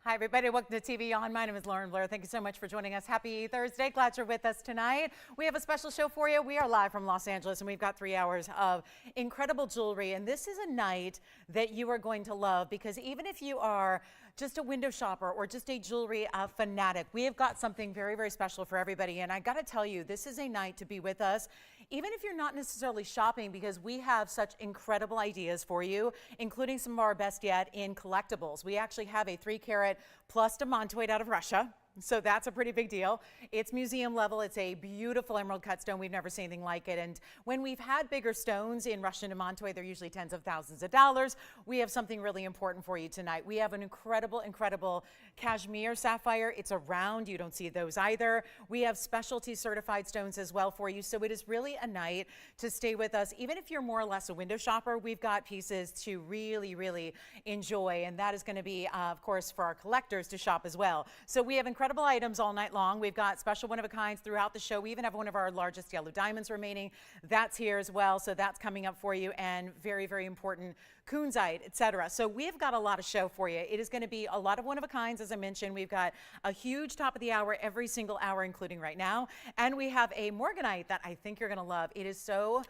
Hi, everybody. Welcome to TVON. My name is Blair. Thank you so much for joining us. Happy Thursday. Glad you're with us tonight. We have a special show for you. We are live from Los Angeles, and we've got 3 hours of incredible jewelry. And this is a night that you are going to love, because even if you are just a window shopper or just a jewelry fanatic, we have got something very, very special for everybody. And I got to tell you, this is a night to be with us, even if you're not necessarily shopping, because we have such incredible ideas for you, including some of our best yet in collectibles. We actually have a 3-carat plus demantoid out of Russia. So that's a pretty big deal. It's museum level. It's a beautiful emerald cut stone. We've never seen anything like it. And when we've had bigger stones in Russian demantoid, they're usually tens of thousands of dollars. We have something really important for you tonight. We have an incredible Cashmere sapphire. It's a round. You don't see those either. We have specialty certified stones as well for you. So it is really a night to stay with us. Even if you're more or less a window shopper, we've got pieces to really enjoy. And that is going to be, of course, for our collectors to shop as well. So we have incredible items all night long. We've got special one-of-a-kinds throughout the show. We even have one of our largest yellow diamonds remaining. That's here as well, so that's coming up for you, and very important Kunzite, etc. So we've got a lot of show for you. It is going to be a lot of one-of-a-kinds, as I mentioned. We've got a huge top of the hour every single hour, including right now, and we have a Morganite that I think you're going to love. It is so...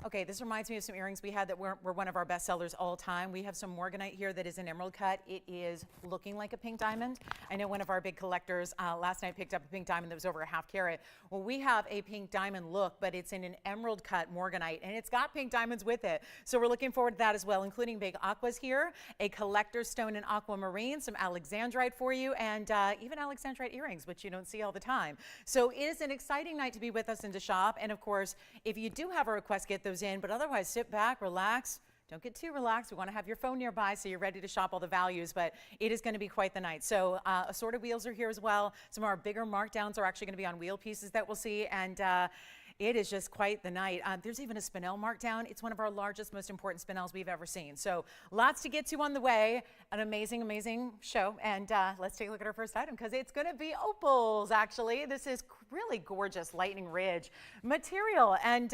Okay, this reminds me of some earrings we had that were one of our best sellers all time. We have some Morganite here that is an emerald cut. It is looking like a pink diamond. I know one of our big collectors last night picked up a pink diamond that was over a ½ carat. Well, we have a pink diamond look, but it's in an emerald cut Morganite, and it's got pink diamonds with it. So we're looking forward to that as well, including big aquas here, a collector's stone in aquamarine, some Alexandrite for you, and even Alexandrite earrings, which you don't see all the time. So it is an exciting night to be with us and to shop. And of course, if you do have a request, get those in, but otherwise sit back, relax. Don't get too relaxed. We want to have your phone nearby so you're ready to shop all the values, but it is going to be quite the night. So assorted wheels are here as well. Some of our bigger markdowns are actually going to be on wheel pieces that we'll see, and it is just quite the night. There's even a Spinel markdown. It's one of our largest, most important Spinels we've ever seen. So lots to get to on the way. An amazing show. And let's take a look at our first item, because it's going to be opals, actually. This is really gorgeous lightning ridge material. And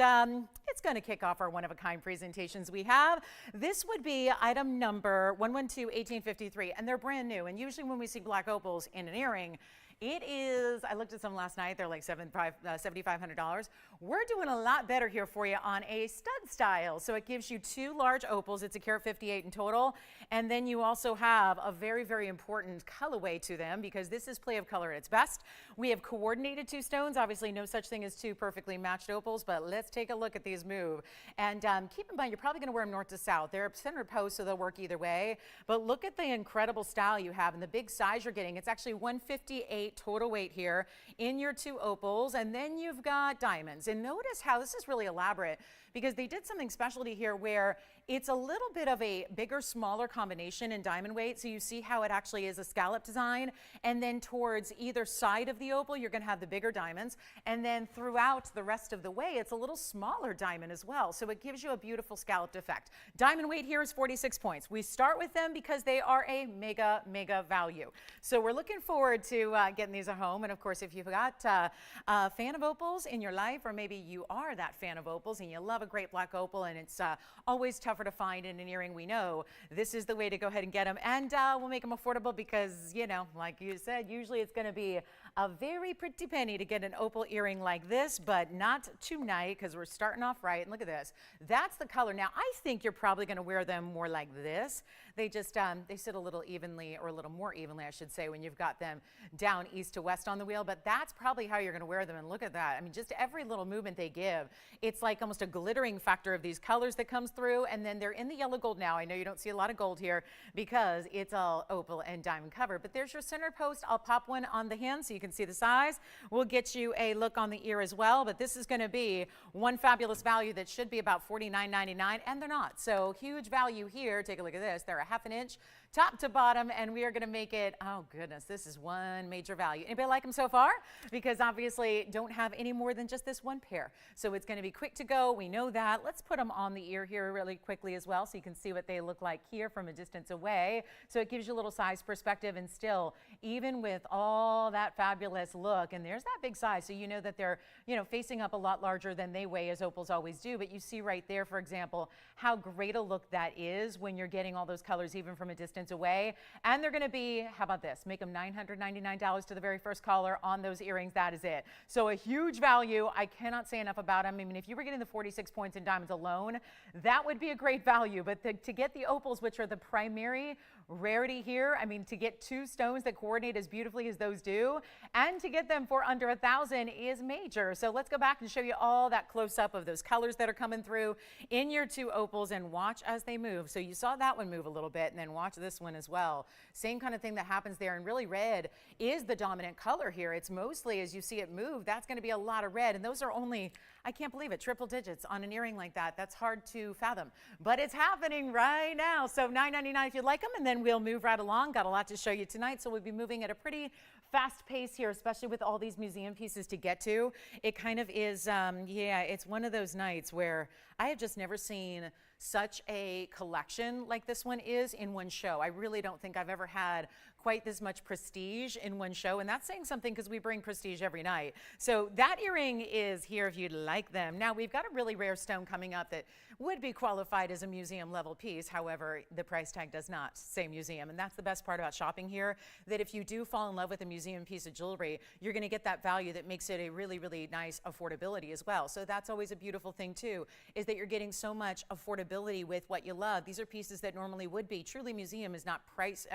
it's going to kick off our one-of-a-kind presentations we have. This would be item number 112-1853, and they're brand new. And usually when we see black opals in an earring, it is, I looked at some last night, they're like $7,500. We're doing a lot better here for you on a stud style. So it gives you 2 large opals. It's a carat 58 in total. And then you also have a very important colorway to them, because this is play of color at its best. We have coordinated 2 stones. Obviously, no such thing as 2 perfectly matched opals, but let's take a look at these move. And keep in mind, you're probably going to wear them north to south. They're center post, so they'll work either way. But look at the incredible style you have and the big size you're getting. It's actually 158 total weight here in your 2 opals, and then you've got diamonds. And notice how this is really elaborate, because they did something specialty here where it's a little bit of a bigger, smaller combination in diamond weight. So you see how it actually is a scallop design, and then towards either side of the opal, you're going to have the bigger diamonds, and then throughout the rest of the way, it's a little smaller diamond as well. So it gives you a beautiful scalloped effect. Diamond weight here is 46 points. We start with them because they are a mega value. So we're looking forward to getting these at home. And of course, if you've got a fan of opals in your life, or maybe you are that fan of opals and you love a great black opal, and it's always tougher to find in an earring, we know this is the way to go ahead and get them. And we'll make them affordable, because, you know, like you said, usually it's going to be a very pretty penny to get an opal earring like this, but not tonight, because we're starting off right. And look at this. That's the color. Now, I think you're probably going to wear them more like this. They just, they sit a little evenly, or a little more evenly, I should say, when you've got them down east to west on the wheel, but that's probably how you're going to wear them. And look at that. I mean, just every little movement they give, it's like almost a glittering factor of these colors that comes through. And then they're in the yellow gold now. I know you don't see a lot of gold here because it's all opal and diamond covered, but there's your center post. I'll pop one on the hand so you can see the size. We'll get you a look on the ear as well, but this is going to be one fabulous value that should be about $49.99, and they're not. So huge value here. Take a look at this. They're a ½ an inch top to bottom, and we are going to make it, oh goodness, this is one major value. Anybody like them so far? Because obviously don't have any more than just this one pair. So it's going to be quick to go. We know that. Let's put them on the ear here really quickly as well, so you can see what they look like here from a distance away. So it gives you a little size perspective, and still, even with all that fabulous look, and there's that big size, so you know that they're, you know, facing up a lot larger than they weigh, as opals always do. But you see right there, for example, how great a look that is when you're getting all those colors even from a distance distance away. And they're going to be, how about this? Make them $999 to the very first caller on those earrings. That is it. So a huge value. I cannot say enough about them. I mean, if you were getting the 46 points in diamonds alone, that would be a great value. But to get the opals, which are the primary rarity here, I mean, to get two stones that coordinate as beautifully as those do, and to get them for under $1,000 is major. So let's go back and show you all that close up of those colors that are coming through in your two opals, and watch as they move. So you saw that one move a little bit, and then watch this one as well. Same kind of thing that happens there, and really red is the dominant color here. It's mostly, as you see it move, that's going to be a lot of red, and those are only, I can't believe it, triple digits on an earring like that. That's hard to fathom, but it's happening right now. So $999 if you like them, and then we'll move right along. Got a lot to show you tonight, so we'll be moving at a pretty fast pace here, especially with all these museum pieces to get to. It kind of is, yeah, it's one of those nights where I have just never seen such a collection like this one is in one show. I really don't think I've ever had quite this much prestige in one show, and that's saying something because we bring prestige every night. So that earring is here if you'd like them. Now we've got a really rare stone coming up that would be qualified as a museum level piece. However, the price tag does not say museum, and that's the best part about shopping here, that if you do fall in love with a museum piece of jewelry, you're going to get that value that makes it a really, really nice affordability as well. So that's always a beautiful thing too, is that you're getting so much affordability with what you love. These are pieces that normally would be truly museum is not priced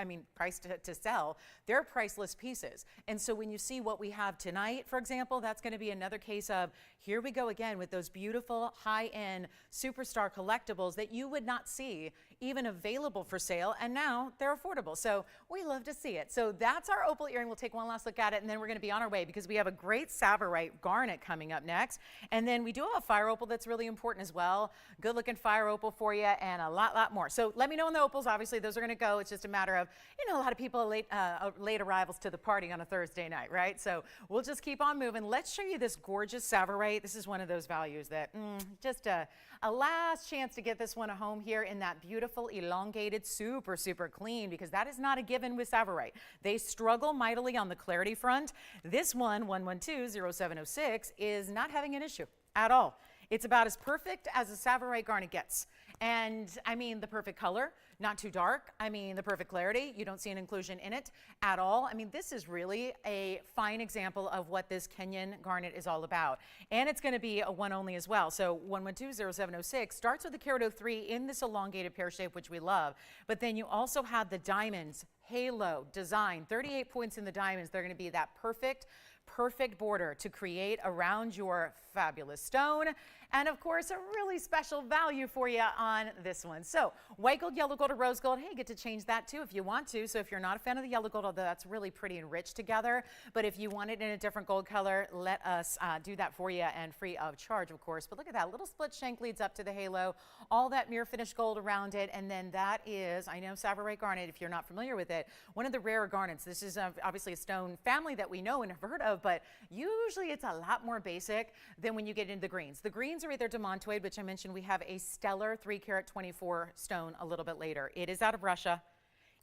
to sell. They're priceless pieces. And so when you see what we have tonight, for example, that's going to be another case of, here we go again with those beautiful high-end superstar collectibles that you would not see even available for sale, and now they're affordable. So we love to see it. So that's our opal earring. We'll take one last look at it, and then we're going to be on our way because we have a great Savorite garnet coming up next. And then we do have a fire opal that's really important as well. Good looking fire opal for you, and a lot more. So let me know on the opals. Obviously those are going to go. It's just a matter of, you know, a lot of people late arrivals to the party on a Thursday night, right? So we'll just keep on moving. Let's show you this gorgeous Savorite. This is one of those values that just a last chance to get this one a home here in that beautiful elongated, super clean, because that is not a given with Savorite. They struggle mightily on the clarity front. This one, 112-0706, is not having an issue at all. It's about as perfect as a Savorite garnet gets. And I mean the perfect color, not too dark. I mean the perfect clarity. You don't see an inclusion in it at all. I mean, this is really a fine example of what this Kenyan garnet is all about. And it's going to be a one only as well. So 112-0706 starts with a carat 03 in this elongated pear shape, which we love. But then you also have the diamonds, halo, design, 38 points in the diamonds. They're going to be that perfect border to create around your fabulous stone. And of course, a really special value for you on this one. So white gold, yellow gold, or rose gold. Hey, you get to change that too if you want to. So if you're not a fan of the yellow gold, although that's really pretty and rich together, but if you want it in a different gold color, let us do that for you, and free of charge, of course. But look at that little split shank leads up to the halo, all that mirror finished gold around it. And then that is, I know Savorite garnet, if you're not familiar with it, one of the rarer garnets. This is obviously a stone family that we know and have heard of, but usually it's a lot more basic than when you get into the greens. The greens are either demantoid, which I mentioned we have a stellar 3 carat 24 stone a little bit later. It is out of Russia.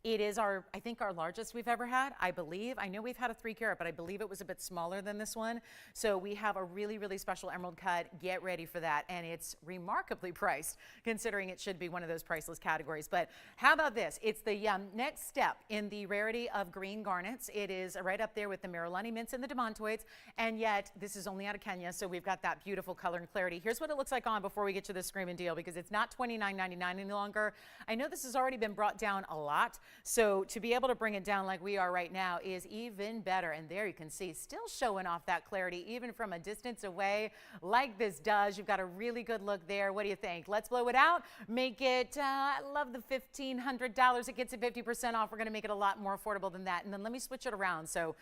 It is I think our largest we've ever had, I believe. I know we've had a 3 carat, but I believe it was a bit smaller than this one. So we have a really special emerald cut. Get ready for that. And it's remarkably priced, considering it should be one of those priceless categories. But how about this? It's the next step in the rarity of green garnets. It is right up there with the Marilani mints and the demantoids. And yet this is only out of Kenya. So we've got that beautiful color and clarity. Here's what it looks like on before we get to the screaming deal, because it's not $29.99 any longer. I know this has already been brought down a lot. So to be able to bring it down like we are right now is even better. And there you can see, still showing off that clarity even from a distance away like this does. You've got a really good look there. What do you think? Let's blow it out. Make it, I love the $1,500. It gets it 50% off. We're going to make it a lot more affordable than that. And then let me switch it around. So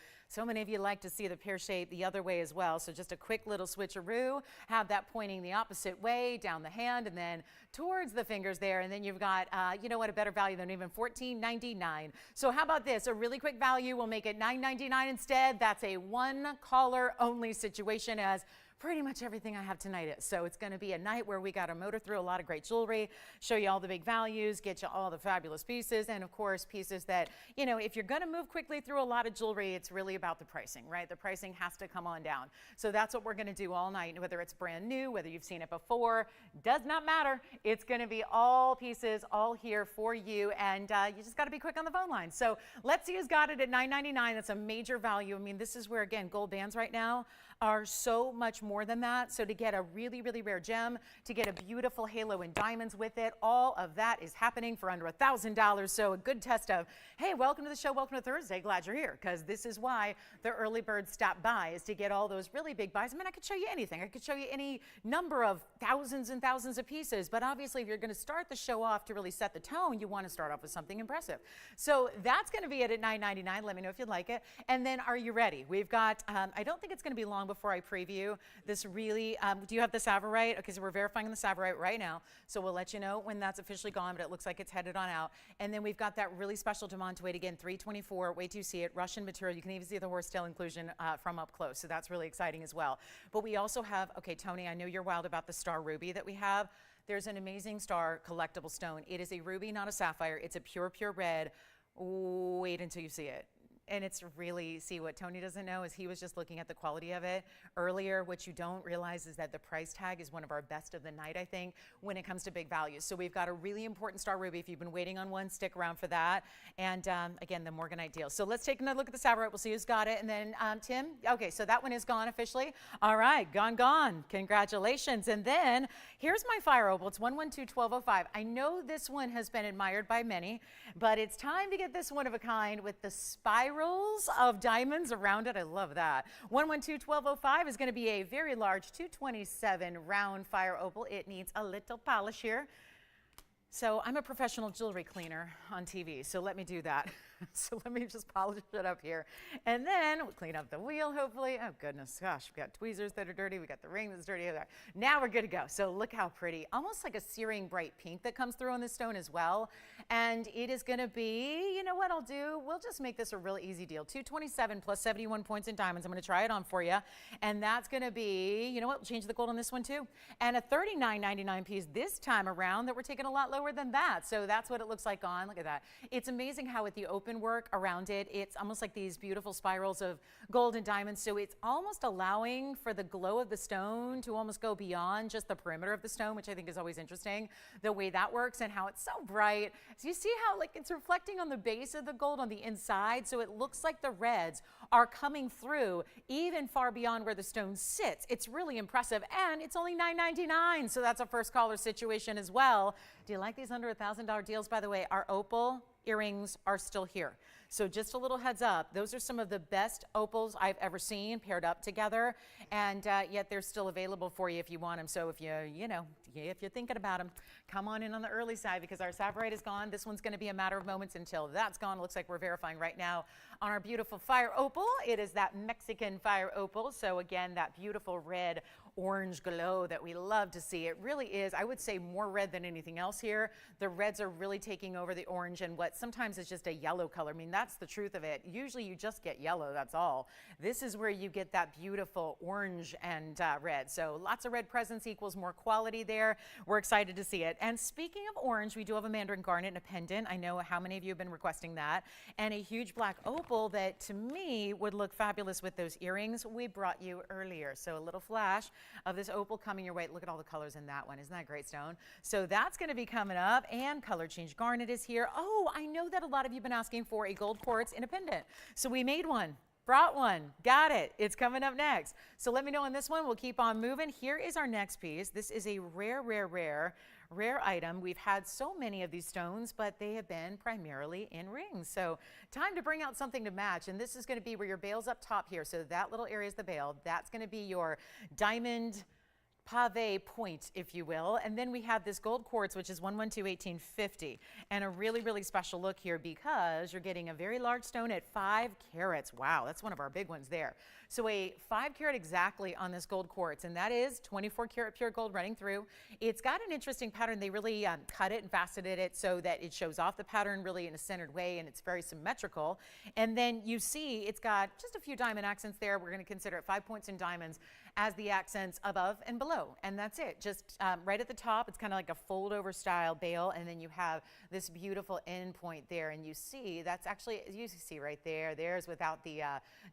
many of you like to see the pear shape the other way as well. So just a quick little switcheroo. Have that pointing the opposite way down the hand and then towards the fingers there. And then you've got, you know what, a better value than even $14.99. So how about this? A really quick value. We'll make it $9.99 instead. That's a one caller only situation, as pretty much everything I have tonight is. So it's going to be a night where we got to motor through a lot of great jewelry, show you all the big values, get you all the fabulous pieces, and of course pieces that, you know, if you're going to move quickly through a lot of jewelry, it's really about the pricing, right? The pricing has to come on down. So that's what we're going to do all night, whether it's brand new, whether you've seen it before, does not matter. It's going to be all pieces, all here for you, and you just got to be quick on the phone line. So let's see who's got it at $9.99. That's a major value. I mean, this is where, again, gold bands right now are so much more than that. So to get a really, really rare gem, to get a beautiful halo in diamonds with it, all of that is happening for under $1,000. So a good test of, hey, welcome to the show, welcome to Thursday, glad you're here, because this is why the early birds stop by, is to get all those really big buys. I mean, I could show you anything. I could show you any number of thousands and thousands of pieces, but obviously if you're going to start the show off to really set the tone, you want to start off with something impressive. So that's going to be it at $9.99. Let me know if you'd like it. And then are you ready? We've got, I don't think it's going to be long before I preview this really, do you have the Savorite? Okay, so we're verifying the Savorite right now. So we'll let you know when that's officially gone, but it looks like it's headed on out. And then we've got that really special demantoid, again, 324, wait till you see it, Russian material. You can even see the horsetail inclusion from up close. So that's really exciting as well. But we also have, okay, Tony, I know you're wild about the star ruby that we have. There's an amazing star collectible stone. It is a ruby, not a sapphire. It's a pure, pure red. Wait until you see it. And it's really, see, what Tony doesn't know is he was just looking at the quality of it earlier. What you don't realize is that the price tag is one of our best of the night, I think, when it comes to big values. So we've got a really important star ruby. If you've been waiting on one, stick around for that. And again, the Morganite deal. So let's take another look at the Savorite. We'll see who's got it. And then Tim, okay, so that one is gone officially. All right, gone. Congratulations. And then here's my fire opal. It's 112-1205. I know this one has been admired by many, but it's time to get this one of a kind with the spirals of diamonds around it. I love that. 112-1205 is going to be a very large 227 round fire opal. It needs a little polish here. So I'm a professional jewelry cleaner on TV, so let me do that. So let me just polish it up here. And then we'll clean up the wheel, hopefully. Oh, goodness, gosh, we've got tweezers that are dirty. We got the ring that's dirty. Now we're good to go. So look how pretty. Almost like a searing bright pink that comes through on this stone as well. And it is going to be, you know what I'll do? We'll just make this a really easy deal. 227 plus 71 points in diamonds. I'm going to try it on for you. And that's going to be, you know what? We'll change the gold on this one too. And a $39.99 piece this time around that we're taking a lot lower than that. So that's what it looks like on. Look at that. It's amazing how with the open work around it, it's almost like these beautiful spirals of gold and diamonds. So it's almost allowing for the glow of the stone to almost go beyond just the perimeter of the stone, which I think is always interesting, the way that works and how it's so bright. So you see how like it's reflecting on the base of the gold on the inside. So it looks like the reds are coming through even far beyond where the stone sits. It's really impressive. And it's only $9.99. So that's a first caller situation as well. Do you like these under $1,000 deals? By the way, our opal earrings are still here. So just a little heads up, those are some of the best opals I've ever seen paired up together, and yet they're still available for you if you want them. So if if you're thinking about them, come on in on the early side because our Savorite is gone. This one's going to be a matter of moments until that's gone. It looks like we're verifying right now on our beautiful fire opal. It is that Mexican fire opal. So again, that beautiful red orange glow that we love to see. It really is, I would say, more red than anything else here. The reds are really taking over the orange and what sometimes is just a yellow color. I mean, that's the truth of it. Usually you just get yellow, that's all. This is where you get that beautiful orange and red. So lots of red presence equals more quality there. We're excited to see it. And speaking of orange, we do have a Mandarin garnet and a pendant. I know how many of you have been requesting that. And a huge black opal that to me would look fabulous with those earrings we brought you earlier. So a little flash of this opal coming your way. Look at all the colors in that one. Isn't that a great stone? So that's going to be coming up. And color change garnet is here. Oh, I know that a lot of you have been asking for a gold quartz in a pendant. So we made one. Brought one. Got it. It's coming up next. So let me know on this one. We'll keep on moving. Here is our next piece. This is a rare item. We've had so many of these stones, but they have been primarily in rings. So time to bring out something to match. And this is going to be where your bail's up top here. So that little area is the bail. That's going to be your diamond pave point, if you will. And then we have this gold quartz, which is 112-1850. And a really, really special look here because you're getting a very large stone at 5 carats. Wow, that's one of our big ones there. So a 5 carat exactly on this gold quartz, and that is 24 karat pure gold running through. It's got an interesting pattern. They really cut it and faceted it so that it shows off the pattern really in a centered way, and it's very symmetrical. And then you see it's got just a few diamond accents there. We're going to consider it 5 points in diamonds as the accents above and below, and that's it. Just right at the top, it's kind of like a fold over style bail, and then you have this beautiful end point there, and you see that's actually, you see right there, there's without the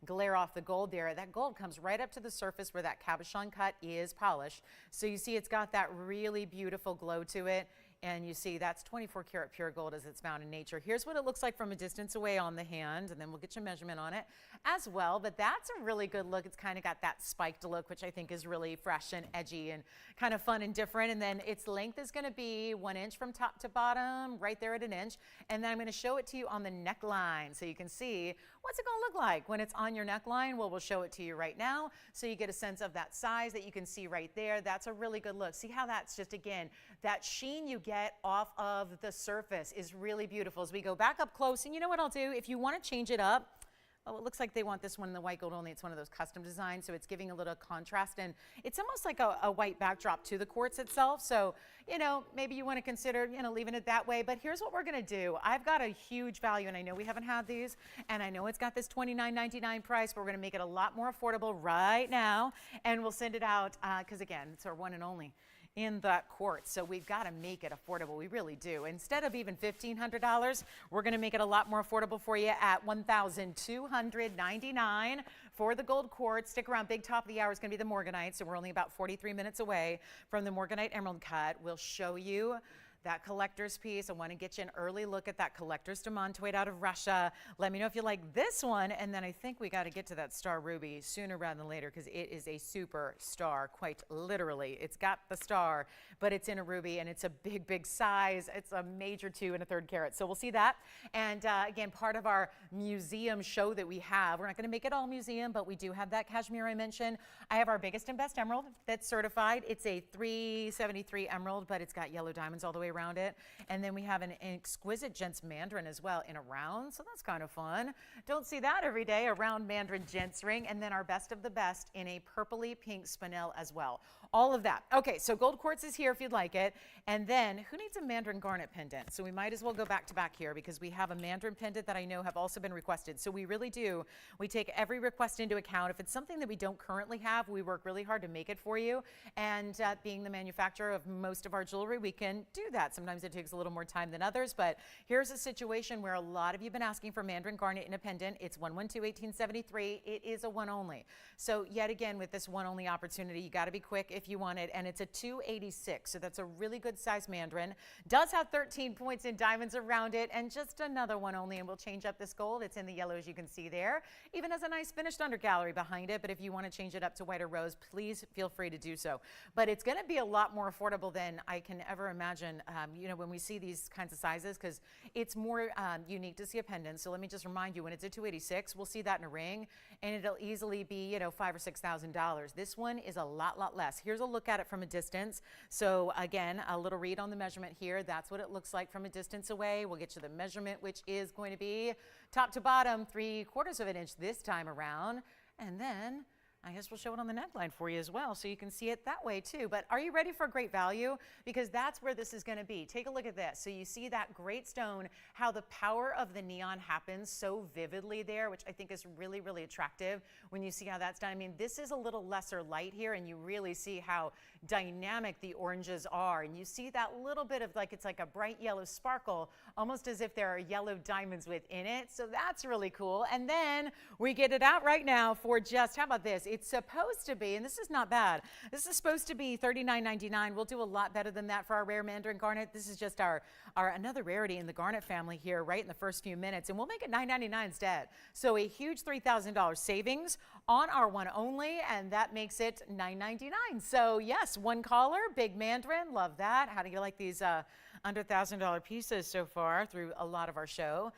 glare off the gold there. That gold comes right up to the surface where that cabochon cut is polished. So you see it's got that really beautiful glow to it. And you see that's 24 karat pure gold as it's found in nature. Here's what it looks like from a distance away on the hand, and then we'll get your measurement on it as well. But that's a really good look. It's kind of got that spiked look, which I think is really fresh and edgy and kind of fun and different. And then its length is going to be 1 inch from top to bottom, right there at 1 inch. And then I'm going to show it to you on the neckline so you can see what's it going to look like when it's on your neckline. Well, we'll show it to you right now so you get a sense of that size that you can see right there. That's a really good look. See how that's just, again, that sheen you get off of the surface is really beautiful. As we go back up close, and you know what I'll do? If you want to change it up, oh, it looks like they want this one in the white gold only. It's one of those custom designs, so it's giving a little contrast, and it's almost like a white backdrop to the quartz itself. So, you know, maybe you want to consider, you know, leaving it that way. But here's what we're going to do. I've got a huge value, and I know we haven't had these, and I know it's got this $29.99 price, but we're going to make it a lot more affordable right now, and we'll send it out because, again, it's our one and only in that quartz. So we've got to make it affordable. We really do. Instead of even $1,500, we're going to make it a lot more affordable for you at $1,299 for the gold quartz. Stick around. Big top of the hour is going to be the Morganite. So we're only about 43 minutes away from the Morganite emerald cut. We'll show you that collector's piece. I want to get you an early look at that collector's demantoid out of Russia. Let me know if you like this one, and then I think we got to get to that star ruby sooner rather than later because it is a super star, quite literally. It's got the star, but it's in a ruby, and it's a big, big size. It's a major 2 1/3 carat. So we'll see that. And again, part of our museum show that we have, we're not going to make it all museum, but we do have that cashmere I mentioned. I have our biggest and best emerald that's certified. It's a 373 emerald, but it's got yellow diamonds all the way around it. And then we have an exquisite gents Mandarin as well in a round, so that's kind of fun. Don't see that every day, a round Mandarin gents ring. And then our best of the best in a purpley pink Spinel as well. All of that. Okay, so gold quartz is here if you'd like it. And then who needs a Mandarin garnet pendant? So we might as well go back to back here because we have a Mandarin pendant that I know have also been requested. So we really do. We take every request into account. If it's something that we don't currently have, we work really hard to make it for you. And being the manufacturer of most of our jewelry, we can do that. Sometimes it takes a little more time than others, but here's a situation where a lot of you have been asking for Mandarin garnet in a pendant. It's 112-1873. It is a one only. So yet again, with this one only opportunity, you got to be quick if you want it, and it's a 286. So that's a really good size Mandarin. Does have 13 points in diamonds around it, and just another one only, and we'll change up this gold. It's in the yellow, as you can see there. Even has a nice finished under gallery behind it, but if you want to change it up to white or rose, please feel free to do so. But it's going to be a lot more affordable than I can ever imagine, you know, when we see these kinds of sizes, because it's more unique to see a pendant. So let me just remind you, when it's a 286, we'll see that in a ring, and it'll easily be, you know, $5,000 or $6,000. This one is a lot less. Here's a look at it from a distance. So again, a little read on the measurement here. That's what it looks like from a distance away. We'll get you the measurement, which is going to be top to bottom 3/4 of an inch this time around. And then I guess we'll show it on the neckline for you as well, so you can see it that way too. But are you ready for a great value? Because that's where this is going to be. Take a look at this. So you see that great stone, how the power of the neon happens so vividly there, which I think is really, really attractive when you see how that's done. I mean, this is a little lesser light here, and you really see how dynamic the oranges are. And you see that little bit of like, it's like a bright yellow sparkle, almost as if there are yellow diamonds within it. So that's really cool. And then we get it out right now for just, how about this? It's supposed to be, and this is not bad, this is supposed to be $39.99. We'll do a lot better than that for our rare Mandarin garnet. This is just our another rarity in the garnet family here right in the first few minutes, and we'll make it $9.99 instead. So a huge $3,000 savings on our one only, and that makes it $9.99. So yes, one caller, big Mandarin, love that. How do you like these under $1,000 pieces so far through a lot of our show?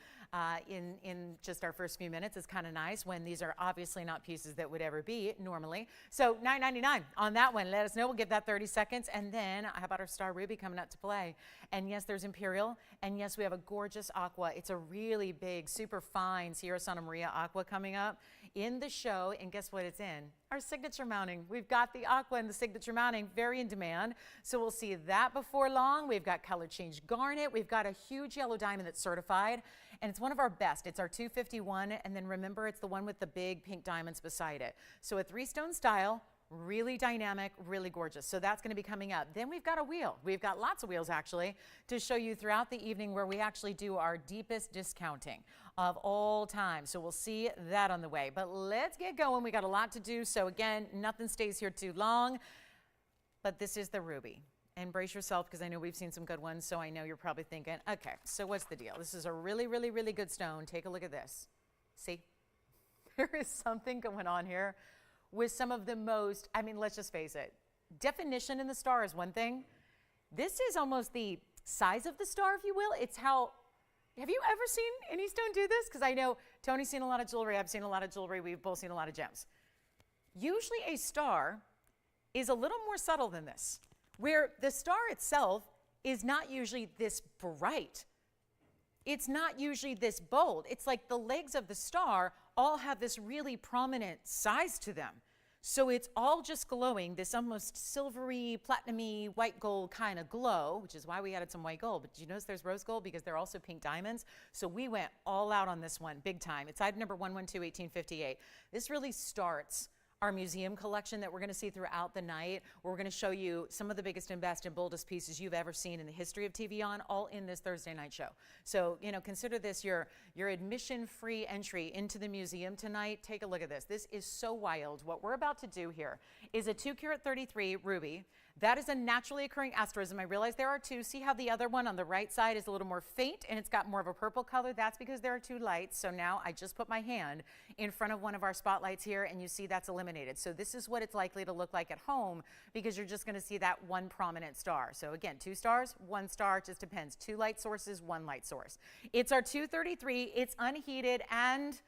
in just our first few minutes. It's kind of nice when these are obviously not pieces that would ever be normally. So $9.99 on that one. Let us know. We'll give that 30 seconds. And then how about our star ruby coming out to play? And yes, there's imperial. And yes, we have a gorgeous aqua. It's a really big, super fine Sierra Santa Maria aqua coming up in the show. And guess what it's in? Our signature mounting. We've got the aqua and the signature mounting, very in demand. So we'll see that before long. We've got color change garnet. We've got a huge yellow diamond that's certified, and it's one of our best. It's our 251, and then remember, it's the one with the big pink diamonds beside it. So a 3-stone style, really dynamic, really gorgeous. So that's going to be coming up. Then we've got a wheel. We've got lots of wheels actually to show you throughout the evening, where we actually do our deepest discounting of all time. So we'll see that on the way. But let's get going. We got a lot to do. So again, nothing stays here too long. But this is the ruby. And brace yourself, because I know we've seen some good ones. So I know you're probably thinking, okay, so what's the deal? This is a really, really, really good stone. Take a look at this. See? There is something going on here with some of the most, I mean, let's just face it. Definition in the star is one thing. This is almost the size of the star, if you will. It's how, have you ever seen any stone do this? Because I know Tony's seen a lot of jewelry. I've seen a lot of jewelry. We've both seen a lot of gems. Usually a star is a little more subtle than this, where the star itself is not usually this bright. It's not usually this bold. It's like the legs of the star all have this really prominent size to them. So it's all just glowing, this almost silvery, platinumy, white gold kind of glow, which is why we added some white gold. But did you notice there's rose gold? Because they're also pink diamonds. So we went all out on this one, big time. It's item number 112, 1858. This really starts our museum collection that we're going to see throughout the night. We're going to show you some of the biggest and best and boldest pieces you've ever seen in the history of TVON, all in this Thursday night show. So, you know, consider this your admission-free entry into the museum tonight. Take a look at this. This is so wild. What we're about to do here is a 2-carat 33 ruby. That is a naturally occurring asterism. I realize there are two. See how the other one on the right side is a little more faint and it's got more of a purple color? That's because there are two lights. So now I just put my hand in front of one of our spotlights here, and you see that's eliminated. So this is what it's likely to look like at home, because you're just going to see that one prominent star. So again, 2 stars, 1 star, it just depends. 2 light sources, 1 light source. It's our 233. It's unheated, and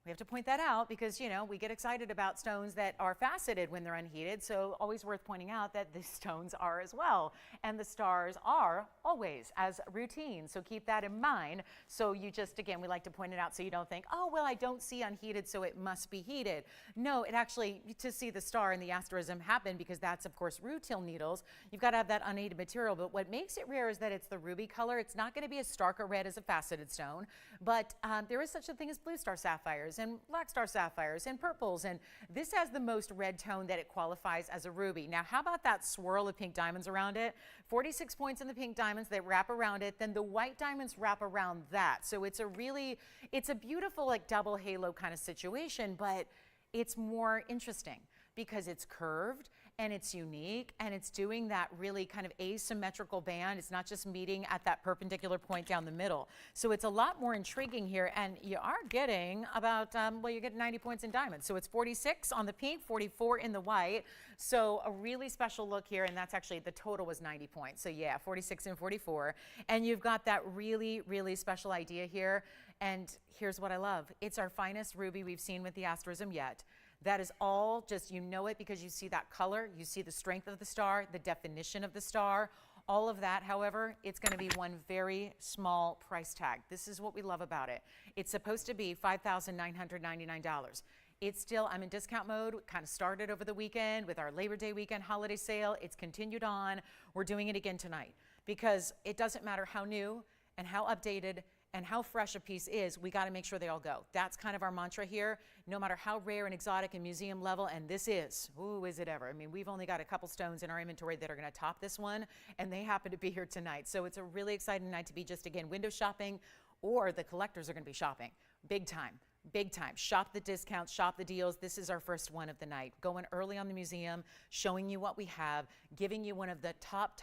we have to point that out because, you know, we get excited about stones that are faceted when they're unheated. So always worth pointing out that these stones are as well. And the stars are always as routine. So keep that in mind. So you just, again, we like to point it out so you don't think, oh, well, I don't see unheated, so it must be heated. No, it actually, to see the star and the asterism happen, because that's, of course, rutile needles, you've got to have that unheated material. But what makes it rare is that it's the ruby color. It's not going to be as stark a red as a faceted stone. But there is such a thing as blue star sapphires and black star sapphires and purples, and this has the most red tone that it qualifies as a ruby. Now, how about that swirl of pink diamonds around it? 46 points in the pink diamonds that wrap around it, then the white diamonds wrap around that. So it's a beautiful, like, double halo kind of situation, but it's more interesting because it's curved and it's unique and it's doing that really kind of asymmetrical band. It's not just meeting at that perpendicular point down the middle. So it's a lot more intriguing here, and you are getting about, well, you get 90 points in diamonds. So it's 46 on the pink, 44 in the white. So a really special look here, and that's actually, the total was 90 points. So yeah, 46 and 44. And you've got that really, really special idea here. And here's what I love. It's our finest ruby we've seen with the asterism yet. That is all just, you know it because you see that color, you see the strength of the star, the definition of the star, all of that. However, it's going to be one very small price tag. This is what we love about it. It's supposed to be $5,999. It's still, I'm in discount mode. It kind of started over the weekend with our Labor Day weekend holiday sale. It's continued on. We're doing it again tonight because it doesn't matter how new and how updated and how fresh a piece is, we got to make sure they all go. That's kind of our mantra here. No matter how rare and exotic and museum level, and this is, ooh, is it ever? I mean, we've only got a couple stones in our inventory that are going to top this one, and they happen to be here tonight. So it's a really exciting night to be just, again, window shopping, or the collectors are going to be shopping. Big time. Big time. Shop the discounts, shop the deals. This is our first one of the night. Going early on the museum, showing you what we have, giving you one of the top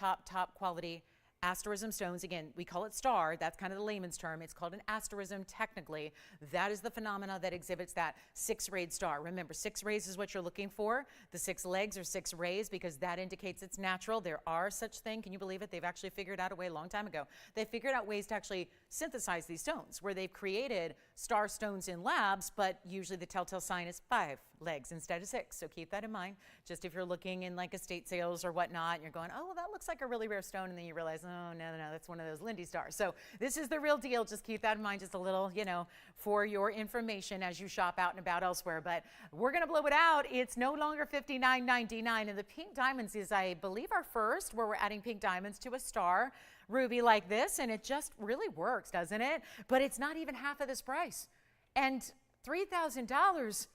quality asterism stones. Again, we call it star. That's kind of the layman's term. It's called an asterism technically. That is the phenomena that exhibits that 6-rayed star. Remember, 6 rays is what you're looking for. The 6 legs are 6 rays because that indicates it's natural. There are such thing. Can you believe it? They've actually figured out a way a long time ago. They figured out ways to actually synthesize these stones, where they've created star stones in labs, but usually the telltale sign is 5 legs instead of 6. So keep that in mind. Just if you're looking in like estate sales or whatnot, and you're going, oh, well, that looks like a really rare stone, and then you realize, oh, no, that's one of those Lindy stars. So this is the real deal. Just keep that in mind, just a little, you know, for your information as you shop out and about elsewhere. But we're going to blow it out. It's no longer $59.99, and the pink diamonds is, I believe, our first, where we're adding pink diamonds to a star ruby like this, and it just really works, doesn't it? But it's not even half of this price. And $3,000,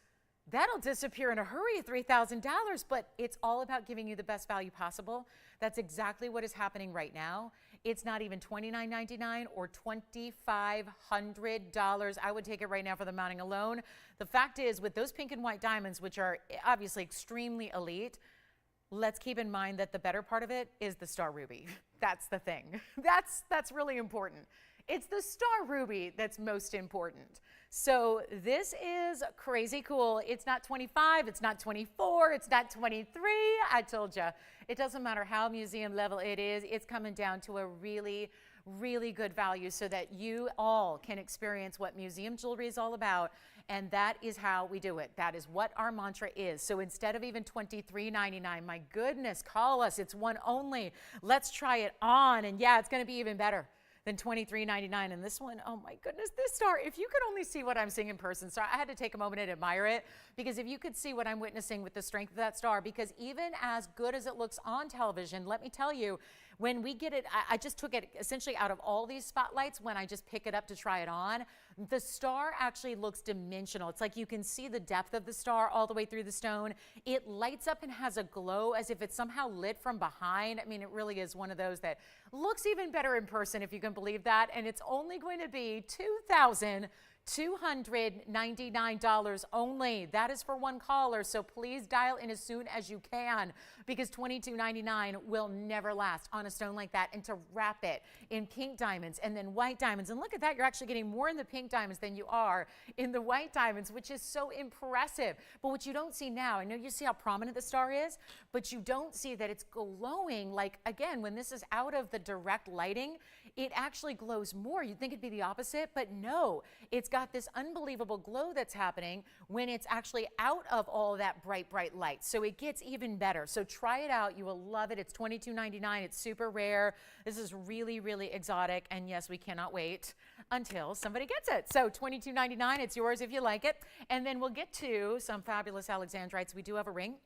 that'll disappear in a hurry, $3,000, but it's all about giving you the best value possible. That's exactly what is happening right now. It's not even $29.99 or $2,500. I would take it right now for the mounting alone. The fact is, with those pink and white diamonds, which are obviously extremely elite, let's keep in mind that the better part of it is the star ruby. That's the thing. That's really important. It's the star ruby that's most important. So this is crazy cool. It's not 25, it's not 24, it's not 23. I told you, it doesn't matter how museum level it is. It's coming down to a really, really good value so that you all can experience what museum jewelry is all about. And that is how we do it. That is what our mantra is. So instead of even $23.99, my goodness, call us. It's one only. Let's try it on. And yeah, it's going to be even better than $23.99. And this one, oh my goodness, this star, if you could only see what I'm seeing in person, so I had to take a moment and admire it, because if you could see what I'm witnessing with the strength of that star, because even as good as it looks on television, let me tell you, when we get it, I just took it essentially out of all these spotlights when I just pick it up to try it on. The star actually looks dimensional. It's like you can see the depth of the star all the way through the stone. It lights up and has a glow as if it's somehow lit from behind. I mean, it really is one of those that looks even better in person, if you can believe that. And it's only going to be $2,299 only. That is for one caller, so please dial in as soon as you can, because $22.99 will never last on a stone like that. And to wrap it in pink diamonds and then white diamonds, and look at that, you're actually getting more in the pink diamonds than you are in the white diamonds, which is so impressive. But what you don't see now, I know you see how prominent the star is, but you don't see that it's glowing. Like, again, when this is out of the direct lighting, it actually glows more. You'd think it'd be the opposite, but no, it's got this unbelievable glow that's happening when it's actually out of all that bright, bright light. So it gets even better. So try it out. You will love it. It's $22.99. It's super rare. This is really, really exotic. And yes, we cannot wait until somebody gets it. So $22.99. It's yours if you like it. And then we'll get to some fabulous Alexandrites. We do have a ring.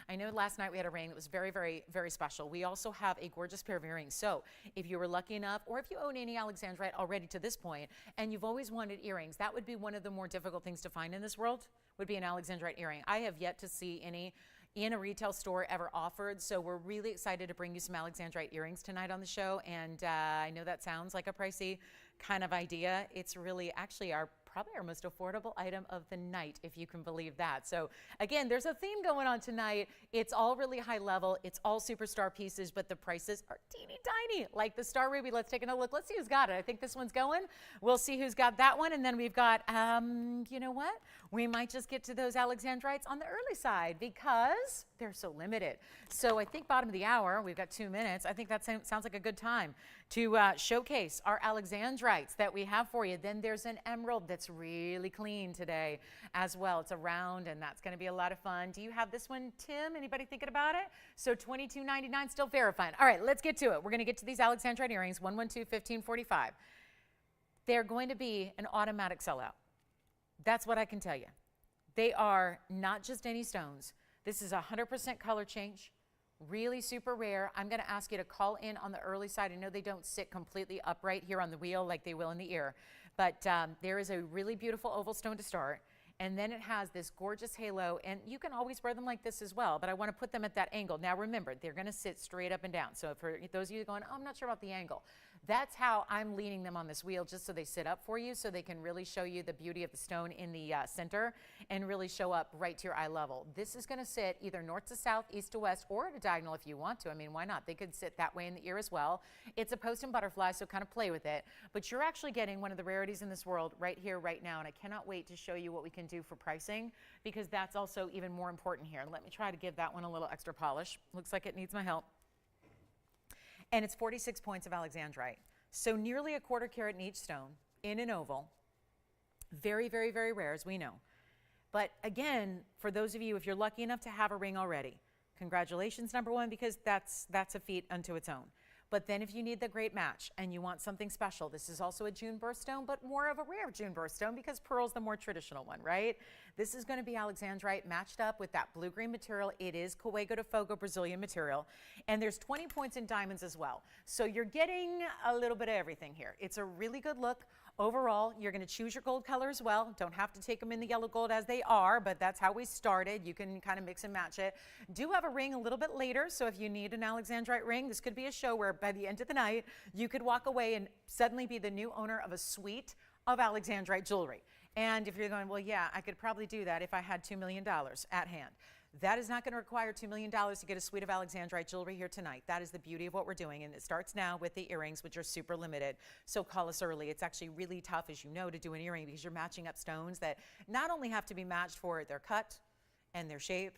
I know last night we had a ring that was very, very, very special. We also have a gorgeous pair of earrings. So if you were lucky enough, or if you own any Alexandrite already to this point, and you've always wanted earrings, that would be one of the more difficult things to find in this world, would be an Alexandrite earring. I have yet to see any in a retail store ever offered. So we're really excited to bring you some Alexandrite earrings tonight on the show. And I know that sounds like a pricey kind of idea. It's really actually probably our most affordable item of the night, if you can believe that. So again, there's a theme going on tonight. It's all really high level. It's all superstar pieces, but the prices are teeny tiny, like the Star Ruby. Let's take a look. Let's see who's got it. I think this one's going. We'll see who's got that one. And then we've got, you know what? We might just get to those Alexandrites on the early side because they're so limited. So I think bottom of the hour, we've got 2 minutes. I think that sounds like a good time to showcase our Alexandrites that we have for you. Then there's an emerald that's really clean today as well. It's a round, and that's going to be a lot of fun. Do you have this one, Tim? Anybody thinking about it? So $22.99, still verifying. All right, let's get to it. We're going to get to these Alexandrite earrings, 112-1545. They're going to be an automatic sellout. That's what I can tell you. They are not just any stones. This is 100% color change. Really super rare. I'm going to ask you to call in on the early side. I know they don't sit completely upright here on the wheel like they will in the ear, but there is a really beautiful oval stone to start. And then it has this gorgeous halo, and you can always wear them like this as well, but I want to put them at that angle. Now remember, they're going to sit straight up and down. So for those of you going, oh, I'm not sure about the angle, that's how I'm leaning them on this wheel, just so they sit up for you, so they can really show you the beauty of the stone in the center and really show up right to your eye level. This is going to sit either north to south, east to west, or at a diagonal if you want to. I mean, why not? They could sit that way in the ear as well. It's a post and butterfly, so kind of play with it. But you're actually getting one of the rarities in this world right here, right now, and I cannot wait to show you what we can do for pricing, because that's also even more important here. Let me try to give that one a little extra polish. Looks like it needs my help. And it's 46 points of Alexandrite. So nearly a quarter carat in each stone in an oval. Very, very, very rare, as we know. But again, for those of you, if you're lucky enough to have a ring already, congratulations, number one, because that's a feat unto its own. But then if you need the great match and you want something special, this is also a June birthstone, but more of a rare June birthstone because pearl's the more traditional one, right? This is going to be Alexandrite matched up with that blue-green material. It is Cuego de Fogo Brazilian material. And there's 20 points in diamonds as well. So you're getting a little bit of everything here. It's a really good look. Overall, you're going to choose your gold color as well. Don't have to take them in the yellow gold as they are, but that's how we started. You can kind of mix and match it. Do have a ring a little bit later, so if you need an Alexandrite ring, this could be a show where by the end of the night, you could walk away and suddenly be the new owner of a suite of Alexandrite jewelry. And if you're going, well, yeah, I could probably do that if I had $2 million at hand. That is not going to require $2 million to get a suite of Alexandrite jewelry here tonight. That is the beauty of what we're doing. And it starts now with the earrings, which are super limited. So call us early. It's actually really tough, as you know, to do an earring because you're matching up stones that not only have to be matched for their cut and their shape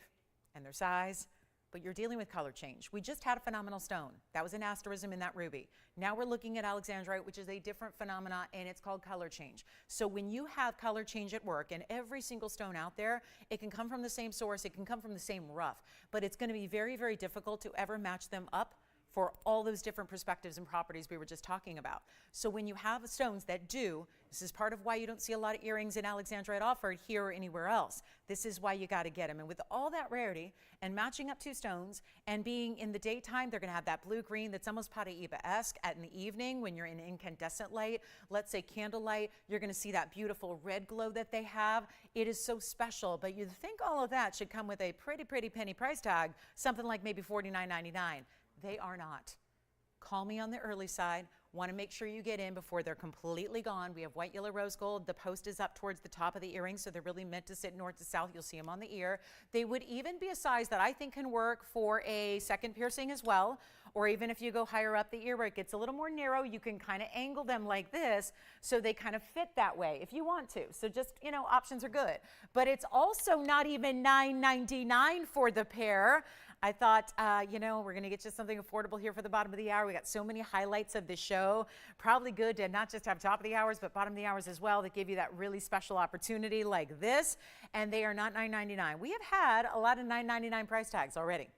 and their size, but you're dealing with color change. We just had a phenomenal stone. That was an asterism in that ruby. Now we're looking at Alexandrite, which is a different phenomena, and it's called color change. So when you have color change at work, and every single stone out there, it can come from the same source, it can come from the same rough, but it's going to be very, very difficult to ever match them up for all those different perspectives and properties we were just talking about. So when you have stones that do, this is part of why you don't see a lot of earrings in Alexandrite offered here or anywhere else. This is why you got to get them. And with all that rarity and matching up two stones and being in the daytime, they're going to have that blue-green that's almost Paraíba-esque. In the evening, when you're in incandescent light, let's say candlelight, you're going to see that beautiful red glow that they have. It is so special, but you'd think all of that should come with a pretty, pretty penny price tag, something like maybe $49.99. They are not. Call me on the early side. Want to make sure you get in before they're completely gone. We have white, yellow, rose gold. The post is up towards the top of the earring, so they're really meant to sit north to south. You'll see them on the ear. They would even be a size that I think can work for a second piercing as well, or even if you go higher up the ear where it gets a little more narrow, you can kind of angle them like this so they kind of fit that way if you want to. So just, you know, options are good. But it's also not even $9.99 for the pair. I thought, you know, we're going to get you something affordable here for the bottom of the hour. We got so many highlights of the show. Probably good to not just have top of the hours, but bottom of the hours as well that give you that really special opportunity like this. And they are not $9.99. We have had a lot of $9.99 price tags already,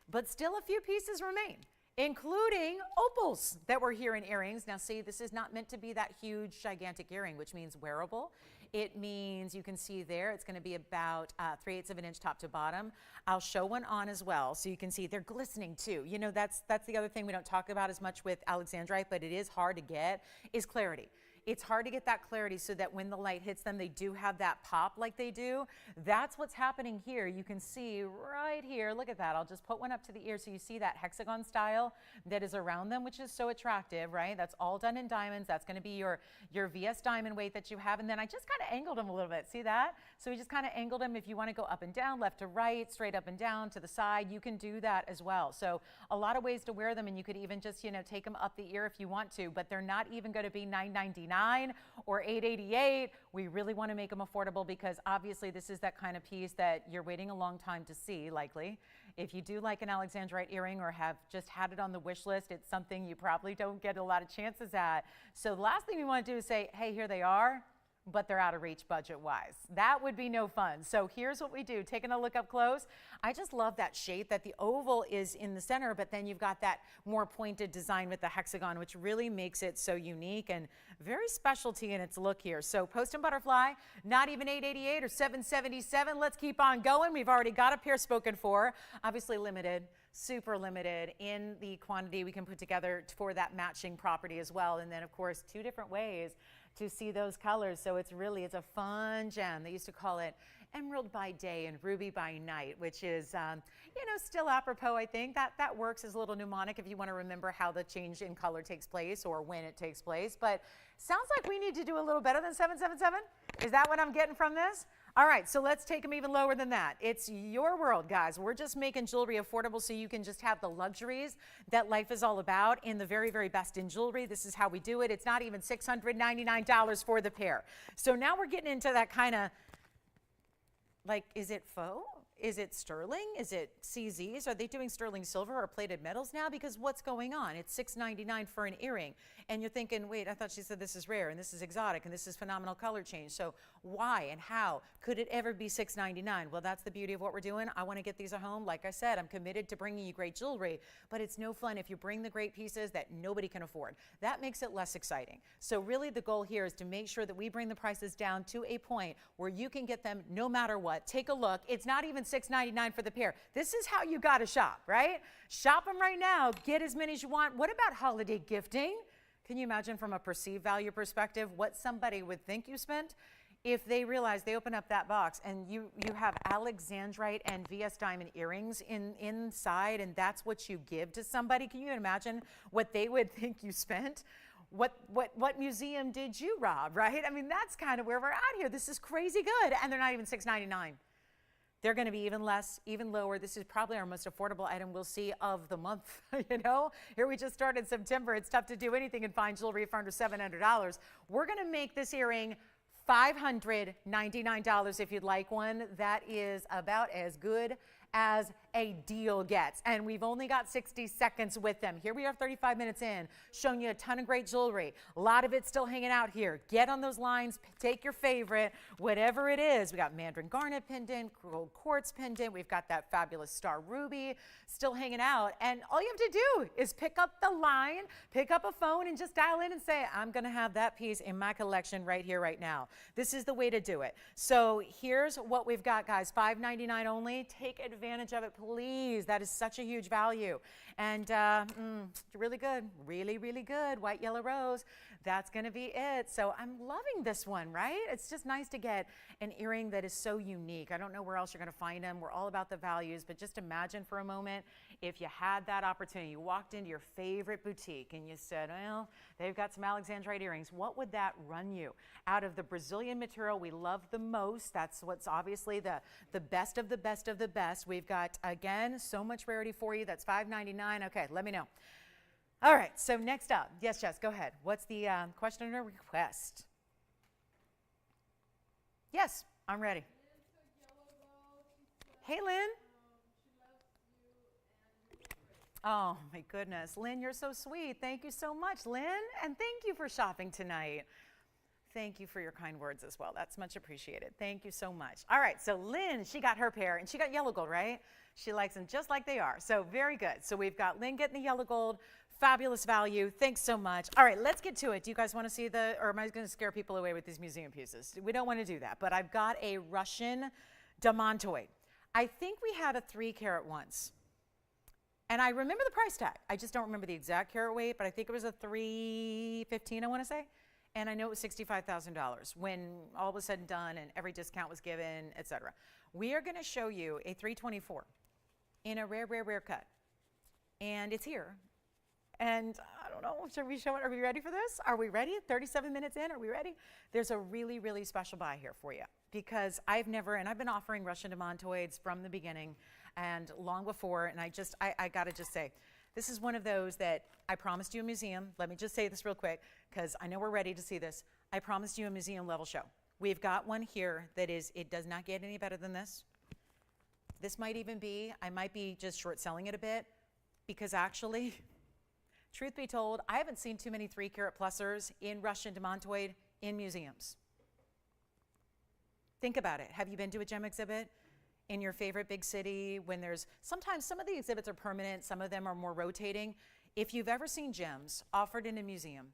but still a few pieces remain, including opals that were here in earrings. Now see, this is not meant to be that huge, gigantic earring, which means wearable. It means you can see there, it's going to be about 3/8 of an inch top to bottom. I'll show one on as well, so you can see they're glistening too. You know, that's the other thing we don't talk about as much with Alexandrite, but it is hard to get, is clarity. It's hard to get that clarity so that when the light hits them, they do have that pop like they do. That's what's happening here. You can see right here, look at that. I'll just put one up to the ear so you see that hexagon style that is around them, which is so attractive, right? That's all done in diamonds. That's going to be your VS diamond weight that you have. And then I just kind of angled them a little bit. See that? So we just kind of angled them. If you want to go up and down, left to right, straight up and down, to the side, you can do that as well. So a lot of ways to wear them, and you could even just, you know, take them up the ear if you want to, but they're not even going to be $9.99 or $8.88. We really want to make them affordable because obviously this is that kind of piece that you're waiting a long time to see, likely. If you do like an Alexandrite earring or have just had it on the wish list, it's something you probably don't get a lot of chances at. So the last thing we want to do is say, hey, here they are, but they're out of reach budget-wise. That would be no fun. So here's what we do. Taking a look up close, I just love that shape that the oval is in the center, but then you've got that more pointed design with the hexagon, which really makes it so unique and very specialty in its look here. So post and butterfly, not even $8.88 or $7.77. Let's keep on going. We've already got a pair spoken for. Obviously limited, super limited in the quantity we can put together for that matching property as well. And then, of course, two different ways to see those colors. So it's a fun gem. They used to call it emerald by day and ruby by night, which is, you know, still apropos, I think. That works as a little mnemonic if you want to remember how the change in color takes place or when it takes place. But sounds like we need to do a little better than 777. Is that what I'm getting from this? All right, so let's take them even lower than that. It's your world, guys. We're just making jewelry affordable so you can just have the luxuries that life is all about in the very, very best in jewelry. This is how we do it. It's not even $699 for the pair. So now we're getting into that kind of like, is it faux? Is it sterling? Is it CZs? Are they doing sterling silver or plated metals now? Because what's going on? It's $6.99 for an earring. And you're thinking, wait, I thought she said this is rare and this is exotic and this is phenomenal color change. So why and how could it ever be $6.99? Well, that's the beauty of what we're doing. I want to get these at home. Like I said, I'm committed to bringing you great jewelry, but it's no fun if you bring the great pieces that nobody can afford. That makes it less exciting. So really the goal here is to make sure that we bring the prices down to a point where you can get them no matter what. Take a look. It's not even $6.99 for the pair. This is how you got to shop, right? Shop them right now. Get as many as you want. What about holiday gifting? Can you imagine from a perceived value perspective what somebody would think you spent if they realize they open up that box and you have Alexandrite and VS diamond earrings inside, and that's what you give to somebody? Can you imagine what they would think you spent? What museum did you rob, right? I mean, that's kind of where we're at here. This is crazy good, and they're not even $6.99. They're going to be even less, even lower. This is probably our most affordable item we'll see of the month. You know, here we just started September. It's tough to do anything and find jewelry for under $700. We're going to make this earring $599 if you'd like one. That is about as good as a deal gets. And we've only got 60 seconds with them. Here we are 35 minutes in, showing you a ton of great jewelry. A lot of it still hanging out here. Get on those lines, take your favorite, whatever it is. We got Mandarin garnet pendant, gold quartz pendant. We've got that fabulous star ruby still hanging out. And all you have to do is pick up the line, pick up a phone, and just dial in and say, I'm gonna have that piece in my collection right here, right now. This is the way to do it. So here's what we've got, guys. $5.99 only. Take advantage of it, please. That is such a huge value. And really good, really, really good. White, yellow rose. That's going to be it. So I'm loving this one, right? It's just nice to get an earring that is so unique. I don't know where else you're going to find them. We're all about the values, but just imagine for a moment if you had that opportunity. You walked into your favorite boutique and you said, well, they've got some Alexandrite earrings. What would that run you? Out of the Brazilian material we love the most, that's what's obviously the best of the best of the best. We've got, again, so much rarity for you. That's $5.99. Okay, let me know. All right, so next up, yes, Jess, go ahead. What's the question or request? Yes, I'm ready. Hey, Lynn. Oh, my goodness. Lynn, you're so sweet. Thank you so much, Lynn. And thank you for shopping tonight. Thank you for your kind words as well. That's much appreciated. Thank you so much. All right, so Lynn, she got her pair, and she got yellow gold, right? She likes them just like they are. So very good. So we've got Lynn getting the yellow gold. Fabulous value. Thanks so much. All right, let's get to it. Do you guys want to see or am I going to scare people away with these museum pieces? We don't want to do that, but I've got a Russian demantoid. I think we had a 3-carat once. And I remember the price tag. I just don't remember the exact carat weight, but I think it was a $315, I want to say. And I know it was $65,000 when all was said and done and every discount was given, etc. We are going to show you a 324 in a rare, rare, rare cut. And it's here. And I don't know, should we show it? Are we ready for this? Are we ready? 37 minutes in, are we ready? There's a really, really special buy here for you because I've been offering Russian demantoids from the beginning and long before, and I gotta just say, this is one of those that I promised you a museum. Let me just say this real quick because I know we're ready to see this. I promised you a museum level show. We've got one here that it does not get any better than this. This might even be, I might be just short selling it a bit because actually, truth be told, I haven't seen too many 3-carat plusers in Russian demantoid in museums. Think about it. Have you been to a gem exhibit in your favorite big city when sometimes some of the exhibits are permanent, some of them are more rotating. If you've ever seen gems offered in a museum,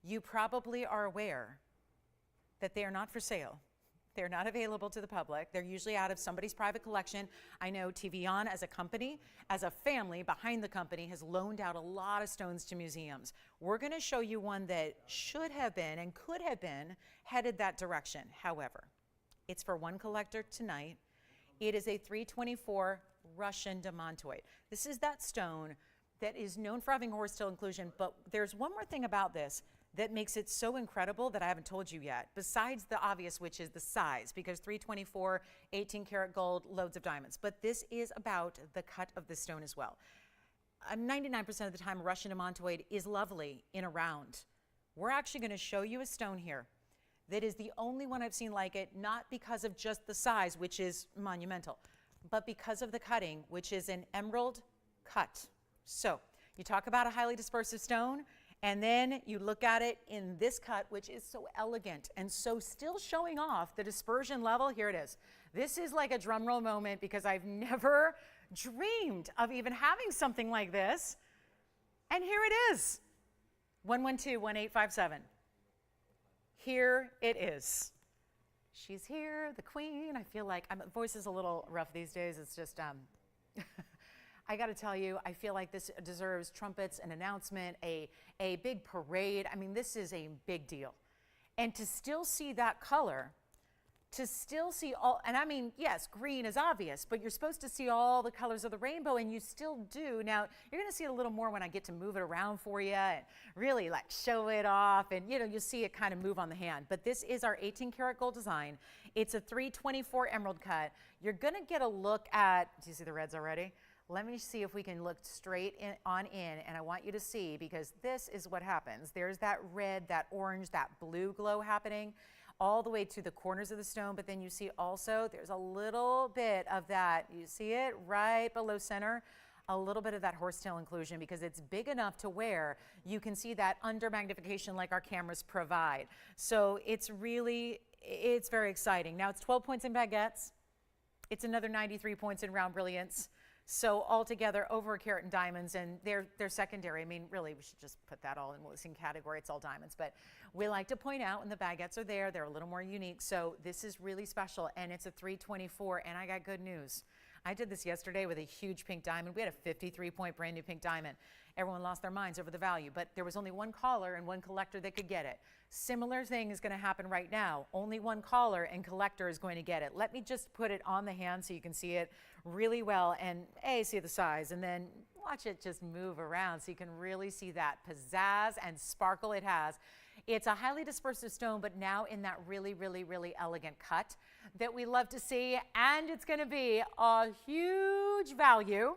you probably are aware that they are not for sale. They're not available to the public. They're usually out of somebody's private collection. I know TVON as a company, as a family behind the company, has loaned out a lot of stones to museums. We're going to show you one that should have been and could have been headed that direction. However, it's for one collector tonight. It is a 324 Russian demantoid. This is that stone that is known for having horsetail inclusion, but there's one more thing about this that makes it so incredible that I haven't told you yet, besides the obvious, which is the size, because 324, 18-karat gold, loads of diamonds. But this is about the cut of the stone as well. 99% of the time, a Russian demantoid is lovely in a round. We're actually going to show you a stone here that is the only one I've seen like it, not because of just the size, which is monumental, but because of the cutting, which is an emerald cut. So you talk about a highly dispersive stone, and then you look at it in this cut, which is so elegant and so still showing off the dispersion level. Here it is. This is like a drum roll moment because I've never dreamed of even having something like this. And here it is, 112-1857. Here it is. She's here, the queen. I feel like my voice is a little rough these days. It's just, I got to tell you, I feel like this deserves trumpets, an announcement, a big parade. I mean, this is a big deal. And to still see that color, to still see all, and I mean, yes, green is obvious, but you're supposed to see all the colors of the rainbow, and you still do. Now, you're going to see it a little more when I get to move it around for you and really like show it off, and you know, you'll see it kind of move on the hand. But this is our 18 karat gold design. It's a 324 emerald cut. You're going to get a look at, do you see the reds already? Let me see if we can look straight on in, and I want you to see, because this is what happens. There's that red, that orange, that blue glow happening all the way to the corners of the stone, but then you see also there's a little bit of that, you see it right below center, a little bit of that horsetail inclusion, because it's big enough to where you can see that under magnification like our cameras provide. So it's really, it's very exciting. Now it's 12 points in baguettes. It's another 93 points in round brilliance. So altogether, over a carat in diamonds, and they're secondary. I mean, really, we should just put that all in the same category. It's all diamonds. But we like to point out when the baguettes are there, they're a little more unique. So this is really special, and it's a 324, and I got good news. I did this yesterday with a huge pink diamond. We had a 53-point brand new pink diamond. Everyone lost their minds over the value, but there was only one caller and one collector that could get it. Similar thing is going to happen right now. Only one caller and collector is going to get it. Let me just put it on the hand so you can see it really well, and see the size, and then watch it just move around so you can really see that pizzazz and sparkle it has. It's a highly dispersive stone, but now in that really, really, really elegant cut that we love to see, and it's going to be a huge value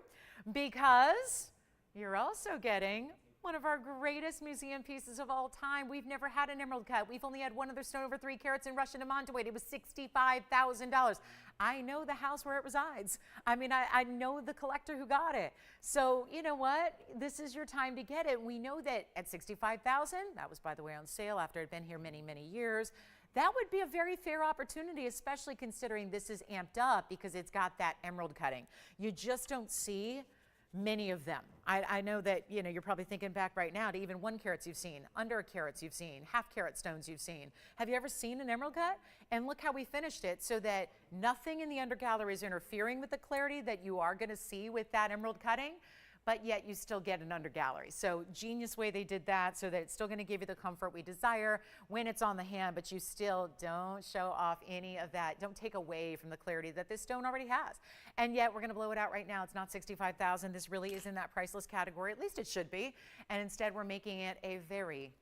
because you're also getting one of our greatest museum pieces of all time. We've never had an emerald cut. We've only had one other stone over 3 carats in Russian demantoid. It was $65,000. I know the house where it resides. I mean, I know the collector who got it. So you know what? This is your time to get it. We know that at $65,000, that was, by the way, on sale after it had been here many, many years. That would be a very fair opportunity, especially considering this is amped up because it's got that emerald cutting. You just don't see many of them. I know that, you know, you're probably thinking back right now to even 1 carats you've seen, under carats you've seen, half carat stones you've seen. Have you ever seen an emerald cut? And look how we finished it so that nothing in the under gallery is interfering with the clarity that you are going to see with that emerald cutting, but yet you still get an under gallery. So genius way they did that so that it's still going to give you the comfort we desire when it's on the hand, but you still don't show off any of that. Don't take away from the clarity that this stone already has. And yet we're going to blow it out right now. It's not $65,000. This really is in that priceless category. At least it should be. And instead we're making it a very,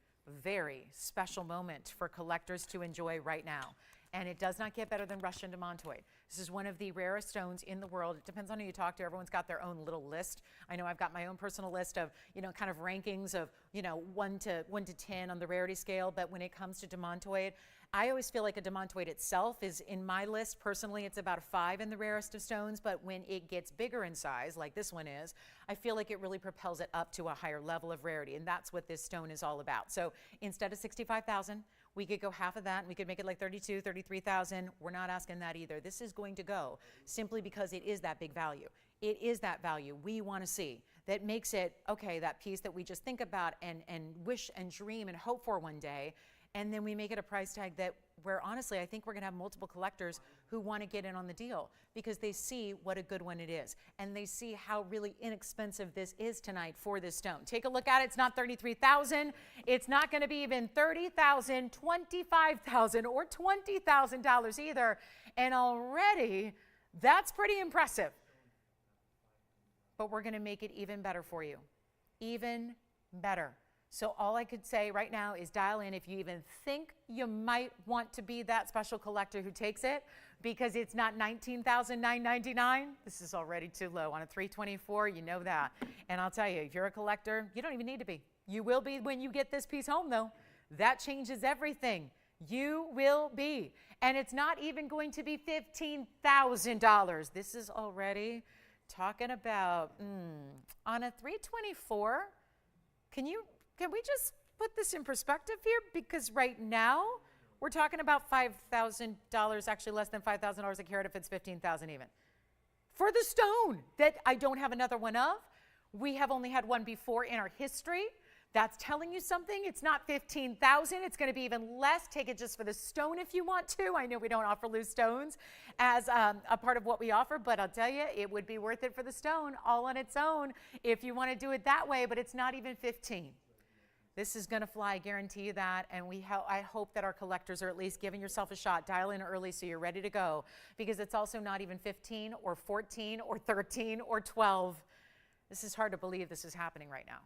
very special moment for collectors to enjoy right now. And it does not get better than Russian demantoid. This is one of the rarest stones in the world. It depends on who you talk to. Everyone's got their own little list. I know I've got my own personal list of, you know, kind of rankings of, you know, 1 to 10 on the rarity scale. But when it comes to demantoid, I always feel like a demantoid itself is in my list. Personally, it's about a 5 in the rarest of stones. But when it gets bigger in size, like this one is, I feel like it really propels it up to a higher level of rarity. And that's what this stone is all about. So instead of $65,000, we could go half of that, and we could make it like $32,000, $33,000. We're not asking that either. This is going to go simply because it is that big value. It is that value we want to see that makes it, okay, that piece that we just think about and wish and dream and hope for one day, and then we make it a price tag that where honestly I think we're going to have multiple collectors who want to get in on the deal because they see what a good one it is, and they see how really inexpensive this is tonight for this stone. Take a look at it. It's not $33,000. It's not going to be even $30,000, $25,000, or $20,000 either, and already that's pretty impressive. But we're going to make it even better for you, even better. So all I could say right now is dial in if you even think you might want to be that special collector who takes it, because it's not $19,999. This is already too low on a 324. You know that. And I'll tell you, if you're a collector, you don't even need to be. You will be when you get this piece home, though. That changes everything. You will be. And it's not even going to be $15,000. This is already talking about, on a 324, can we just put this in perspective here? Because right now, we're talking about $5,000, actually less than $5,000 a carat if it's $15,000 even. For the stone that I don't have another one of. We have only had one before in our history. That's telling you something. It's not $15,000. It's going to be even less. Take it just for the stone if you want to. I know we don't offer loose stones as a part of what we offer, but I'll tell you, it would be worth it for the stone all on its own if you want to do it that way, but it's not even 15. This is going to fly, I guarantee you that, and I hope that our collectors are at least giving yourself a shot. Dial in early so you're ready to go, because it's also not even 15 or 14 or 13 or 12. This is hard to believe this is happening right now.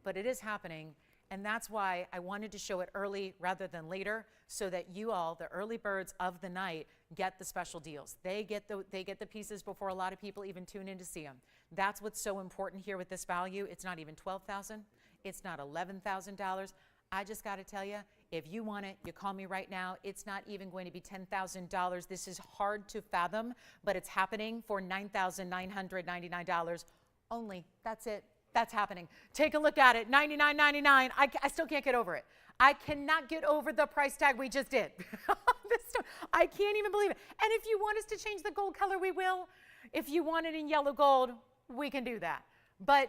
But it is happening, and that's why I wanted to show it early rather than later, so that you all, the early birds of the night, get the special deals. They get the pieces before a lot of people even tune in to see them. That's what's so important here with this value. It's not even $12,000. It's not $11,000. I just got to tell you, if you want it, you call me right now. It's not even going to be $10,000. This is hard to fathom, but it's happening for $9,999 only. That's it. That's happening. Take a look at it. $99.99. I still can't get over it. I cannot get over the price tag we just did. I can't even believe it. And if you want us to change the gold color, we will. If you want it in yellow gold, we can do that. But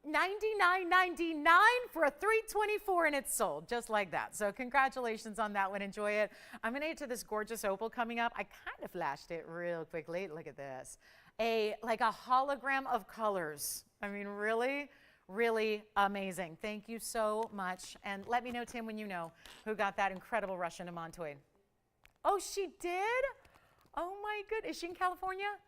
$99.99 for a 324, and it's sold just like that. So congratulations on that one. Enjoy it. I'm going to get to this gorgeous opal coming up. I kind of flashed it real quickly. Look at this. Like a hologram of colors. I mean, really, really amazing. Thank you so much. And let me know, Tim, when you know who got that incredible Russian demantoid. Oh, she did? Oh, my goodness. Is she in California?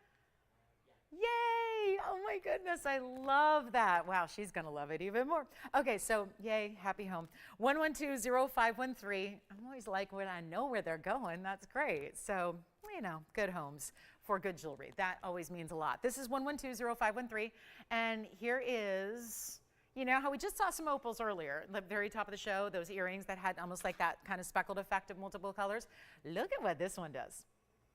Yay! Oh, my goodness. I love that. Wow, she's going to love it even more. Okay, so yay, happy home. 112-0513. I'm always like, when I know where they're going, that's great. So, you know, good homes for good jewelry. That always means a lot. This is 112-0513, and here is, you know how we just saw some opals earlier, at the very top of the show, those earrings that had almost like that kind of speckled effect of multiple colors. Look at what this one does.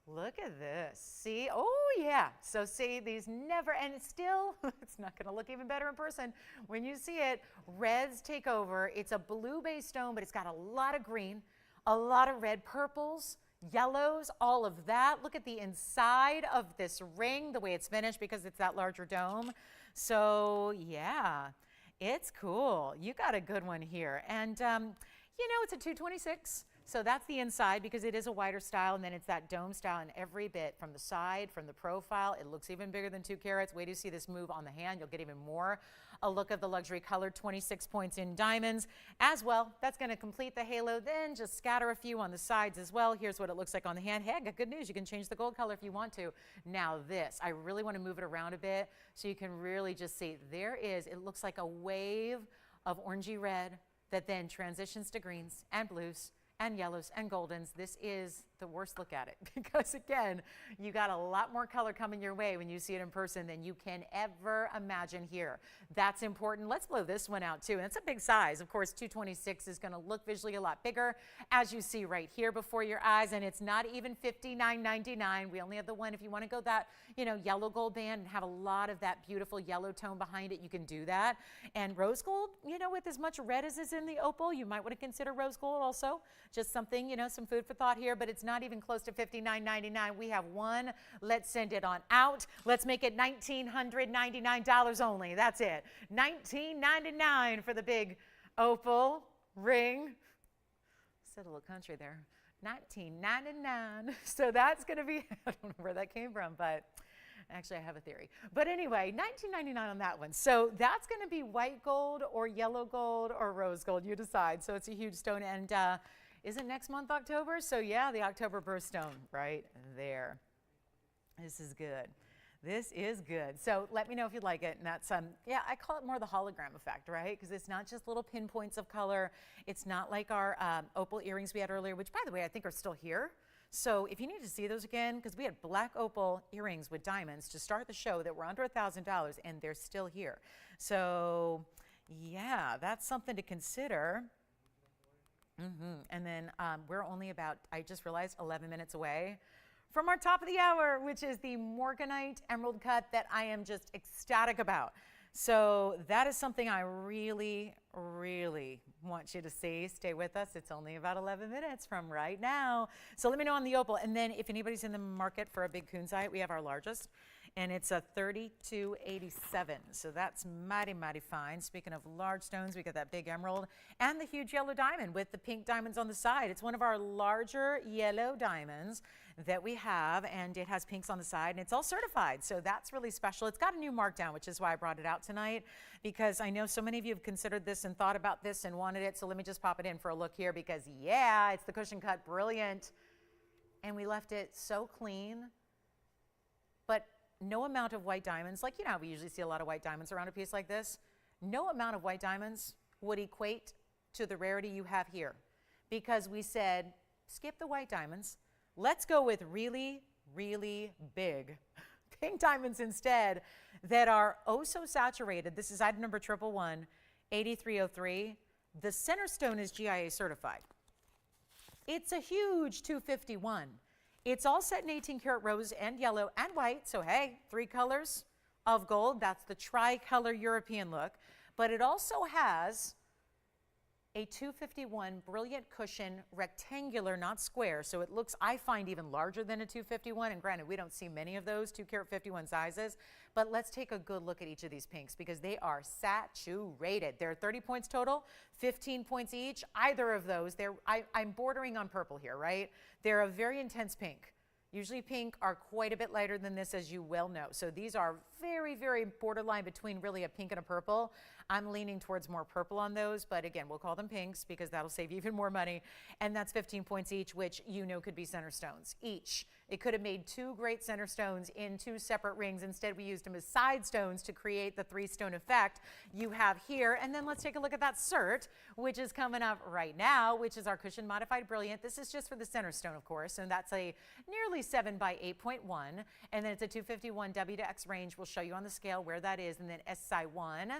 Look at this. See? Oh, yeah. So see, these never, and it's still, it's not going to look even better in person. When you see it, reds take over. It's a blue-based stone, but it's got a lot of green, a lot of red, purples, yellows, all of that. Look at the inside of this ring, the way it's finished, because it's that larger dome. So yeah, it's cool. You got a good one here. And you know, it's a 226. So that's the inside, because it is a wider style, and then it's that dome style in every bit, from the side, from the profile. It looks even bigger than 2 carats. Wait till you see this move on the hand. You'll get even more a look of the luxury color. 26 points in diamonds as well. That's going to complete the halo. Then just scatter a few on the sides as well. Here's what it looks like on the hand. Hey, I got good news. You can change the gold color if you want to. Now this, I really want to move it around a bit so you can really just see. There is, it looks like a wave of orangey red that then transitions to greens and blues and yellows and goldens. This is the worst look at it, because again, you got a lot more color coming your way when you see it in person than you can ever imagine here. That's important. Let's blow this one out too. And it's a big size. Of course, 226 is going to look visually a lot bigger, as you see right here before your eyes, and it's not even $59.99. We only have the one. If you want to go that, you know, yellow gold band and have a lot of that beautiful yellow tone behind it, you can do that. And rose gold, you know, with as much red as is in the opal, you might want to consider rose gold also. Just something, you know, some food for thought here, but it's not even close to $59.99. We have one. Let's send it on out. Let's make it $1,999 only. That's it. $19.99 for the big opal ring. Said a little country there. $19.99. So that's going to be, I don't know where that came from, but actually I have a theory. But anyway, $19.99 on that one. So that's going to be white gold or yellow gold or rose gold. You decide. So it's a huge stone. And isn't next month October? So yeah, the October birthstone right there. This is good. This is good. So let me know if you like it. And that's, yeah, I call it more the hologram effect, right? Because it's not just little pinpoints of color. It's not like our opal earrings we had earlier, which by the way, I think are still here. So if you need to see those again, because we had black opal earrings with diamonds to start the show that were under $1,000, and they're still here. So yeah, that's something to consider. And then we're only about, I just realized, 11 minutes away from our top of the hour, which is the Morganite emerald cut that I am just ecstatic about. So that is something I really, really want you to see. Stay with us. It's only about 11 minutes from right now. So let me know on the opal. And then if anybody's in the market for a big Kunzite, we have our largest. And it's a 3287. So that's mighty, mighty fine. Speaking of large stones, we got that big emerald and the huge yellow diamond with the pink diamonds on the side. It's one of our larger yellow diamonds that we have, and it has pinks on the side, and it's all certified. So that's really special. It's got a new markdown, which is why I brought it out tonight, because I know so many of you have considered this and thought about this and wanted it. So let me just pop it in for a look here, because yeah, it's the cushion cut, brilliant. And we left it so clean, but no amount of white diamonds, like, you know, we usually see a lot of white diamonds around a piece like this. No amount of white diamonds would equate to the rarity you have here, because we said, skip the white diamonds. Let's go with really, really big pink diamonds instead that are oh so saturated. This is item number 111, 8303. The center stone is GIA certified. It's a huge 251. It's all set in 18 karat rose and yellow and white. So hey, 3 colors of gold. That's the tricolor European look. But it also has a 251 brilliant cushion, rectangular, not square. So it looks, I find, even larger than a 251. And granted, we don't see many of those 2 karat 51 sizes. But let's take a good look at each of these pinks, because they are saturated. There are 30 points total, 15 points each. Either of those, I'm bordering on purple here, right? They're a very intense pink. Usually pink are quite a bit lighter than this, as you well know. So these are very, very borderline between really a pink and a purple. I'm leaning towards more purple on those, but again, we'll call them pinks because that'll save you even more money. And that's 15 points each, which you know could be center stones each. It could have made 2 great center stones in 2 separate rings. Instead, we used them as side stones to create the 3-stone effect you have here. And then let's take a look at that cert, which is coming up right now, which is our cushion modified brilliant. This is just for the center stone, of course, and that's a nearly 7 by 8.1. And then it's a 251 W to X range. We'll show you on the scale where that is. And then SI1.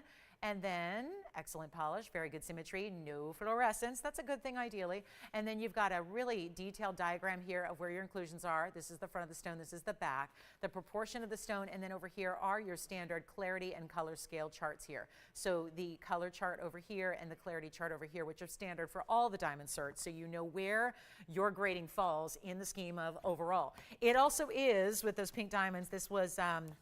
And then excellent polish, very good symmetry, no fluorescence. That's a good thing ideally. And then you've got a really detailed diagram here of where your inclusions are. This is the front of the stone, this is the back, the proportion of the stone, and then over here are your standard clarity and color scale charts here. So the color chart over here and the clarity chart over here, which are standard for all the diamond certs, so you know where your grading falls in the scheme of overall. It also is, with those pink diamonds, this was,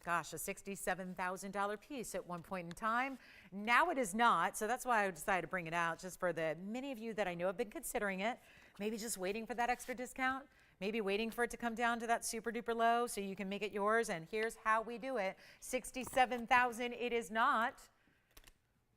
gosh, a $67,000 piece at one point in time. Now it is not, so that's why I decided to bring it out, just for the many of you that I know have been considering it, maybe just waiting for that extra discount, maybe waiting for it to come down to that super duper low so you can make it yours. And here's how we do it. $67,000 it is not.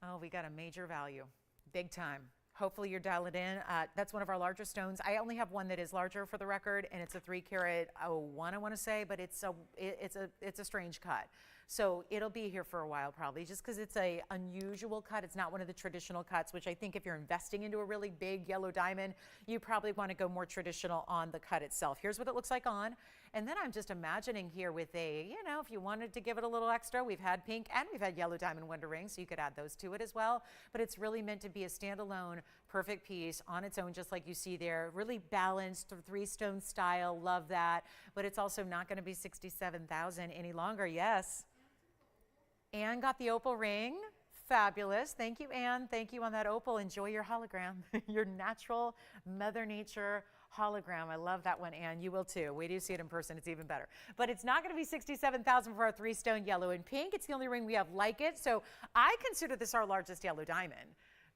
Oh, we got a major value, big time. Hopefully you're dialed in. That's one of our larger stones. I only have one that is larger for the record, and it's a 3 karat 01, I want to say, but it's a strange cut. So it'll be here for a while probably, just because it's a unusual cut. It's not one of the traditional cuts, which I think if you're investing into a really big yellow diamond, you probably want to go more traditional on the cut itself. Here's what it looks like on. And then I'm just imagining here with a, you know, if you wanted to give it a little extra, we've had pink and we've had yellow diamond wonder rings, so you could add those to it as well. But it's really meant to be a standalone, perfect piece on its own, just like you see there. Really balanced, 3-stone style, love that. But it's also not going to be $67,000 any longer, yes. Anne got the opal ring. Fabulous. Thank you, Anne. Thank you on that opal. Enjoy your hologram, your natural Mother Nature hologram. I love that one, Anne. You will too. Wait till you see it in person. It's even better. But it's not going to be $67,000 for our 3-stone yellow and pink. It's the only ring we have like it. So I consider this our largest yellow diamond,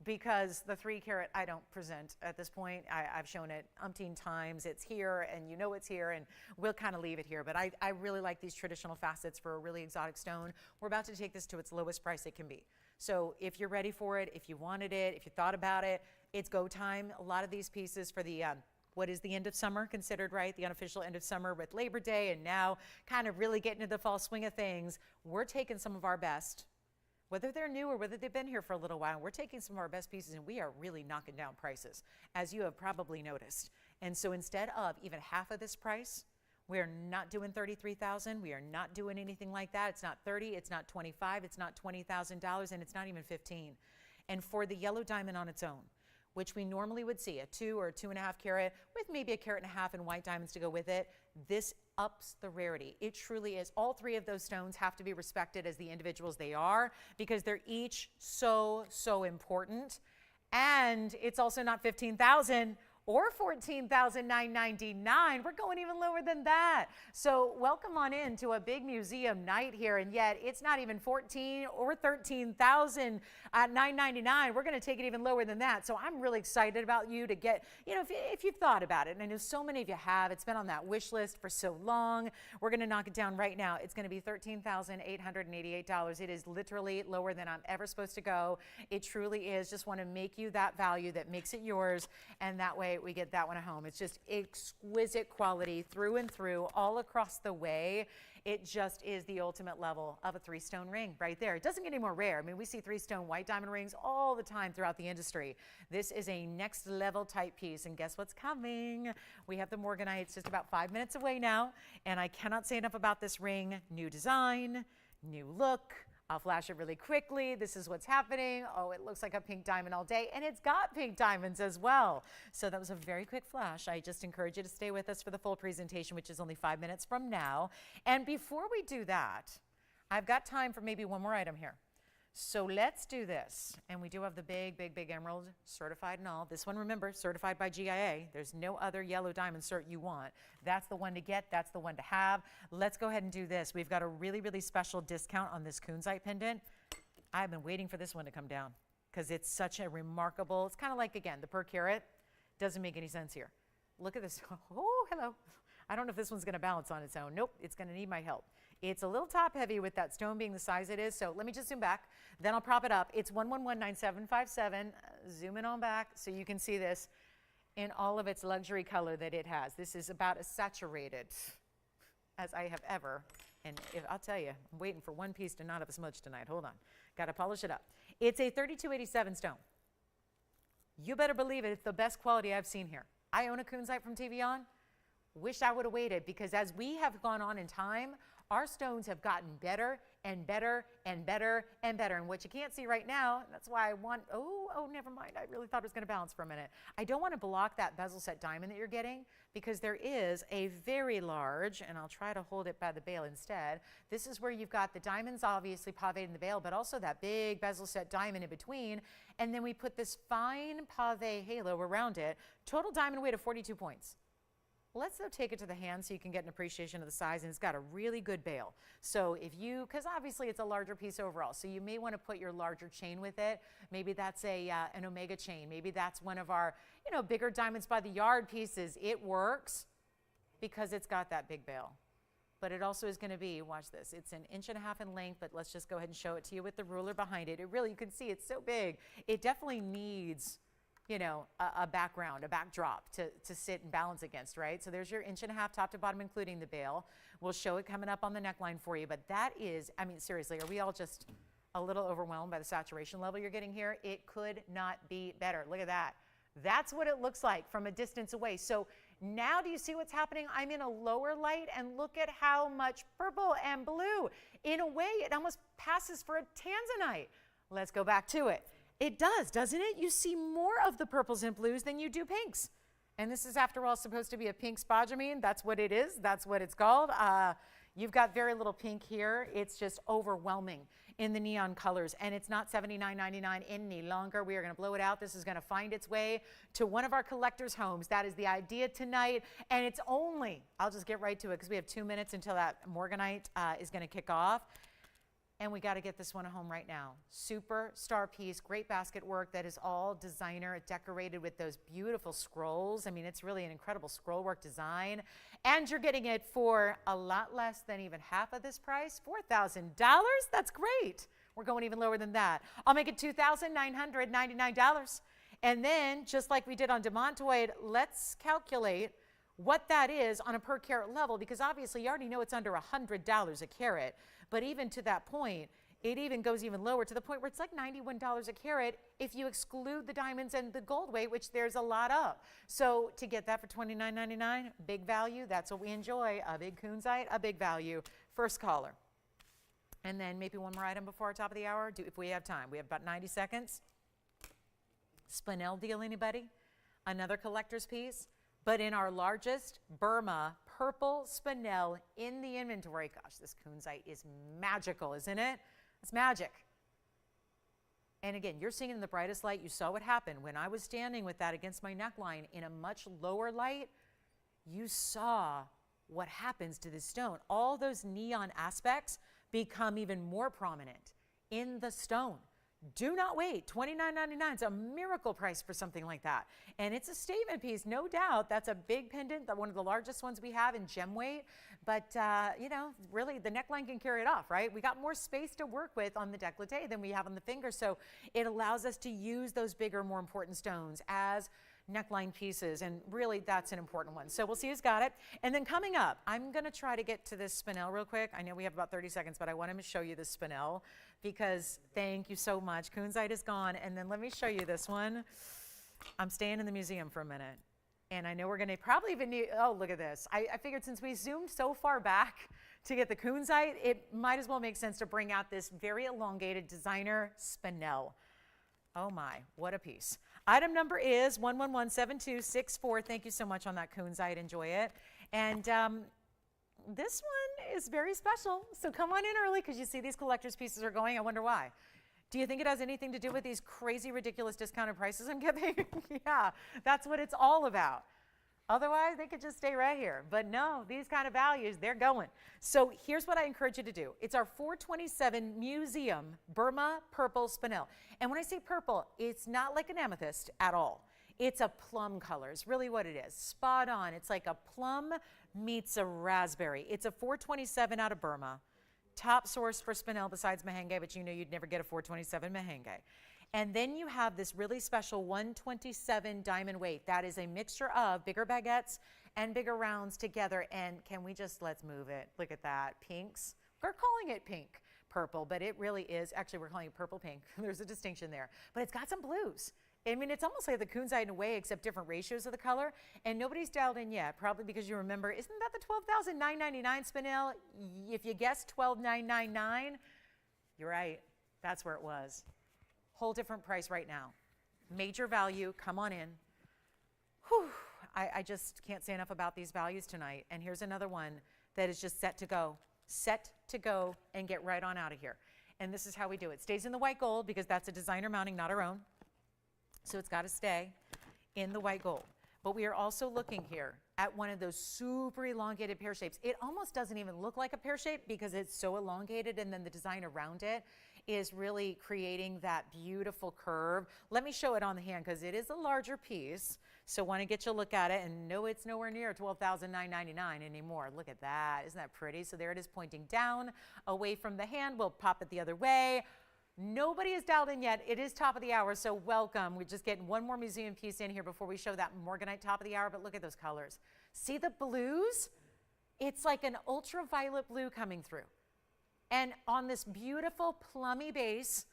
because the 3 karat I don't present at this point. I've shown it umpteen times. It's here, and you know it's here, and we'll kind of leave it here. But I really like these traditional facets for a really exotic stone. We're about to take this to its lowest price it can be. So if you're ready for it, if you wanted it, if you thought about it, it's go time. A lot of these pieces for the what is the end of summer considered, right? The unofficial end of summer with Labor Day, and now kind of really getting into the fall swing of things. We're taking some of our best, whether they're new or whether they've been here for a little while, we're taking some of our best pieces and we are really knocking down prices, as you have probably noticed. And so instead of even half of this price, we're not doing $33,000. We are not doing anything like that. It's not 30, it's not 25, it's not $20,000, and it's not even 15. And for the yellow diamond on its own, which we normally would see, a 2 or 2.5 carat with maybe 1.5 carats in white diamonds to go with it, this ups the rarity. It truly is. All three of those stones have to be respected as the individuals they are because they're each so, so important. And it's also not $15,000 or $14,999. We're going even lower than that. So welcome on in to a big museum night here, and yet it's not even $14,000 or $13,999. We're going to take it even lower than that. So I'm really excited about you to get, you know, if you've thought about it, and I know so many of you have, it's been on that wish list for so long. We're going to knock it down right now. It's going to be $13,888. It is literally lower than I'm ever supposed to go. It truly is. Just want to make you that value that makes it yours, and that way we get that one at home. It's just exquisite quality through and through, all across the way. It just is the ultimate level of a 3-stone ring right there. It doesn't get any more rare. I mean, we see 3-stone white diamond rings all the time throughout the industry. This is a next level type piece, and guess what's coming? We have the Morganite. It's just about 5 minutes away now, and I cannot say enough about this ring. New design, new look. I'll flash it really quickly. This is what's happening. Oh, it looks like a pink diamond all day, and it's got pink diamonds as well. So that was a very quick flash. I just encourage you to stay with us for the full presentation, which is only 5 minutes from now. And before we do that, I've got time for maybe one more item here. So let's do this. And we do have the big, big, big emerald, certified and all. This one, remember, certified by GIA. There's no other yellow diamond cert you want. That's the one to get. That's the one to have. Let's go ahead and do this. We've got a really, really special discount on this Kunzite pendant. I've been waiting for this one to come down because it's such a remarkable, it's kind of like, again, the per carat. Doesn't make any sense here. Look at this. Oh, hello. I don't know if this one's going to balance on its own. Nope, it's going to need my help. It's a little top heavy with that stone being the size it is. So let me just zoom back. Then I'll prop it up. It's 1119757. Zoom in on back so you can see this in all of its luxury color that it has. This is about as saturated as I have ever. And I'll tell you, I'm waiting for one piece to not have a smudge tonight. Hold on. Got to polish it up. It's a 3287 stone. You better believe it. It's the best quality I've seen here. I own a Kunzite from TVON. Wish I would have waited because as we have gone on in time, our stones have gotten better and better and better and better. And what you can't see right now, that's why I want, oh, never mind. I really thought it was going to balance for a minute. I don't want to block that bezel set diamond that you're getting because there is a very large, and I'll try to hold it by the bail instead. This is where you've got the diamonds obviously pave in the bail, but also that big bezel set diamond in between. And then we put this fine pave halo around it. Total diamond weight of 42 points. Let's though take it to the hand so you can get an appreciation of the size, and it's got a really good bail. So if you, because obviously it's a larger piece overall, so you may want to put your larger chain with it. Maybe that's an omega chain. Maybe that's one of our, bigger diamonds by the yard pieces. It works because it's got that big bail. But it also is going to be, watch this, it's 1.5 inches in length, but let's just go ahead and show it to you with the ruler behind it. It really, you can see it's so big. It definitely needs a background, a backdrop to sit and balance against, right? So there's your 1.5 inches top to bottom, including the bail. We'll show it coming up on the neckline for you, but that is, I mean, seriously, are we all just a little overwhelmed by the saturation level you're getting here? It could not be better. Look at that. That's what it looks like from a distance away. So now do you see what's happening? I'm in a lower light, and look at how much purple and blue. In a way, it almost passes for a tanzanite. Let's go back to it. It does, doesn't it? You see more of the purples and blues than you do pinks. And this is, after all, supposed to be a pink spodumene. That's what it is. That's what it's called. You've got very little pink here. It's just overwhelming in the neon colors. And it's not $79.99 any longer. We are going to blow it out. This is going to find its way to one of our collectors' homes. That is the idea tonight. And it's only, I'll just get right to it because we have 2 minutes until that Morganite is going to kick off. And we got to get this one at home right now. Superstar piece, great basket work that is all designer decorated with those beautiful scrolls. I mean, it's really an incredible scroll work design. And you're getting it for a lot less than even half of this price, $4,000. That's great. We're going even lower than that. I'll make it $2,999. And then, just like we did on demantoid, let's calculate what that is on a per carat level, because obviously you already know it's under $100 a carat. But even to that point, it even goes even lower to the point where it's like $91 a carat if you exclude the diamonds and the gold weight, which there's a lot of. So to get that for $29.99, big value. That's what we enjoy. A big Kunzite, a big value. First caller. And then maybe one more item before our top of the hour, if we have time. We have about 90 seconds. Spinel deal, anybody? Another collector's piece, but in our largest Burma purple Spinel in the inventory. Gosh, this Kunzite is magical, isn't it? It's magic. And again, you're seeing it in the brightest light. You saw what happened when I was standing with that against my neckline in a much lower light. You saw what happens to this stone. All those neon aspects become even more prominent in the stone. Do not wait. $29.99 is a miracle price for something like that. And it's a statement piece, no doubt. That's a big pendant, one of the largest ones we have in gem weight. But, you know, really the neckline can carry it off, right? We got more space to work with on the décolleté than we have on the finger. So it allows us to use those bigger, more important stones as neckline pieces, and really that's an important one. So we'll see who's got it. And then coming up, I'm going to try to get to this Spinel real quick. I know we have about 30 seconds, but I want to show you this Spinel because thank you so much. Kunzite is gone. And then let me show you this one. I'm staying in the museum for a minute. And I know we're going to probably even need, oh, look at this. I figured since we zoomed so far back to get the Kunzite, it might as well make sense to bring out this very elongated designer Spinel. Oh my, what a piece. Item number is 1117264. Thank you so much on that Kunzite. Enjoy it. And this one is very special. So come on in early because you see these collector's pieces are going. I wonder why. Do you think it has anything to do with these crazy, ridiculous discounted prices I'm giving? Yeah, that's what it's all about. Otherwise, they could just stay right here. But no, these kind of values, they're going. So here's what I encourage you to do. It's our 427 Museum Burma Purple Spinel. And when I say purple, it's not like an amethyst at all. It's a plum color. It's really what it is. Spot on. It's like a plum meets a raspberry. It's a 427 out of Burma. Top source for Spinel besides Mahenge, but you know you'd never get a 427 Mahenge. And then you have this really special 127 diamond weight. That is a mixture of bigger baguettes and bigger rounds together. And can we just, let's move it. Look at that, pinks. We're calling it pink purple, but it really is, actually we're calling it purple pink. There's a distinction there. But it's got some blues. I mean, it's almost like the Kunzite in a way, except different ratios of the color. And nobody's dialed in yet, probably because you remember, isn't that the $12,999 Spinel? If you guessed $12,999, you're right. That's where it was. Whole different price right now. Major value, come on in. Whew, I just can't say enough about these values tonight. And here's another one that is just set to go and get right on out of here. And this is how we do it. Stays in the white gold because that's a designer mounting, not our own. So it's got to stay in the white gold. But we are also looking here at one of those super elongated pear shapes. It almost doesn't even look like a pear shape because it's so elongated, and then the design around it is really creating that beautiful curve. Let me show it on the hand because it is a larger piece. So want to get you a look at it, and no, it's nowhere near $12,999 anymore. Look at that. Isn't that pretty? So there it is pointing down away from the hand. We'll pop it the other way. Nobody is dialed in yet. It is top of the hour, so welcome. We're just getting one more museum piece in here before we show that Morganite top of the hour, but look at those colors. See the blues? It's like an ultraviolet blue coming through. And on this beautiful plummy base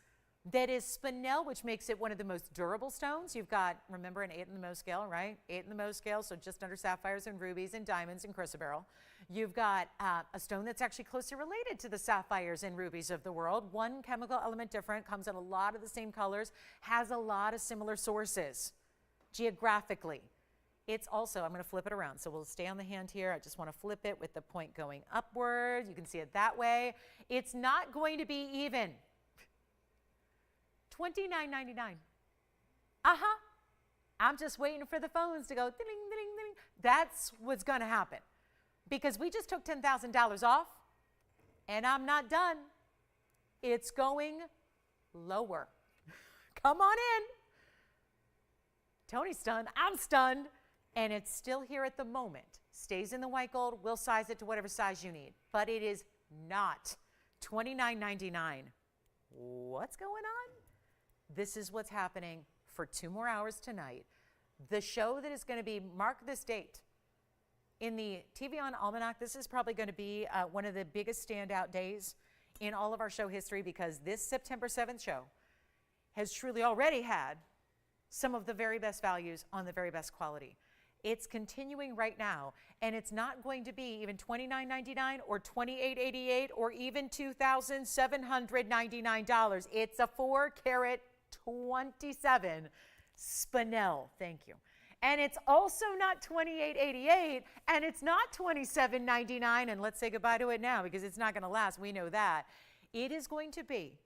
that is Spinel, which makes it one of the most durable stones. You've got, remember, an 8 in the Mohs scale, right? 8 in the Mohs scale, so just under sapphires and rubies and diamonds and chrysoberyl. You've got a stone that's actually closely related to the sapphires and rubies of the world. One chemical element different, comes in a lot of the same colors, has a lot of similar sources geographically. It's also, I'm going to flip it around. So we'll stay on the hand here. I just want to flip it with the point going upward. You can see it that way. It's not going to be even. $29.99. I'm just waiting for the phones to go ding, ding, ding. That's what's going to happen. Because we just took $10,000 off, and I'm not done. It's going lower. Come on in. Tony's stunned. I'm stunned. And it's still here at the moment. Stays in the white gold. We'll size it to whatever size you need. But it is not $29.99. What's going on? This is what's happening for 2 more hours tonight. The show that is going to be, mark this date. In the TVON Almanac, this is probably going to be one of the biggest standout days in all of our show history, because this September 7th show has truly already had some of the very best values on the very best quality. It's continuing right now, and it's not going to be even $29.99 or $28.88 or even $2,799. It's a 4 carat 27 Spinel, thank you. And it's also not $28.88, and it's not $27.99, and let's say goodbye to it now because it's not going to last. We know that. It is going to be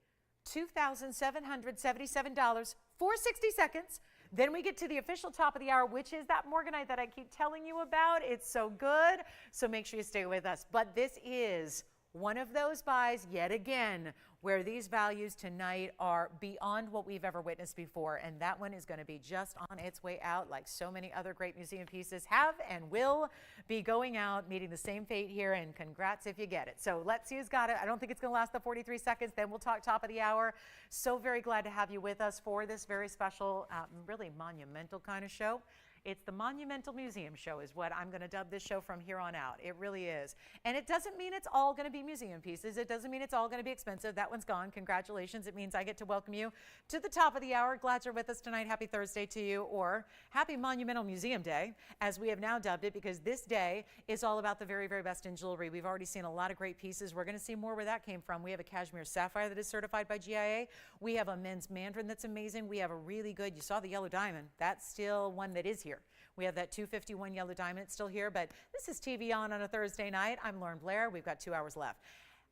$2,777 for 60 seconds. Then we get to the official top of the hour, which is that Morganite that I keep telling you about. It's so good, so make sure you stay with us. But this is one of those buys, yet again, where these values tonight are beyond what we've ever witnessed before. And that one is going to be just on its way out, like so many other great museum pieces have and will be going out, meeting the same fate here. And congrats if you get it. So let's see who's got it. I don't think it's going to last the 43 seconds. Then we'll talk top of the hour. So very glad to have you with us for this very special, really monumental kind of show. It's the Monumental Museum Show is what I'm going to dub this show from here on out. It really is. And it doesn't mean it's all going to be museum pieces. It doesn't mean it's all going to be expensive. That one's gone. Congratulations. It means I get to welcome you to the top of the hour. Glad you're with us tonight. Happy Thursday to you, or Happy Monumental Museum Day, as we have now dubbed it, because this day is all about the very, very best in jewelry. We've already seen a lot of great pieces. We're going to see more where that came from. We have a Cashmere sapphire that is certified by GIA. We have a men's Mandarin that's amazing. We have a really good, you saw the yellow diamond. That's still one that is here. We have that 251 yellow diamond still here, but this is TVON on a Thursday night. I'm Lauren Blair. We've got 2 hours left.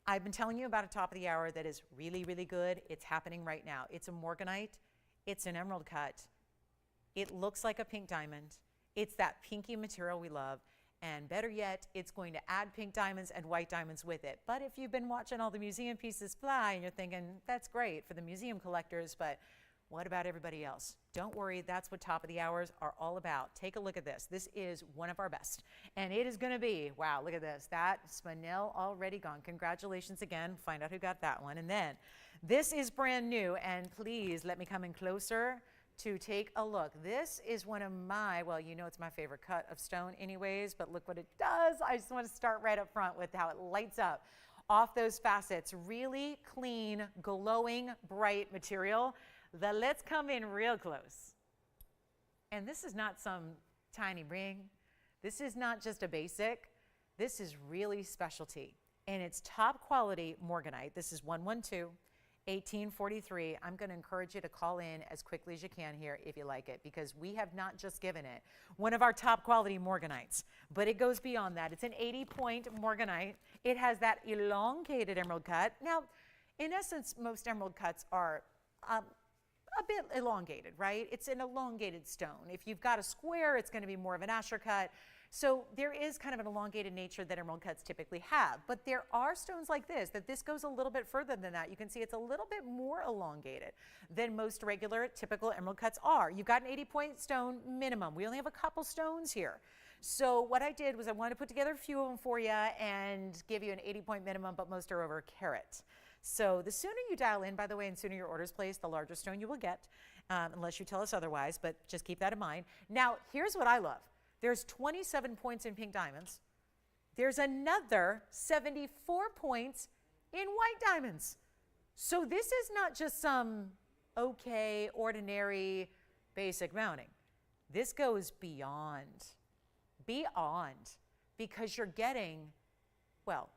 I've been telling you about a top of the hour that is really, really good. It's happening right now. It's a Morganite. It's an emerald cut. It looks like a pink diamond. It's that pinky material we love. And better yet, it's going to add pink diamonds and white diamonds with it. But if you've been watching all the museum pieces fly and you're thinking, that's great for the museum collectors, but what about everybody else? Don't worry, that's what top of the hours are all about. Take a look at this. This is one of our best. And it is going to be, wow, look at this. That Spinel already gone. Congratulations again. Find out who got that one. And then this is brand new. And please let me come in closer to take a look. This is one of my, well, you know it's my favorite cut of stone anyways, but look what it does. I just want to start right up front with how it lights up off those facets. Really clean, glowing, bright material. Let's come in real close. And this is not some tiny ring. This is not just a basic. This is really specialty. And it's top quality Morganite. This is 112, 1843. I'm going to encourage you to call in as quickly as you can here if you like it, because we have not just given it one of our top quality Morganites, but it goes beyond that. It's an 80-point Morganite. It has that elongated emerald cut. Now, in essence, most emerald cuts are a bit elongated, right? It's an elongated stone. If you've got a square, it's going to be more of an Asher cut. So there is kind of an elongated nature that emerald cuts typically have. But there are stones like this, that this goes a little bit further than that. You can see it's a little bit more elongated than most regular, typical emerald cuts are. You've got an 80-point stone minimum. We only have a couple stones here. So what I did was I wanted to put together a few of them for you and give you an 80-point minimum, but most are over a carat. So the sooner you dial in, by the way, and sooner your order's placed, the larger stone you will get, unless you tell us otherwise, but just keep that in mind. Now, here's what I love. There's 27 points in pink diamonds. There's another 74 points in white diamonds. So this is not just some okay, ordinary, basic mounting. This goes beyond, because you're getting, well,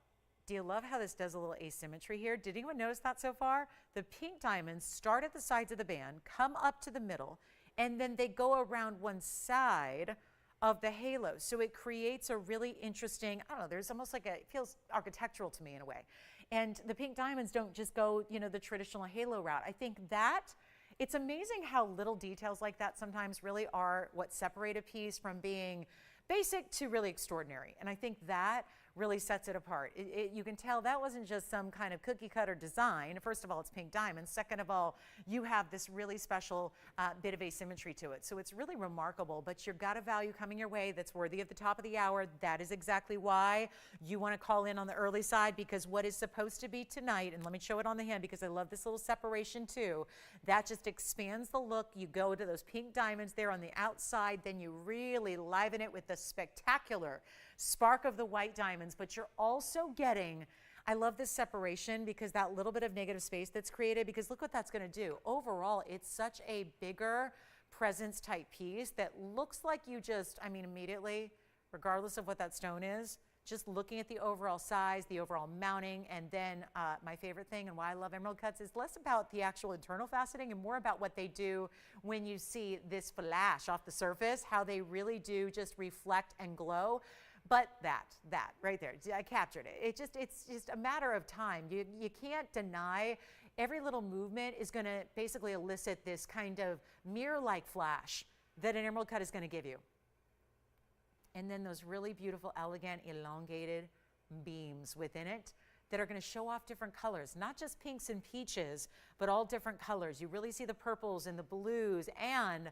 do you love how this does a little asymmetry here? Did anyone notice that so far? The pink diamonds start at the sides of the band, come up to the middle, and then they go around one side of the halo. So it creates a really interesting, I don't know, there's almost like it feels architectural to me in a way. And the pink diamonds don't just go, you know, the traditional halo route. I think that it's amazing how little details like that sometimes really are what separate a piece from being basic to really extraordinary. And I think that really sets it apart. You can tell that wasn't just some kind of cookie cutter design. First of all, it's pink diamonds. Second of all, you have this really special bit of asymmetry to it. So it's really remarkable, but you've got a value coming your way that's worthy of the top of the hour. That is exactly why you want to call in on the early side, because what is supposed to be tonight, and let me show it on the hand because I love this little separation too, that just expands the look. You go to those pink diamonds there on the outside, then you really liven it with the spectacular spark of the white diamonds, but you're also getting, I love this separation because that little bit of negative space that's created, because look what that's going to do. Overall, it's such a bigger presence type piece that looks like you just, I mean, immediately, regardless of what that stone is, just looking at the overall size, the overall mounting, and then my favorite thing and why I love emerald cuts is less about the actual internal faceting and more about what they do when you see this flash off the surface, how they really do just reflect and glow. But that right there, I captured it. It's just a matter of time. You can't deny every little movement is going to basically elicit this kind of mirror-like flash that an emerald cut is going to give you. And then those really beautiful, elegant, elongated beams within it that are going to show off different colors, not just pinks and peaches, but all different colors. You really see the purples and the blues, and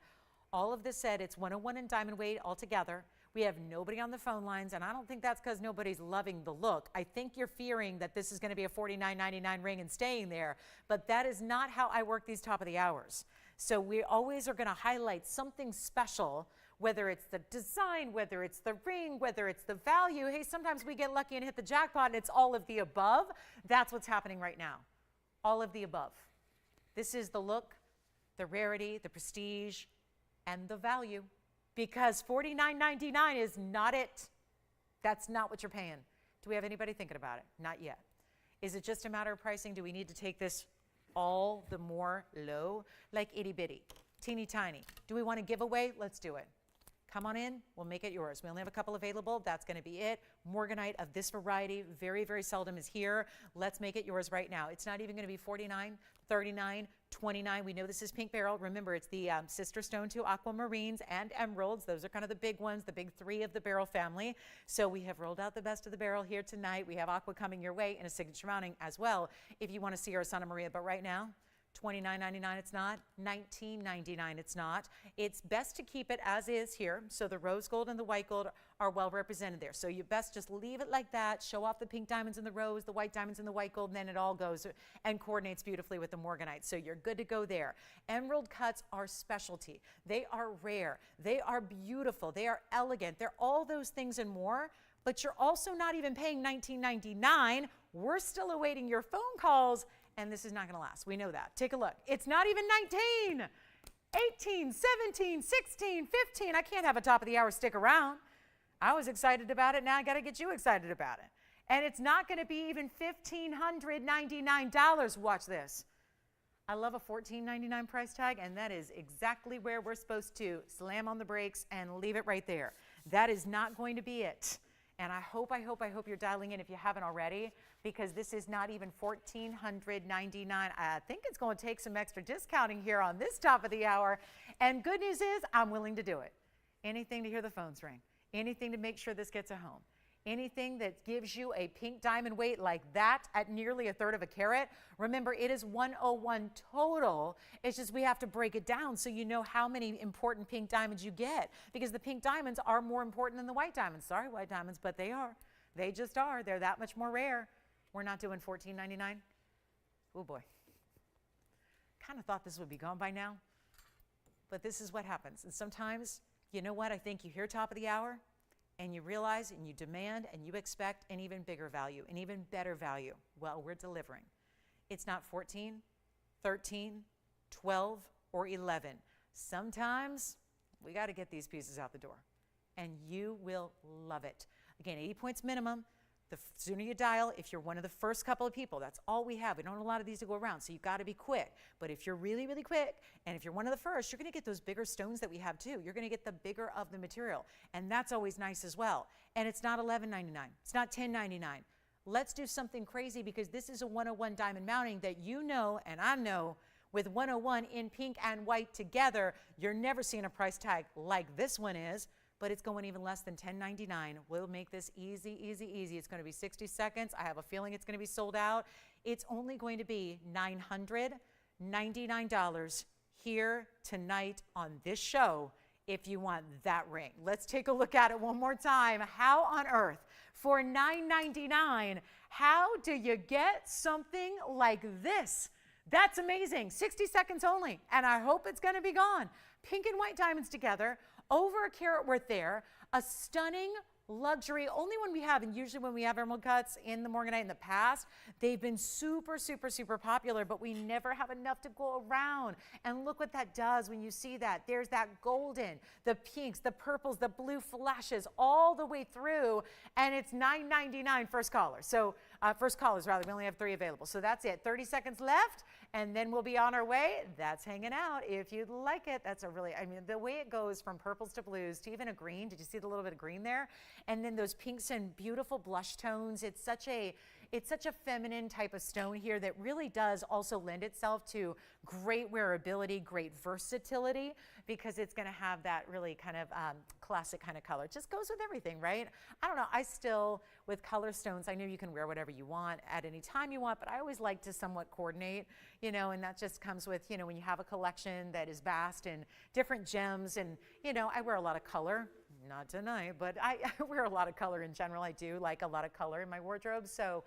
all of this said, it's 101 in diamond weight altogether. We have nobody on the phone lines, and I don't think that's because nobody's loving the look. I think you're fearing that this is going to be a $49.99 ring and staying there, but that is not how I work these top of the hours. So we always are going to highlight something special, whether it's the design, whether it's the ring, whether it's the value. Hey, sometimes we get lucky and hit the jackpot, and it's all of the above. That's what's happening right now. All of the above. This is the look, the rarity, the prestige, and the value. Because $49.99 is not it. That's not what you're paying. Do we have anybody thinking about it? Not yet. Is it just a matter of pricing? Do we need to take this all the more low? Like itty bitty, teeny tiny. Do we want to give away? Let's do it. Come on in, we'll make it yours. We only have a couple available. That's going to be it. Morganite of this variety, very, very seldom is here. Let's make it yours right now. It's not even going to be $49, $39, $29. We know this is pink beryl. Remember, it's the sister stone to aquamarines and emeralds. Those are kind of the big ones, the big three of the beryl family. So we have rolled out the best of the beryl here tonight. We have aqua coming your way in a signature mounting as well if you want to see our Santa Maria. But right now, $29.99 it's not, $19.99 it's not. It's best to keep it as is here. So the rose gold and the white gold are well represented there. So you best just leave it like that, show off the pink diamonds in the rose, the white diamonds in the white gold, and then it all goes and coordinates beautifully with the Morganite. So you're good to go there. Emerald cuts are specialty. They are rare. They are beautiful. They are elegant. They're all those things and more, but you're also not even paying $19.99. We're still awaiting your phone calls. And this is not going to last. We know that. Take a look. It's not even 19, 18, 17, 16, 15. I can't have a top of the hour stick around. I was excited about it. Now I got to get you excited about it. And it's not going to be even $1,599. Watch this. I love a $14.99 price tag, and that is exactly where we're supposed to slam on the brakes and leave it right there. That is not going to be it. And I hope you're dialing in if you haven't already, because this is not even $1,499. I think it's going to take some extra discounting here on this top of the hour. And good news is I'm willing to do it. Anything to hear the phones ring. Anything to make sure this gets a home. Anything that gives you a pink diamond weight like that at nearly 1/3 of a carat. Remember, it is 101 total. It's just we have to break it down so you know how many important pink diamonds you get, because the pink diamonds are more important than the white diamonds. Sorry, white diamonds, but they are. They just are. They're that much more rare. We're not doing $14.99. Oh boy. Kind of thought this would be gone by now, but this is what happens. And sometimes, you know what? I think you hear top of the hour, and you realize and you demand and you expect an even bigger value, an even better value. Well, we're delivering. It's not 14, 13, 12, or 11. Sometimes we got to get these pieces out the door, and you will love it. Again, 80 points minimum. The sooner you dial, if you're one of the first couple of people, that's all we have. We don't have a lot of these to go around, so you've got to be quick. But if you're really, really quick, and if you're one of the first, you're going to get those bigger stones that we have too. You're going to get the bigger of the material, and that's always nice as well. And it's not $11.99. It's not $10.99. Let's do something crazy, because this is a 101 diamond mounting that you know and I know with 101 in pink and white together, you're never seeing a price tag like this one is. But it's going even less than $10.99. We'll make this easy, easy, easy. It's going to be 60 seconds. I have a feeling it's going to be sold out. It's only going to be $999 here tonight on this show if you want that ring. Let's take a look at it one more time. How on earth, for $999, how do you get something like this? That's amazing. 60 seconds only, and I hope it's going to be gone. Pink and white diamonds together. Over a carat worth there, a stunning luxury, only when we have, and usually when we have emerald cuts in the Morganite in the past, they've been super, super, super popular, but we never have enough to go around. And look what that does when you see that. There's that golden, the pinks, the purples, the blue flashes all the way through, and it's $9.99 first caller. So first callers, rather, we only have 3 available. So that's it, 30 seconds left, and then we'll be on our way. That's hanging out if you'd like it. That's a really, I mean, the way it goes from purples to blues to even a green. Did you see the little bit of green there? And then those pinks and beautiful blush tones. It's such a feminine type of stone here that really does also lend itself to great wearability, great versatility, because it's going to have that really kind of classic kind of color. It just goes with everything, right? I don't know. I still, with color stones, I know you can wear whatever you want at any time you want, but I always like to somewhat coordinate, you know, and that just comes with, you know, when you have a collection that is vast and different gems, and, you know, I wear a lot of color. Not tonight, but I wear a lot of color in general. I do like a lot of color in my wardrobe. So,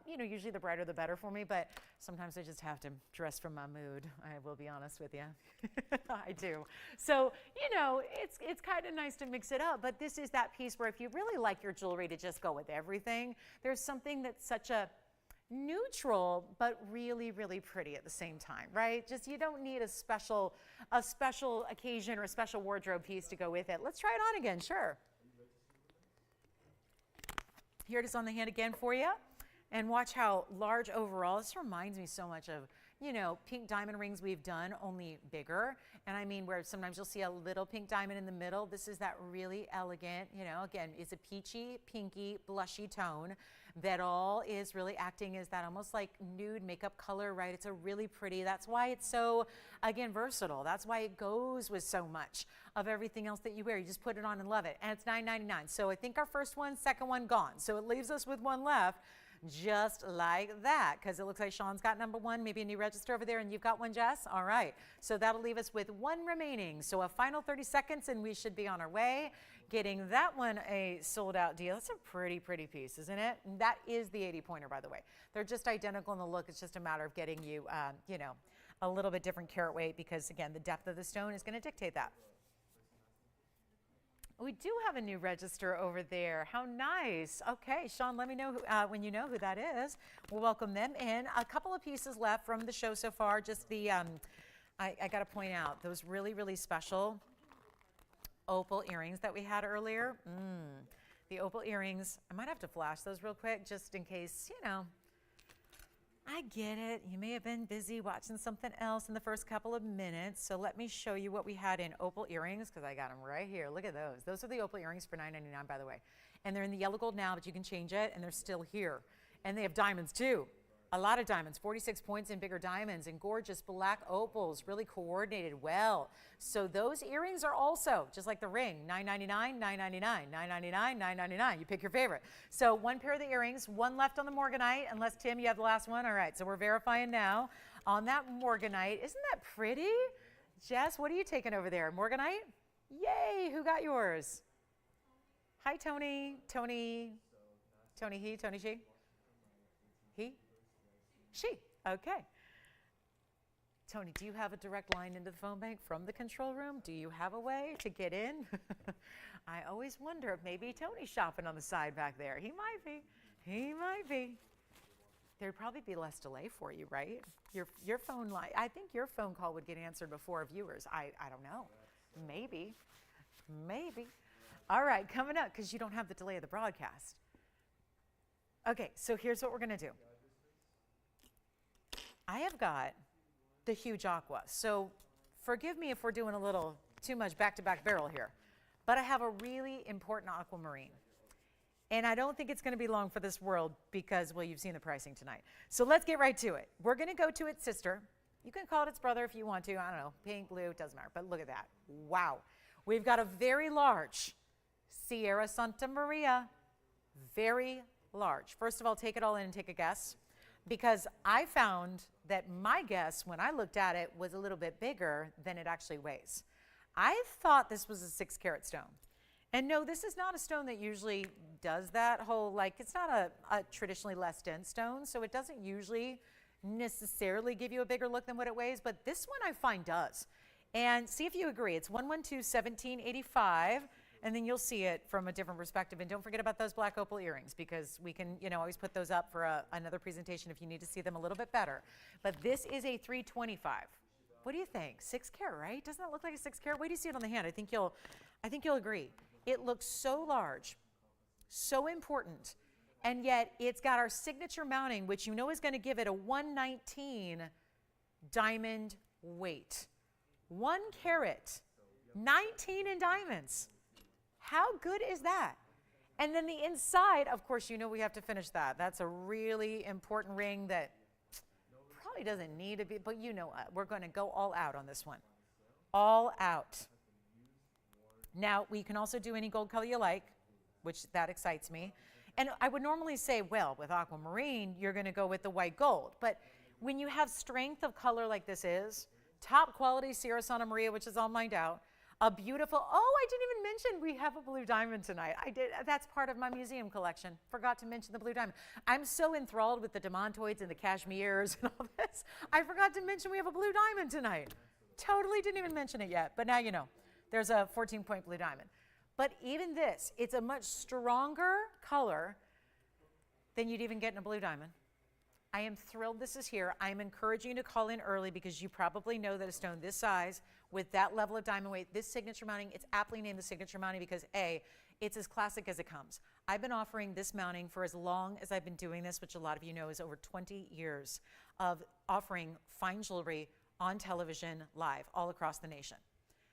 you know, usually the brighter the better for me, but sometimes I just have to dress from my mood. I will be honest with you. I do. So, you know, it's kind of nice to mix it up, but this is that piece where if you really like your jewelry to just go with everything, there's something that's such a neutral but really, really pretty at the same time, right? Just, you don't need a special occasion or a special wardrobe piece to go with it. Let's try it on again. Sure. Here it is on the hand again for you, and watch how large overall. This reminds me so much of, you know, pink diamond rings we've done, only bigger. And I mean, where sometimes you'll see a little pink diamond in the middle. This is that really elegant, you know, again, it's a peachy, pinky, blushy tone that all is really acting as that almost like nude makeup color, right? It's a really pretty, that's why it's so, again, versatile. That's why it goes with so much of everything else that you wear. You just put it on and love it. And it's $9.99. So I think our first one, second one gone. So it leaves us with one left. Just like that, because it looks like Sean's got number 1, maybe a new register over there, and you've got one, Jess? All right, so that'll leave us with 1 remaining. So a final 30 seconds, and we should be on our way, getting that one a sold-out deal. That's a pretty, pretty piece, isn't it? And that is the 80-pointer, by the way. They're just identical in the look. It's just a matter of getting you, you know, a little bit different carat weight, because, again, the depth of the stone is going to dictate that. We do have a new register over there. How nice. Okay, Sean, let me know when you know who that is. We'll welcome them in. A couple of pieces left from the show so far. Just the, I got to point out, those really, really special opal earrings that we had earlier. The opal earrings, I might have to flash those real quick just in case, you know, I get it. You may have been busy watching something else in the first couple of minutes. So let me show you what we had in opal earrings, because I got them right here. Look at those. Those are the opal earrings for $9.99, by the way. And they're in the yellow gold now, but you can change it, and they're still here. And they have diamonds too. A lot of diamonds, 46 points in bigger diamonds, and gorgeous black opals, really coordinated well. So those earrings are also, just like the ring, $9.99, $9.99, $9.99, $9.99. You pick your favorite. So 1 pair of the earrings, 1 left on the Morganite, unless, Tim, you have the last one. All right, so we're verifying now on that Morganite. Isn't that pretty? Jess, what are you taking over there? Morganite? Yay, who got yours? Hi, Tony. Tony he, Tony she? He? She. Okay. Tony, do you have a direct line into the phone bank from the control room? Do you have a way to get in? I always wonder if maybe Tony's shopping on the side back there. He might be. He might be. There'd probably be less delay for you, right? Your phone line, I think your phone call would get answered before viewers. I don't know. Maybe. Maybe. All right, coming up, because you don't have the delay of the broadcast. Okay, so here's what we're going to do. I have got the huge aqua, so forgive me if we're doing a little too much back-to-back barrel here, but I have a really important aquamarine, and I don't think it's going to be long for this world because, well, you've seen the pricing tonight. So let's get right to it. We're going to go to its sister. You can call it its brother if you want to. I don't know, pink, blue, it doesn't matter, but look at that. Wow. We've got a very large Sierra Santa Maria, very large. First of all, take it all in and take a guess, because I found that my guess when I looked at it was a little bit bigger than it actually weighs. I thought this was a 6-carat stone. And no, this is not a stone that usually does that whole, like, it's not a traditionally less dense stone, so it doesn't usually necessarily give you a bigger look than what it weighs, but this one I find does. And see if you agree. It's 112-1785, and then you'll see it from a different perspective. And don't forget about those black opal earrings, because we can, always put those up for another presentation if you need to see them a little bit better. But this is a 325. What do you think? 6 carat, right? Doesn't that look like a 6 carat? Wait till you see it on the hand. I think you'll agree. It looks so large, so important, and yet it's got our signature mounting, which is going to give it a 119 diamond weight. 1 carat, 19 in diamonds. How good is that? And then the inside, of course, we have to finish that. That's a really important ring that probably doesn't need to be, but we're going to go all out on this one. All out. Now, we can also do any gold color you like, which that excites me. And I would normally say, well, with Aquamarine, you're going to go with the white gold. But when you have strength of color like this is, top quality Sierra Santa Maria, which is all mined out, a beautiful, I didn't even mention we have a blue diamond tonight. I did. That's part of my museum collection. Forgot to mention the blue diamond. I'm so enthralled with the demantoids and the Cashmeres and all this. I forgot to mention we have a blue diamond tonight. Totally didn't even mention it yet, but now you know. There's a 14-point blue diamond. But even this, it's a much stronger color than you'd even get in a blue diamond. I am thrilled this is here. I'm encouraging you to call in early, because you probably know that a stone this size with that level of diamond weight, this signature mounting, it's aptly named the signature mounting because A, it's as classic as it comes. I've been offering this mounting for as long as I've been doing this, which a lot of you know is over 20 years of offering fine jewelry on television live all across the nation.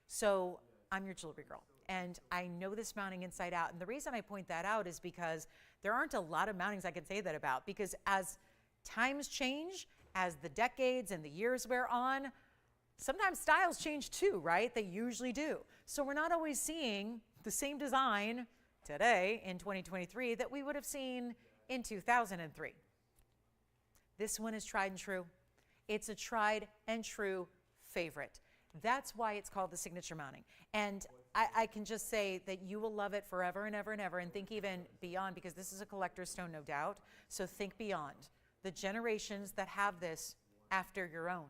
So I'm your jewelry girl, and I know this mounting inside out. And the reason I point that out is because there aren't a lot of mountings I can say that about, because as times change, as the decades and the years wear on, sometimes styles change too, right? They usually do. So we're not always seeing the same design today in 2023 that we would have seen in 2003. This one is tried and true. It's a tried and true favorite. That's why it's called the signature mounting. And I can just say that you will love it forever and ever and ever, and think even beyond, because this is a collector's stone, no doubt. So think beyond the generations that have this after your own.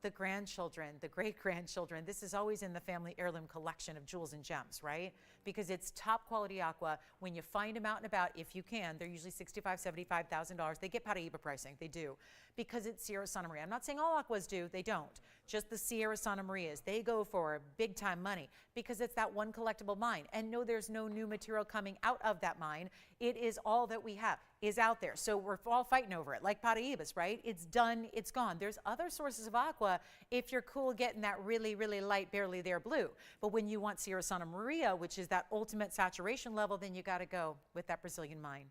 The grandchildren, the great-grandchildren. This is always in the family heirloom collection of jewels and gems, right? Because it's top quality aqua. When you find them out and about, if you can, they're usually $65,000, $75,000. They get Paraíba pricing, they do, because it's Sierra Santa Maria. I'm not saying all aquas do, they don't. Just the Sierra Santa Marias, they go for big time money because it's that one collectible mine. And no, there's no new material coming out of that mine. It is all that we have is out there. So we're all fighting over it, like Paraíbas, right? It's done, it's gone. There's other sources of aqua if you're cool getting that really, really light, barely there blue. But when you want Sierra Santa Maria, which is that ultimate saturation level, then you got to go with that Brazilian mine.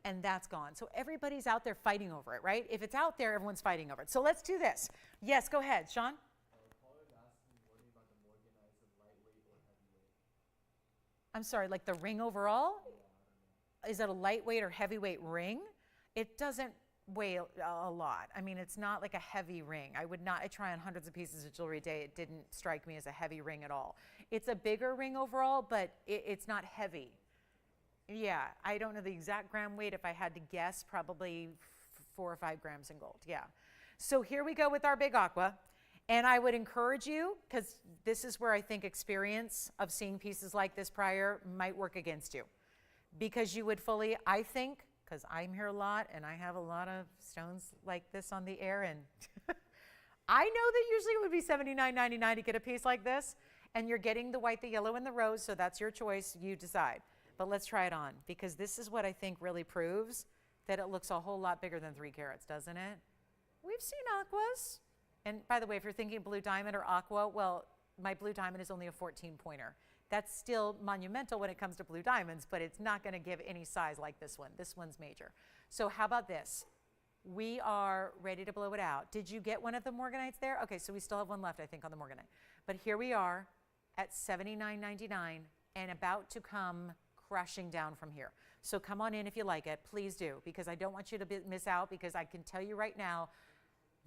And that's gone. So everybody's out there fighting over it, right? If it's out there, everyone's fighting over it. So let's do this. Yes, go ahead, Sean. I'm sorry, like the ring overall? Is it a lightweight or heavyweight ring? It doesn't weigh a lot. I mean, it's not like a heavy ring. I try on hundreds of pieces of jewelry a day. It didn't strike me as a heavy ring at all. It's a bigger ring overall, but it's not heavy. Yeah, I don't know the exact gram weight. If I had to guess, probably 4 or 5 grams in gold. Yeah. So here we go with our big aqua. And I would encourage you, because this is where I think experience of seeing pieces like this prior might work against you. Because you would fully, I think, because I'm here a lot and I have a lot of stones like this on the air, and I know that usually it would be $79.99 to get a piece like this, and you're getting the white, the yellow, and the rose, so that's your choice, you decide. But let's try it on, because this is what I think really proves that it looks a whole lot bigger than 3 carats, doesn't it? We've seen aquas. And by the way, if you're thinking blue diamond or aqua, well, my blue diamond is only a 14-pointer. That's still monumental when it comes to blue diamonds, but it's not going to give any size like this one. This one's major. So how about this? We are ready to blow it out. Did you get one of the Morganites there? Okay, so we still have one left, I think, on the Morganite. But here we are at $79.99 and about to come crashing down from here. So come on in if you like it. Please do, because I don't want you to miss out, because I can tell you right now,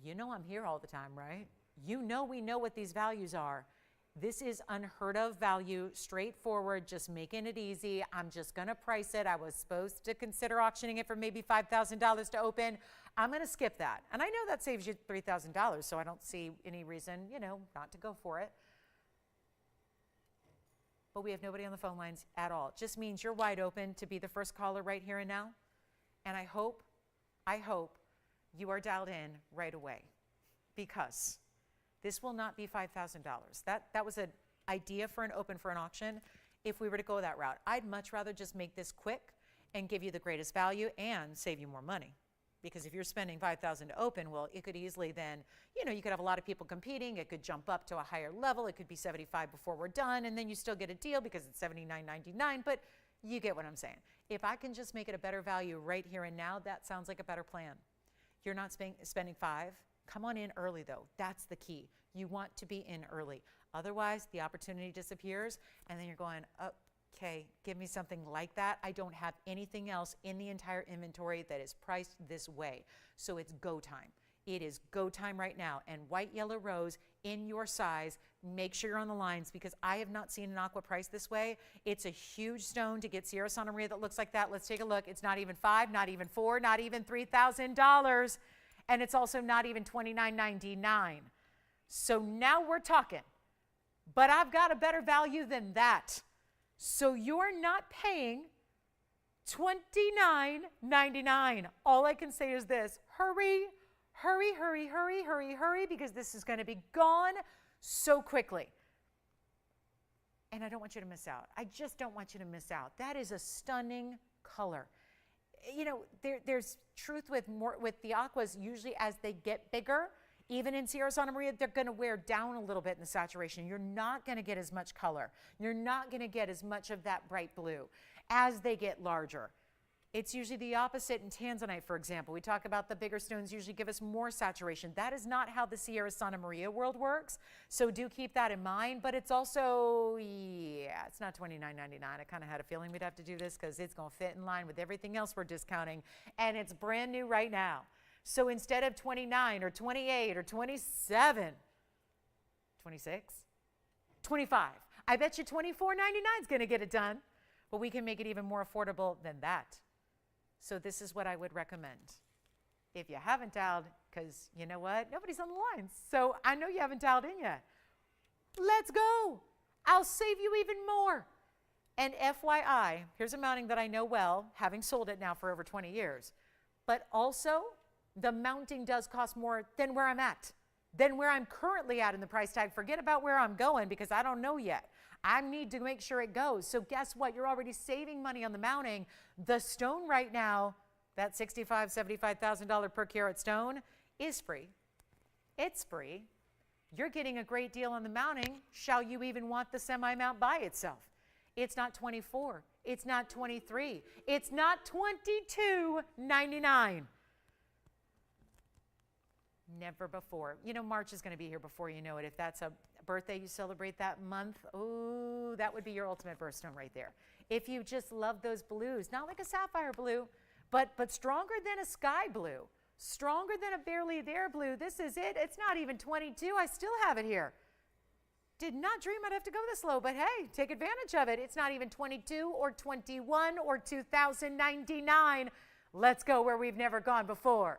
you know I'm here all the time, right? You know we know what these values are. This is unheard of value, straightforward, just making it easy. I'm just going to price it. I was supposed to consider auctioning it for maybe $5,000 to open. I'm going to skip that. And I know that saves you $3,000, so I don't see any reason, not to go for it. but we have nobody on the phone lines at all. It just means you're wide open to be the first caller right here and now. And I hope you are dialed in right away, because this will not be $5,000. That was an idea for an open for an auction if we were to go that route. I'd much rather just make this quick and give you the greatest value and save you more money. Because if you're spending $5,000 to open, well, it could easily then, you could have a lot of people competing. It could jump up to a higher level. It could be $75 before we're done, and then you still get a deal because it's $79.99. But you get what I'm saying. If I can just make it a better value right here and now, that sounds like a better plan. You're not spending $5. Come on in early, though. That's the key. You want to be in early. Otherwise, the opportunity disappears, and then you're going, okay, give me something like that. I don't have anything else in the entire inventory that is priced this way. So it's go time. It is go time right now. And white, yellow rose in your size, make sure you're on the lines, because I have not seen an aqua priced this way. It's a huge stone to get Sierra Santa Maria that looks like that. Let's take a look. It's not even $5, not even $4, not even $3,000. And it's also not even $29.99. So now we're talking. But I've got a better value than that. So you're not paying $29.99. All I can say is this: hurry, hurry, hurry, hurry, hurry, hurry, because this is going to be gone so quickly. And I don't want you to miss out. I just don't want you to miss out. That is a stunning color. There's truth with the aquas. Usually as they get bigger, even in Sierra Santa Maria, they're going to wear down a little bit in the saturation. You're not going to get as much color. You're not going to get as much of that bright blue as they get larger. It's usually the opposite in Tanzanite, for example. We talk about the bigger stones usually give us more saturation. That is not how the Sierra Santa Maria world works. So do keep that in mind. But it's also, it's not $29.99. I kind of had a feeling we'd have to do this because it's going to fit in line with everything else we're discounting. And it's brand new right now. So instead of 29 or 28 or 27, 26, 25, I bet you $24.99 is going to get it done. But we can make it even more affordable than that. So this is what I would recommend. If you haven't dialed, because you know what? Nobody's on the lines. So I know you haven't dialed in yet. Let's go. I'll save you even more. And FYI, here's a mounting that I know well, having sold it now for over 20 years. But also, the mounting does cost more than where I'm at, than where I'm currently at in the price tag. Forget about where I'm going, because I don't know yet. I need to make sure it goes. So guess what? You're already saving money on the mounting. The stone right now, that $65,000, $75,000 per carat stone, is free. It's free. You're getting a great deal on the mounting. Shall you even want the semi-mount by itself? It's not $24. It's not $23. It's not $22.99. Never before. March is going to be here before you know it. If that's a birthday you celebrate that month, oh, that would be your ultimate birthstone right there. If you just love those blues, not like a sapphire blue, but stronger than a sky blue, stronger than a barely there blue. This is it. It's not even 22. I still have it here. Did not dream I'd have to go this low, but hey, take advantage of it. It's not even 22 or 21 or $2,099. Let's go where we've never gone before.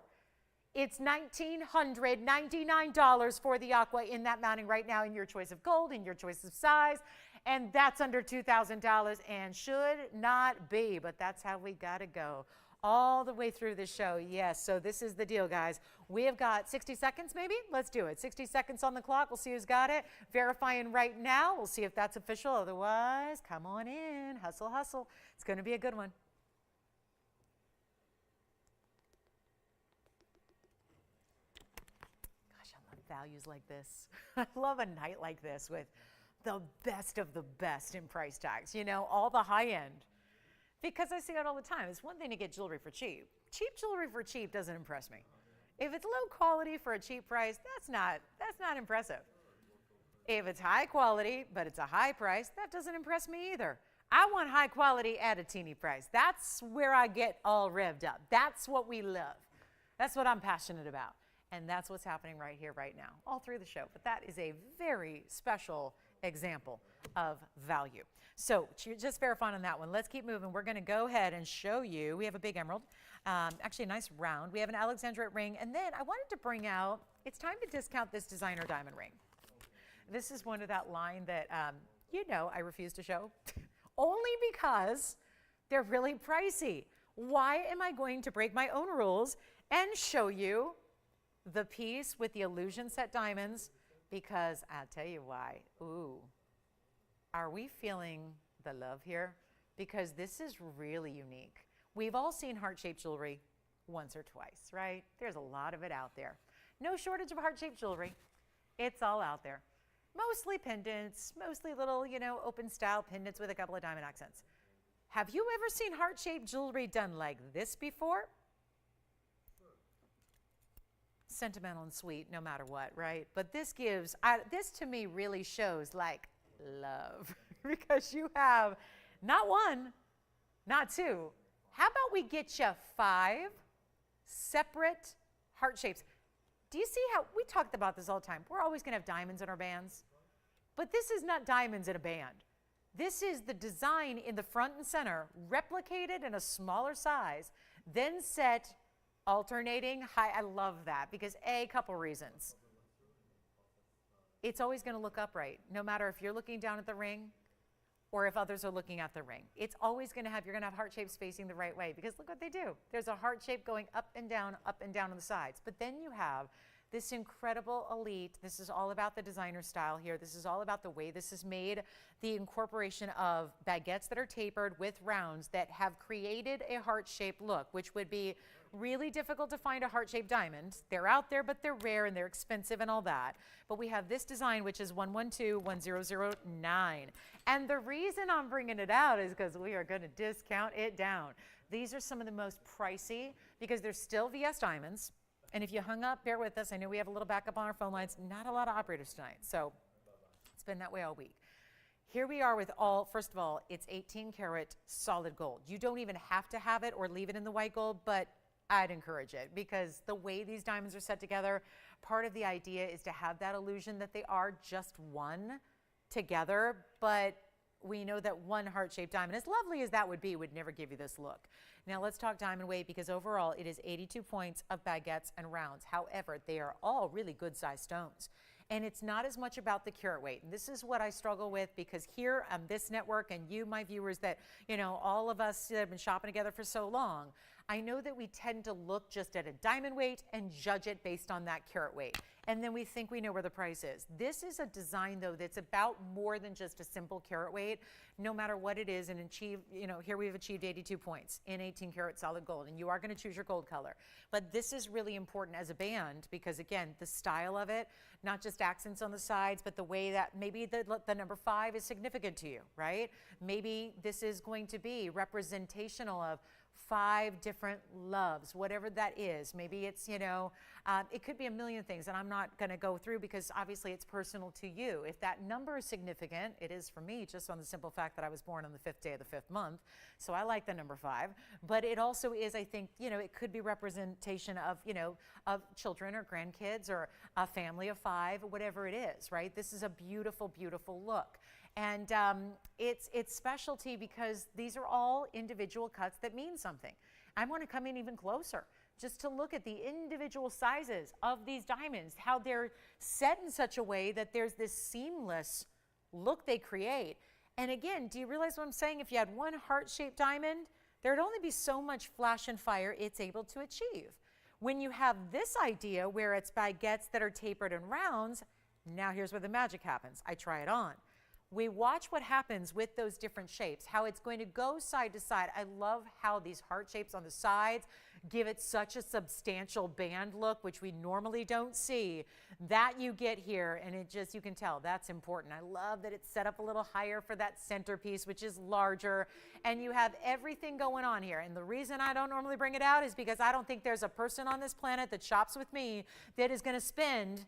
It's $1,999 for the aqua in that mounting right now, in your choice of gold, in your choice of size, and that's under $2,000 and should not be, but that's how we got to go all the way through this show. Yes, so this is the deal, guys. We have got 60 seconds maybe. Let's do it. 60 seconds on the clock. We'll see who's got it. Verifying right now. We'll see if that's official. Otherwise, come on in. Hustle, hustle. It's going to be a good one. Values like this. I love a night like this with the best of the best in price tags, all the high end. Because I see it all the time. It's one thing to get jewelry for cheap. Cheap jewelry for cheap doesn't impress me. If it's low quality for a cheap price, that's not impressive. If it's high quality, but it's a high price, that doesn't impress me either. I want high quality at a teeny price. That's where I get all revved up. That's what we love. That's what I'm passionate about. And that's what's happening right here, right now, all through the show. But that is a very special example of value. So just verifying on that one. Let's keep moving. We're going to go ahead and show you. We have a big emerald, actually a nice round. We have an Alexandrite ring. And then I wanted to bring out, it's time to discount this designer diamond ring. This is one of that line that you know I refuse to show, only because they're really pricey. Why am I going to break my own rules and show you the piece with the illusion set diamonds? Because I'll tell you why. Ooh, are we feeling the love here? Because this is really unique. We've all seen heart-shaped jewelry once or twice, right? There's a lot of it out there. No shortage of heart-shaped jewelry. It's all out there. Mostly pendants, mostly little, you know, open style pendants with a couple of diamond accents. Have you ever seen heart-shaped jewelry done like this before? Sentimental and sweet no matter what, right? But this gives, this to me really shows like love because you have not one, not two. How about we get you 5 separate heart shapes? Do you see how, we talked about this all the time. We're always going to have diamonds in our bands. But this is not diamonds in a band. This is the design in the front and center, replicated in a smaller size, then set alternating high. I love that because a couple reasons. It's always going to look upright, no matter if you're looking down at the ring or if others are looking at the ring. It's always going to have, you're going to have heart shapes facing the right way because look what they do. There's a heart shape going up and down on the sides. But then you have this incredible elite. This is all about the designer style here. This is all about the way this is made, the incorporation of baguettes that are tapered with rounds that have created a heart-shaped look, which would be really difficult to find a heart-shaped diamond. They're out there, but they're rare and they're expensive and all that. But we have this design, which is 112-1009. And the reason I'm bringing it out is because we are going to discount it down. These are some of the most pricey because they're still VS diamonds. And if you hung up, bear with us. I know we have a little backup on our phone lines. Not a lot of operators tonight, so it's been that way all week. Here we are with all, first of all, it's 18 karat solid gold. You don't even have to have it or leave it in the white gold, but I'd encourage it because the way these diamonds are set together, part of the idea is to have that illusion that they are just one together, but we know that one heart-shaped diamond, as lovely as that would be, would never give you this look. Now let's talk diamond weight because overall it is 82 points of baguettes and rounds. However, they are all really good sized stones. And it's not as much about the carat weight. And this is what I struggle with because here on this network and you, my viewers, that, you know, all of us that have been shopping together for so long, I know that we tend to look just at a diamond weight and judge it based on that carat weight. And then we think we know where the price is. This is a design, though, that's about more than just a simple carat weight, no matter what it is. And achieve, you know, here we've achieved 82 points in 18 karat solid gold. And you are going to choose your gold color. But this is really important as a band because, again, the style of it, not just accents on the sides, but the way that maybe the number 5 is significant to you, right? Maybe this is going to be representational of 5 different loves, whatever that is. Maybe it's, you know, it could be a million things, and I'm not going to go through because obviously it's personal to you. If that number is significant, it is for me, just on the simple fact that I was born on the 5th day of the 5th month, so I like the number 5. But it also is, I think, you know, it could be representation of, you know, of children or grandkids or a family of 5, whatever it is, right? This is a beautiful, beautiful look. And it's specialty because these are all individual cuts that mean something. I want to come in even closer just to look at the individual sizes of these diamonds, how they're set in such a way that there's this seamless look they create. And again, do you realize what I'm saying? If you had one heart-shaped diamond, there'd only be so much flash and fire it's able to achieve. When you have this idea where it's baguettes that are tapered in rounds, now here's where the magic happens. I try it on. We watch what happens with those different shapes, how it's going to go side to side. I love how these heart shapes on the sides give it such a substantial band look, which we normally don't see. That you get here, and it just, you can tell that's important. I love that it's set up a little higher for that centerpiece, which is larger, and you have everything going on here. And the reason I don't normally bring it out is because I don't think there's a person on this planet that shops with me that is going to spend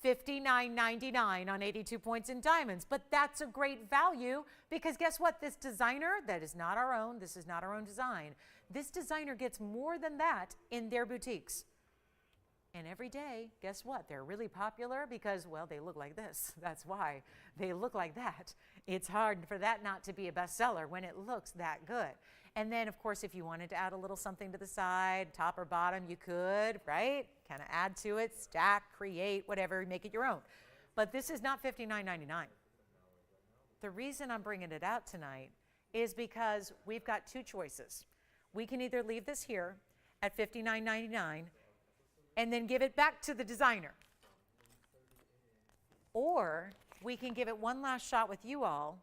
$59.99 on 82 points in diamonds. But that's a great value because guess what? This designer, that is not our own, this is not our own design. This designer gets more than that in their boutiques. And every day, guess what? They're really popular because, well, they look like this. That's why they look like that. It's hard for that not to be a bestseller when it looks that good. And then, of course, if you wanted to add a little something to the side, top or bottom, you could, right? Kind of add to it, stack, create, whatever, make it your own. But this is not $59.99. The reason I'm bringing it out tonight is because we've got two choices. We can either leave this here at $59.99 and then give it back to the designer, or we can give it one last shot with you all,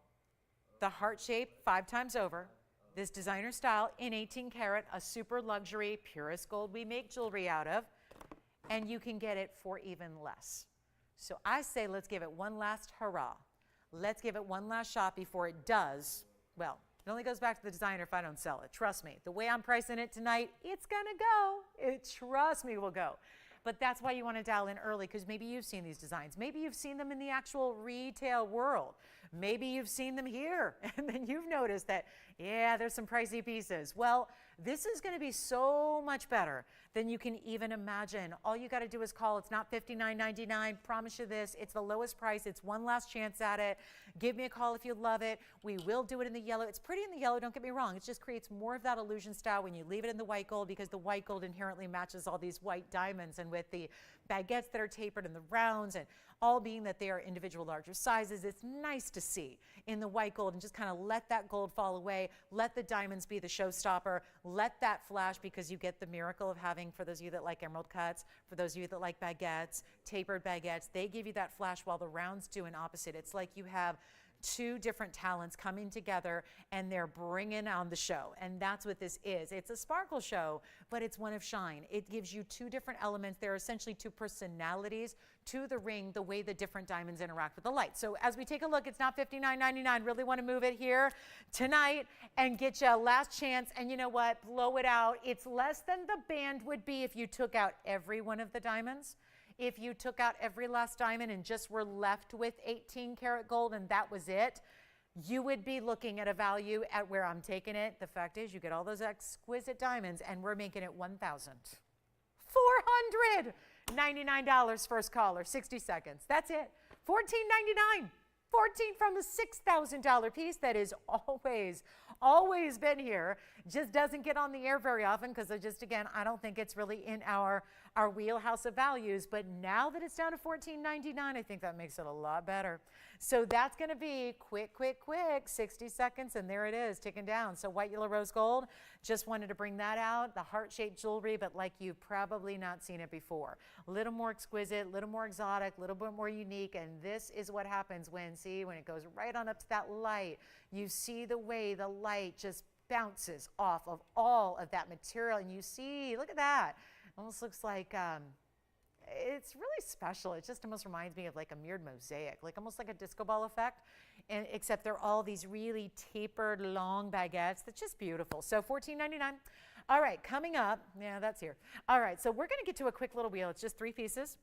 the heart shape 5 times over, this designer style in 18 karat, a super luxury, purest gold we make jewelry out of, and you can get it for even less. So I say let's give it one last hurrah. Let's give it one last shot before it does, well, it only goes back to the designer if I don't sell it. Trust me, the way I'm pricing it tonight, it's gonna go. Trust me, will go. But that's why you want to dial in early, because maybe you've seen these designs. Maybe you've seen them in the actual retail world. Maybe you've seen them here, and then you've noticed that, yeah, there's some pricey pieces. Well, this is going to be so much better than you can even imagine. All you got to do is call. It's not $59.99. Promise you this. It's the lowest price. It's one last chance at it. Give me a call if you love it. We will do it in the yellow. It's pretty in the yellow, don't get me wrong. It just creates more of that illusion style when you leave it in the white gold, because the white gold inherently matches all these white diamonds, and with the baguettes that are tapered and the rounds, and all being that they are individual larger sizes, it's nice to see in the white gold and just kind of let that gold fall away. Let the diamonds be the showstopper. Let that flash, because you get the miracle of having, for those of you that like emerald cuts, for those of you that like baguettes, tapered baguettes, they give you that flash while the rounds do an opposite. It's like you have two different talents coming together and they're bringing on the show. And that's what this is. It's a sparkle show, but it's one of shine. It gives you two different elements. There are essentially two personalities to the ring, the way the different diamonds interact with the light. So as we take a look, it's not $59.99. Really want to move it here tonight and get you a last chance. And you know what? Blow it out. It's less than the band would be if you took out every one of the diamonds. If you took out every last diamond and just were left with 18 karat gold and that was it, you would be looking at a value at where I'm taking it. The fact is, you get all those exquisite diamonds and we're making it $1,499 first caller, 60 seconds. That's it. $14.99. 14 from the $6,000 piece that is always been here. Just doesn't get on the air very often because again, I don't think it's really in our wheelhouse of values. But now that it's down to $14.99, I think that makes it a lot better. So that's going to be quick, 60 seconds, and there it is, ticking down. So white, yellow, rose gold, just wanted to bring that out. The heart-shaped jewelry, but like you've probably not seen it before. A little more exquisite, a little more exotic, a little bit more unique, and this is what happens when it goes right on up to that light. You see the way the light just bounces off of all of that material, and you see, look at that. Almost looks like, it's really special. It just almost reminds me of like a mirrored mosaic, like almost like a disco ball effect, and except they're all these really tapered long baguettes. That's just beautiful. So $14.99. All right, coming up, yeah, that's here. All right, so we're gonna get to a quick little wheel. It's just 3 pieces,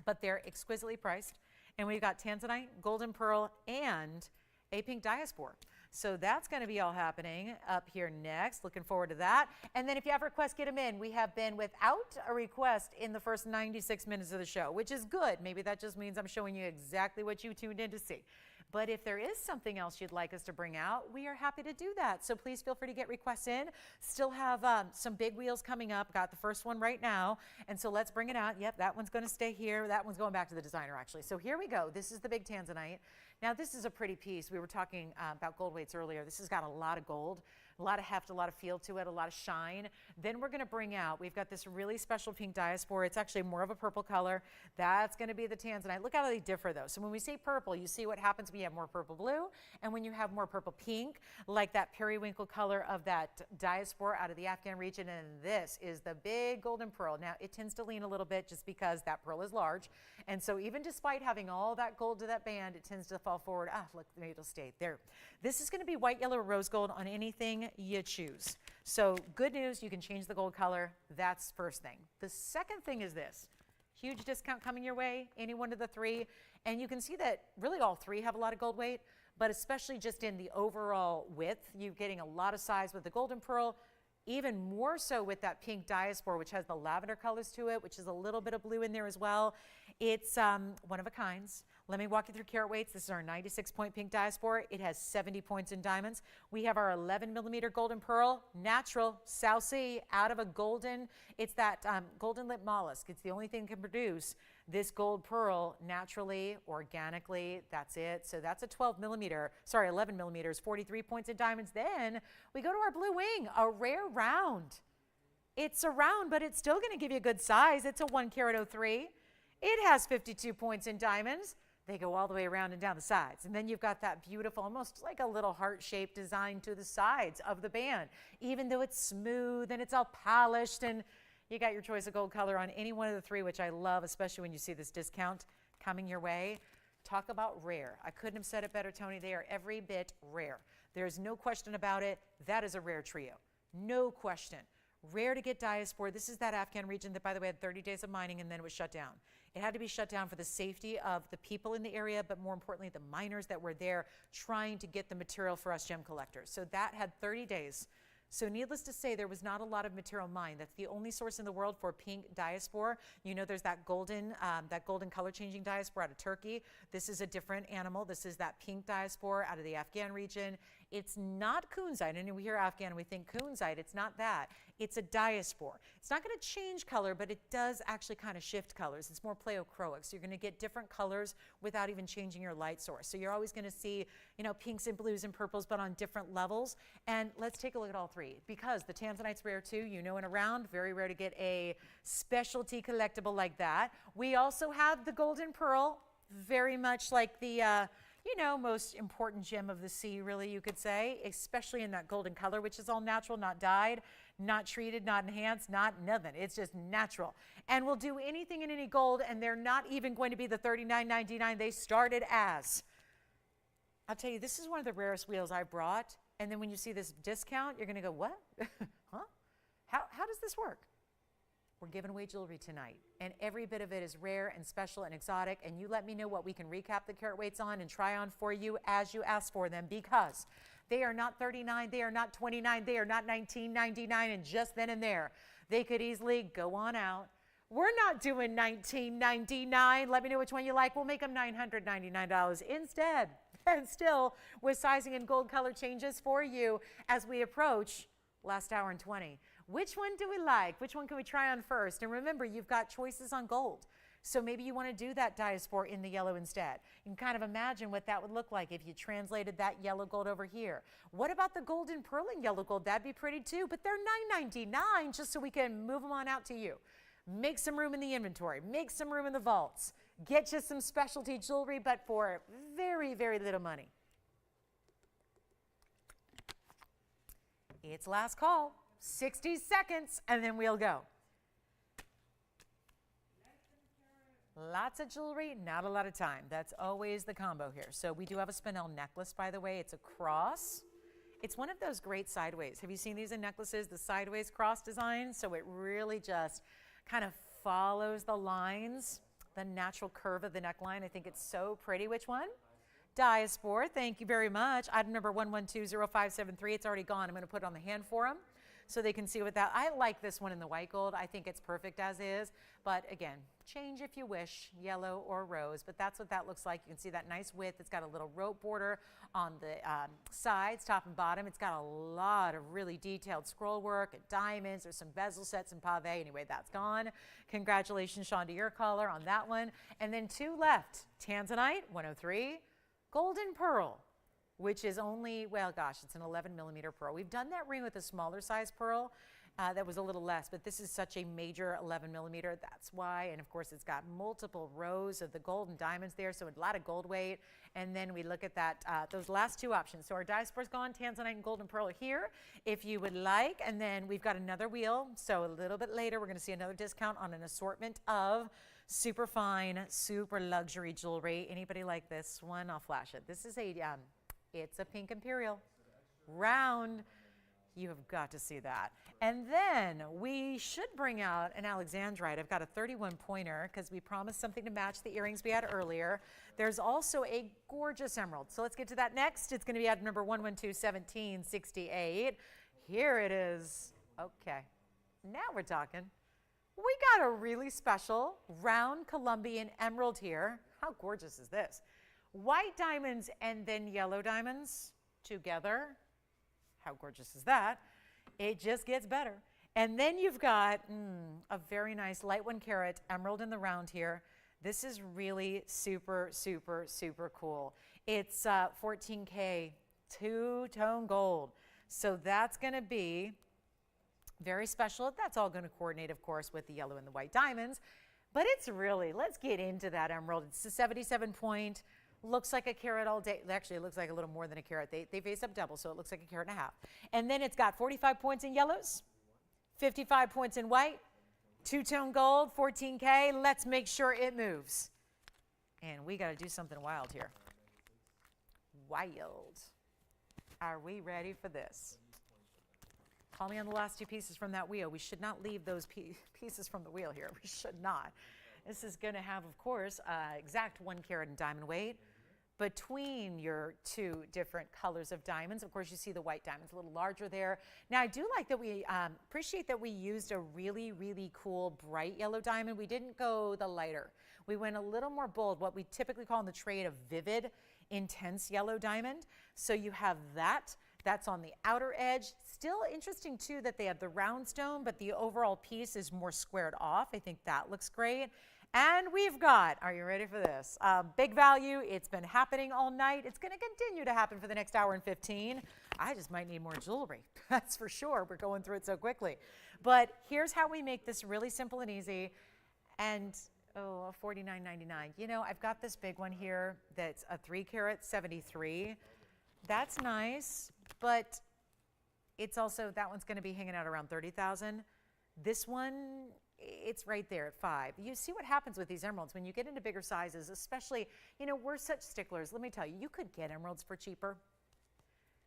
but they're exquisitely priced. And we've got tanzanite, golden pearl, and a pink diaspora. So that's going to be all happening up here next. Looking forward to that. And then if you have requests, get them in. We have been without a request in the first 96 minutes of the show, which is good. Maybe that just means I'm showing you exactly what you tuned in to see. But if there is something else you'd like us to bring out, we are happy to do that. So please feel free to get requests in. Still have some big wheels coming up. Got the first one right now. And so let's bring it out. Yep, that one's going to stay here. That one's going back to the designer, actually. So here we go. This is the big tanzanite. Now, this is a pretty piece. We were talking about gold weights earlier. This has got a lot of gold, a lot of heft, a lot of feel to it, a lot of shine. Then we're going to bring out, we've got this really special pink diaspora. It's actually more of a purple color. That's going to be the tanzanite. Look how they differ, though. So when we say purple, you see what happens when you have more purple blue, and when you have more purple pink, like that periwinkle color of that diaspora out of the Afghan region. And this is the big golden pearl. Now, it tends to lean a little bit just because that pearl is large. And so even despite having all that gold to that band, it tends to fall forward. Ah, look, maybe it'll stay there. This is going to be white, yellow, rose gold on anything you choose. So good news, you can change the gold color. That's first thing. The second thing is this. Huge discount coming your way, any one of the 3. And you can see that really all 3 have a lot of gold weight, but especially just in the overall width, you're getting a lot of size with the golden pearl, even more so with that pink diaspora, which has the lavender colors to it, which is a little bit of blue in there as well. It's one of a kinds. Let me walk you through carat weights. This is our 96-point pink diaspora. It has 70 points in diamonds. We have our 11-millimeter golden pearl, natural, South Sea, out of a golden, it's that golden lip mollusk. It's the only thing that can produce This gold pearl, naturally, organically, that's it. So that's a 11 millimeters, 43 points in diamonds. Then we go to our blue wing, a rare round. It's a round, but it's still going to give you a good size. It's a 1 carat 03. It has 52 points in diamonds. They go all the way around and down the sides. And then you've got that beautiful, almost like a little heart-shaped design to the sides of the band. Even though it's smooth and it's all polished, and you got your choice of gold color on any one of the three, which I love, especially when you see this discount coming your way. Talk about rare. I couldn't have said it better, Tony. They are every bit rare. There's no question about it. That is a rare trio. No question. Rare to get diaspora. This is that Afghan region that, by the way, had 30 days of mining and then it was shut down. It had to be shut down for the safety of the people in the area, but more importantly, the miners that were there trying to get the material for us gem collectors. So that had 30 days. So needless to say, there was not a lot of material mined. That's the only source in the world for pink diaspora. You know, there's that golden color changing diaspora out of Turkey. This is a different animal. This is that pink diaspora out of the Afghan region. It's not Kunzite. And we hear Afghan and we think Kunzite. It's not that. It's a diaspora. It's not going to change color, but it does actually kind of shift colors. It's more pleochroic. So you're going to get different colors without even changing your light source. So you're always going to see, you know, pinks and blues and purples, but on different levels. And let's take a look at all three, because the Tanzanite's rare too. You know, in a round, very rare to get a specialty collectible like that. We also have the golden pearl, very much like the you know, most important gem of the sea, really, you could say, especially in that golden color, which is all natural, not dyed, not treated, not enhanced, not nothing. It's just natural. And we'll do anything in any gold, and they're not even going to be the $39.99 they started as. I'll tell you, this is one of the rarest wheels I brought, and then when you see this discount, you're going to go, what? Huh? How does this work? We're giving away jewelry tonight, and every bit of it is rare and special and exotic, and you let me know what we can recap the carat weights on and try on for you as you ask for them, because they are not $39, they are not $29, they are not $19.99, and just then and there, they could easily go on out. We're not doing $19.99. Let me know which one you like. We'll make them $999 instead, and still with sizing and gold color changes for you as we approach last hour and 20. Which one do we like? Which one can we try on first? And remember, you've got choices on gold. So maybe you want to do that diaspora in the yellow instead. You can kind of imagine what that would look like if you translated that yellow gold over here. What about the golden pearl in yellow gold? That'd be pretty too, but they're $9.99 just so we can move them on out to you. Make some room in the inventory. Make some room in the vaults. Get you some specialty jewelry, but for very, very little money. It's last call. 60 seconds, and then we'll go. Lots of jewelry, not a lot of time. That's always the combo here. So we do have a Spinel necklace, by the way. It's a cross. It's one of those great sideways. Have you seen these in necklaces, the sideways cross design? So it really just kind of follows the lines, the natural curve of the neckline. I think it's so pretty. Which one? Diaspora. Thank you very much. Item number 1120573. It's already gone. I'm going to put it on the hand for them, so they can see what that, I like this one in the white gold. I think it's perfect as is, but again, change if you wish, yellow or rose, but that's what that looks like. You can see that nice width. It's got a little rope border on the sides, top and bottom. It's got a lot of really detailed scroll work and diamonds. There's some bezel sets and pave. Anyway, that's gone. Congratulations, Sean, to your caller on that one. And then two left, Tanzanite, 103, golden pearl, which is only, well, gosh, it's an 11 millimeter pearl. We've done that ring with a smaller size pearl that was a little less, but this is such a major 11 millimeter. That's why, and of course, it's got multiple rows of the gold and diamonds there, so a lot of gold weight. And then we look at that, those last two options. So our diaspora's gone, Tanzanite and golden pearl are here, if you would like. And then we've got another wheel. So a little bit later, we're gonna see another discount on an assortment of super fine, super luxury jewelry. Anybody like this one? I'll flash it. This is a, it's a pink imperial, round. You have got to see that. And then we should bring out an Alexandrite. I've got a 31 pointer because we promised something to match the earrings we had earlier. There's also a gorgeous emerald. So let's get to that next. It's going to be at number 1121768. Here it is. Okay, now we're talking. We got a really special round Colombian emerald here. How gorgeous is this? White diamonds and then yellow diamonds together. How gorgeous is that? It just gets better. And then you've got a very nice light 1 carat emerald in the round here. This is really super, super, super cool. It's 14K two-tone gold. So that's going to be very special. That's all going to coordinate, of course, with the yellow and the white diamonds. But it's really, let's get into that emerald. It's a 77 point, looks like a carat all day. Actually, it looks like a little more than a carat. They face up double, so it looks like a carat and a half. And then it's got 45 points in yellows, 55 points in white, two-tone gold, 14K. Let's make sure it moves. And we got to do something wild here. Wild. Are we ready for this? Call me on the last two pieces from that wheel. We should not leave those pieces from the wheel here. We should not. This is going to have, of course, exact 1 carat in diamond weight between your two different colors of diamonds. Of course, you see the white diamonds a little larger there. Now, I do like that we appreciate that we used a really, really cool bright yellow diamond. We didn't go the lighter. We went a little more bold, what we typically call in the trade a vivid, intense yellow diamond. So you have that. That's on the outer edge. Still interesting, too, that they have the round stone, but the overall piece is more squared off. I think that looks great. And we've got, are you ready for this? Big value. It's been happening all night. It's going to continue to happen for the next hour and 15. I just might need more jewelry. That's for sure. We're going through it so quickly. But here's how we make this really simple and easy. And, oh, $49.99. You know, I've got this big one here that's a 3 carat 73. That's nice, but it's also, that one's going to be hanging out around 30,000. This one, it's right there at 5. You see what happens with these emeralds when you get into bigger sizes, especially, you know, we're such sticklers. Let me tell you, you could get emeralds for cheaper,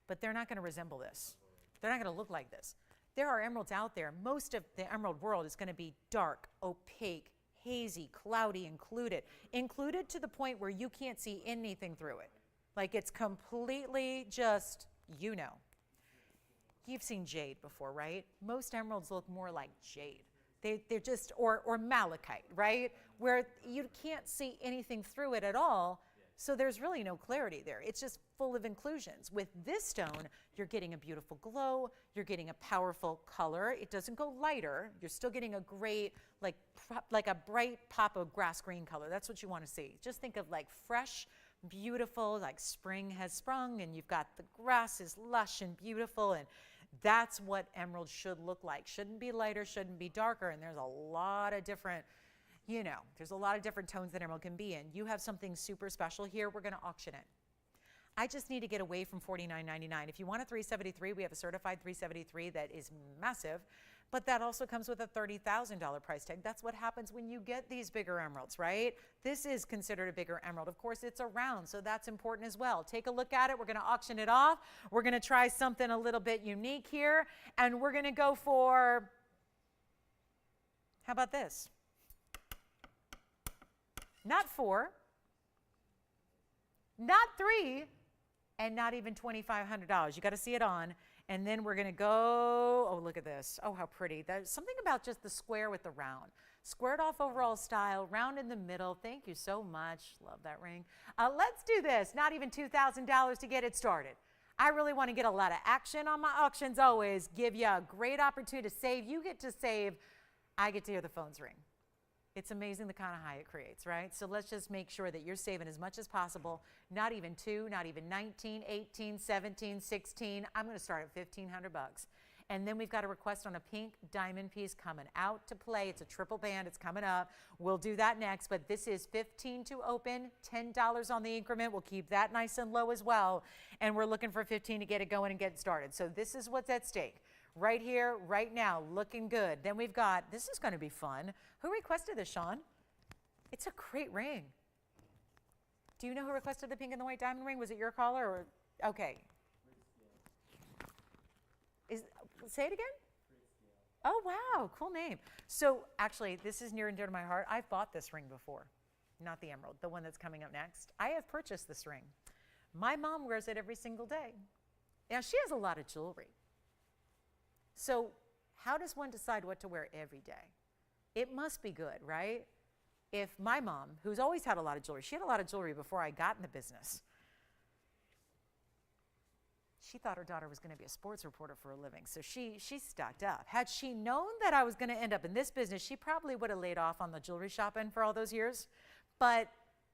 but they're not going to resemble this. They're not going to look like this. There are emeralds out there. Most of the emerald world is going to be dark, opaque, hazy, cloudy, included to the point where you can't see anything through it. Like it's completely just, you know. You've seen jade before, right? Most emeralds look more like jade. They're just, or malachite, right? Where you can't see anything through it at all, so there's really no clarity there. It's just full of inclusions. With this stone, you're getting a beautiful glow. You're getting a powerful color. It doesn't go lighter. You're still getting a great, like a bright pop of grass green color. That's what you want to see. Just think of like fresh, beautiful, like spring has sprung and you've got the grass is lush and beautiful, and that's what emerald should look like. Shouldn't be lighter, shouldn't be darker, and there's a lot of different, you know, there's a lot of different tones that emerald can be in. You have something super special here. We're going to auction it. I just need to get away from $49.99. If you want a 373, we have a certified 373 that is massive, but that also comes with a $30,000 price tag. That's what happens when you get these bigger emeralds, right? This is considered a bigger emerald. Of course, it's a round, so that's important as well. Take a look at it. We're going to auction it off. We're going to try something a little bit unique here, and we're going to go for, how about this? Not 4, not 3, and not even $2,500. You got to see it on. And then we're going to go, oh, look at this. Oh, how pretty. There's something about just the square with the round. Squared off overall style, round in the middle. Thank you so much. Love that ring. Let's do this. Not even $2,000 to get it started. I really want to get a lot of action on my auctions always. Give you a great opportunity to save. You get to save. I get to hear the phones ring. It's amazing the kind of high it creates, right? So let's just make sure that you're saving as much as possible. Not even 2, not even 19, 18, 17, 16. I'm going to start at $1,500 bucks. And then we've got a request on a pink diamond piece coming out to play. It's a triple band. It's coming up. We'll do that next. But this is $15 to open, $10 on the increment. We'll keep that nice and low as well. And we're looking for $15 to get it going and get started. So this is what's at stake. Right here, right now, looking good. Then we've got, this is going to be fun. Who requested this, Sean? It's a great ring. Do you know who requested the pink and the white diamond ring? Was it your caller or, okay. Say it again? Oh, wow, cool name. So actually, this is near and dear to my heart. I've bought this ring before, not the emerald, the one that's coming up next. I have purchased this ring. My mom wears it every single day. Now, she has a lot of jewelry. So how does one decide what to wear every day? It must be good, right? If my mom, who's always had a lot of jewelry, she had a lot of jewelry before I got in the business. She thought her daughter was going to be a sports reporter for a living, so she stocked up. Had she known that I was going to end up in this business, she probably would have laid off on the jewelry shopping for all those years. but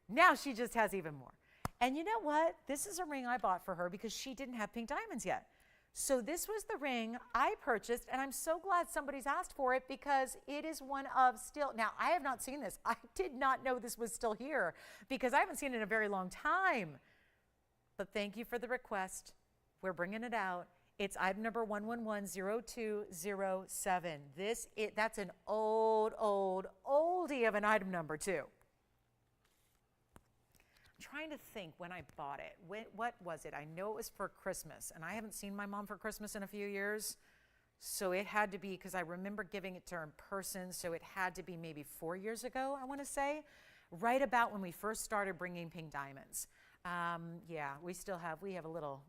now she just has even more. And you know what? This is a ring I bought for her because she didn't have pink diamonds yet. So this was the ring I purchased, and I'm so glad somebody's asked for it because it is one of still, now I have not seen this. I did not know this was still here because I haven't seen it in a very long time. But thank you for the request. We're bringing it out. It's item number 1110207. That's an oldie of an item number too. Trying to think when I bought it. What was it? I know it was for Christmas, and I haven't seen my mom for Christmas in a few years, so it had to be, because I remember giving it to her in person, so it had to be maybe 4 years ago, I want to say, right about when we first started bringing pink diamonds. Yeah, we have a little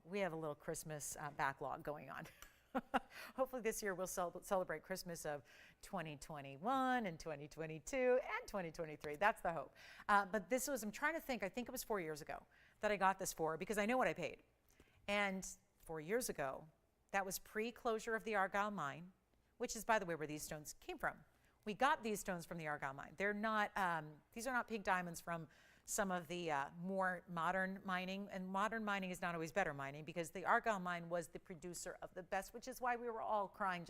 Christmas backlog going on. Hopefully this year we'll celebrate Christmas of 2021 and 2022 and 2023. That's the hope. But this was, I'm trying to think, I think it was 4 years ago that I got this for, because I know what I paid. And 4 years ago, that was pre-closure of the Argyle mine, which is, by the way, where these stones came from. We got these stones from the Argyle mine. They're not, these are not pink diamonds from some of the more modern mining, and modern mining is not always better mining, because the Argyle mine was the producer of the best, which is why we were all crying,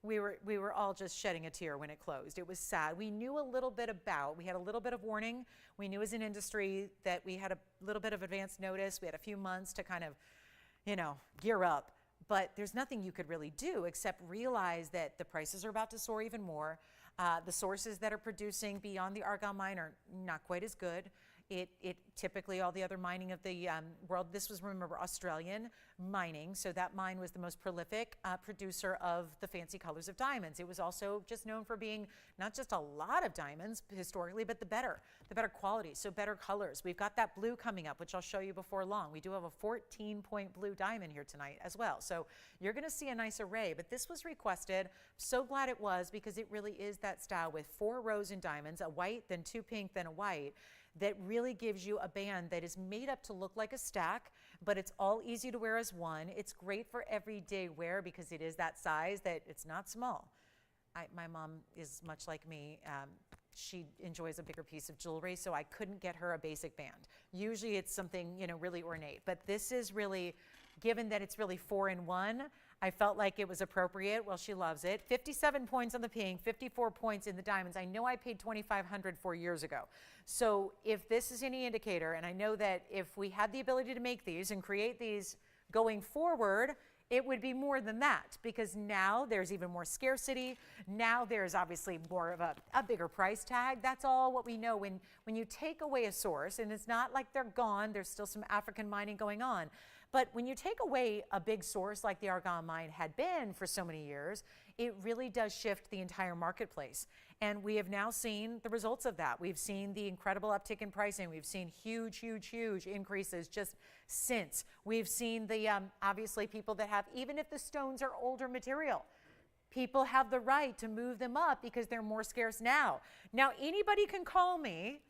we were all just shedding a tear when it closed. It was sad. We knew a little bit we had a little bit of warning. We knew as an industry that we had a little bit of advance notice. We had a few months to kind of, gear up, but there's nothing you could really do except realize that the prices are about to soar even more. The sources that are producing beyond the Argyle mine are not quite as good. It typically, all the other mining of the world, this was, remember, Australian mining, so that mine was the most prolific producer of the fancy colors of diamonds. It was also just known for being not just a lot of diamonds historically, but the better quality, so better colors. We've got that blue coming up, which I'll show you before long. We do have a 14-point blue diamond here tonight as well, so you're going to see a nice array, but this was requested. So glad it was, because it really is that style with 4 rows in diamonds, a white, then 2 pink, then a white, that really gives you a band that is made up to look like a stack, but it's all easy to wear as one. It's great for everyday wear because it is that size that it's not small. My mom is much like me. She enjoys a bigger piece of jewelry, so I couldn't get her a basic band. Usually it's something, really ornate, but this is really, given that it's really 4 in 1, I felt like it was appropriate. Well, she loves it. 57 points on the pink, 54 points in the diamonds. I know I paid $2,500 4 years ago. So if this is any indicator, and I know that if we had the ability to make these and create these going forward, it would be more than that, because now there's even more scarcity. Now there's obviously more of a bigger price tag. That's all what we know. When you take away a source, and it's not like they're gone, there's still some African mining going on. But when you take away a big source like the Argyle mine had been for so many years, it really does shift the entire marketplace. And we have now seen the results of that. We've seen the incredible uptick in pricing. We've seen huge increases just since. We've seen the, obviously, people that have, even if the stones are older material, people have the right to move them up because they're more scarce now. Now, anybody can call me,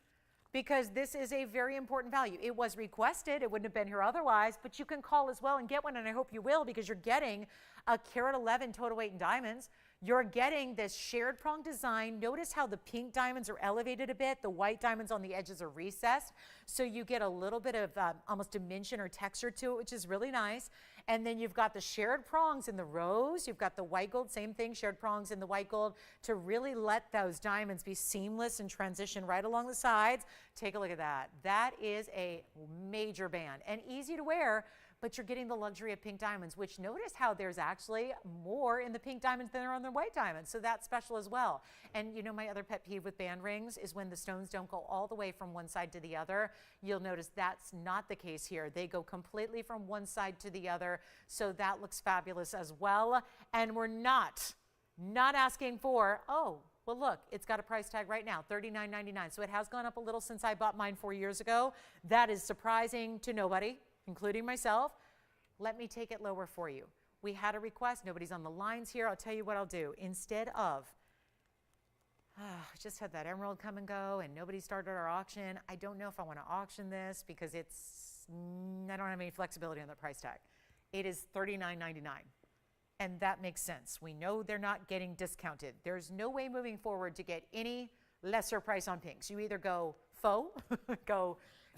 because this is a very important value. It was requested, it wouldn't have been here otherwise, but you can call as well and get one, and I hope you will, because you're getting a carat 11 total weight in diamonds. You're getting this shared prong design. Notice how the pink diamonds are elevated a bit, the white diamonds on the edges are recessed, so you get a little bit of almost dimension or texture to it, which is really nice. And then you've got the shared prongs in the rows. You've got the white gold, same thing, shared prongs in the white gold, to really let those diamonds be seamless and transition right along the sides. Take a look at that. That is a major band and easy to wear, but you're getting the luxury of pink diamonds, which, notice how there's actually more in the pink diamonds than there are on the white diamonds. So that's special as well. And my other pet peeve with band rings is when the stones don't go all the way from one side to the other. You'll notice that's not the case here. They go completely from one side to the other. So that looks fabulous as well. And we're not asking for, oh, well, look, it's got a price tag right now, $39.99. So it has gone up a little since I bought mine 4 years ago. That is surprising to nobody, including myself. Let me take it lower for you. We had a request. Nobody's on the lines here. I'll tell you what I'll do. Instead of, I just had that emerald come and go, and nobody started our auction. I don't know if I want to auction this because I don't have any flexibility on the price tag. It is $39.99. And that makes sense. We know they're not getting discounted. There's no way moving forward to get any lesser price on pinks. You either go faux,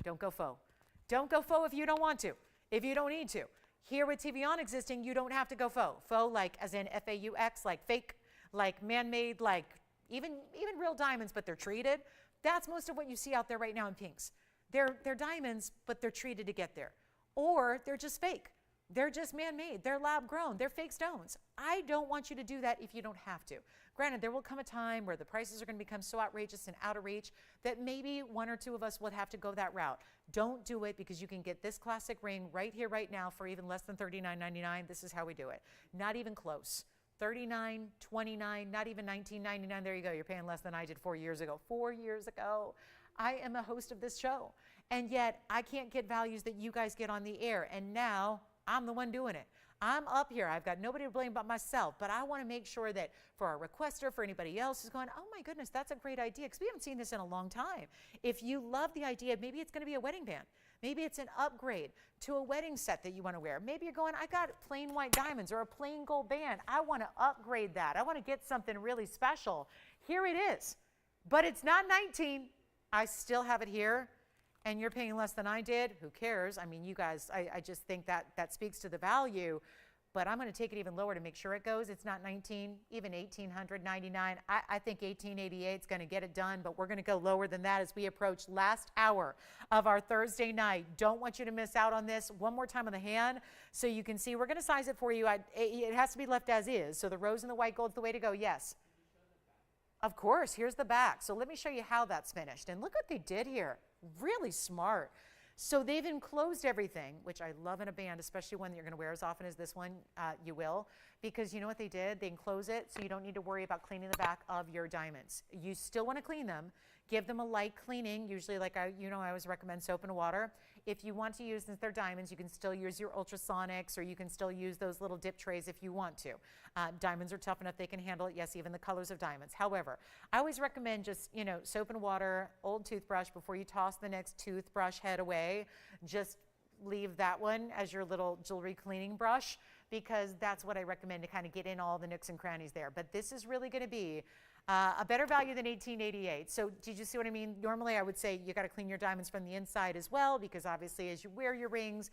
don't go faux. Don't go faux if you don't want to, if you don't need to. Here with TVON existing, you don't have to go faux. Faux like as in F-A-U-X, like fake, like man-made, like even real diamonds, but they're treated. That's most of what you see out there right now in pinks. They're diamonds, but they're treated to get there. Or they're just fake. They're just man-made. They're lab-grown. They're fake stones. I don't want you to do that if you don't have to. Granted, there will come a time where the prices are going to become so outrageous and out of reach that maybe one or two of us would have to go that route. Don't do it, because you can get this classic ring right here, right now for even less than $39.99. This is how we do it. Not even close. $39, $29, not even $19.99. There you go. You're paying less than I did 4 years ago. 4 years ago. I am a host of this show, and yet I can't get values that you guys get on the air. And now I'm the one doing it. I'm up here. I've got nobody to blame but myself, but I want to make sure that for our requester, for anybody else who's going, oh my goodness, that's a great idea, because we haven't seen this in a long time. If you love the idea, maybe it's going to be a wedding band. Maybe it's an upgrade to a wedding set that you want to wear. Maybe you're going, I got plain white diamonds or a plain gold band. I want to upgrade that. I want to get something really special. Here it is, but it's not 19. I still have it here, and you're paying less than I did. Who cares? I mean, you guys, I just think that speaks to the value, but I'm going to take it even lower to make sure it goes. It's not 19, even $1,899. I think $1,888 is going to get it done, but we're going to go lower than that as we approach last hour of our Thursday night. Don't want you to miss out on this. One more time on the hand so you can see. We're going to size it for you. It has to be left as is, so the rose and the white gold's the way to go. Yes. Of course, here's the back. So let me show you how that's finished. And look what they did here. Really smart. So they've enclosed everything, which I love in a band, especially one that you're going to wear as often as this one, you will, because you know what they did? They enclose it so you don't need to worry about cleaning the back of your diamonds. You still want to clean them. Give them a light cleaning, usually like I always recommend soap and water. If you want to use, since they're diamonds, you can still use your ultrasonics, or you can still use those little dip trays if you want to. Diamonds are tough enough, they can handle it. Yes, even the colors of diamonds. However, I always recommend just, soap and water, old toothbrush before you toss the next toothbrush head away. Just leave that one as your little jewelry cleaning brush, because that's what I recommend to kind of get in all the nooks and crannies there. But this is really going to be a better value than $1,888. So did you see what I mean? Normally I would say you got to clean your diamonds from the inside as well, because obviously as you wear your rings,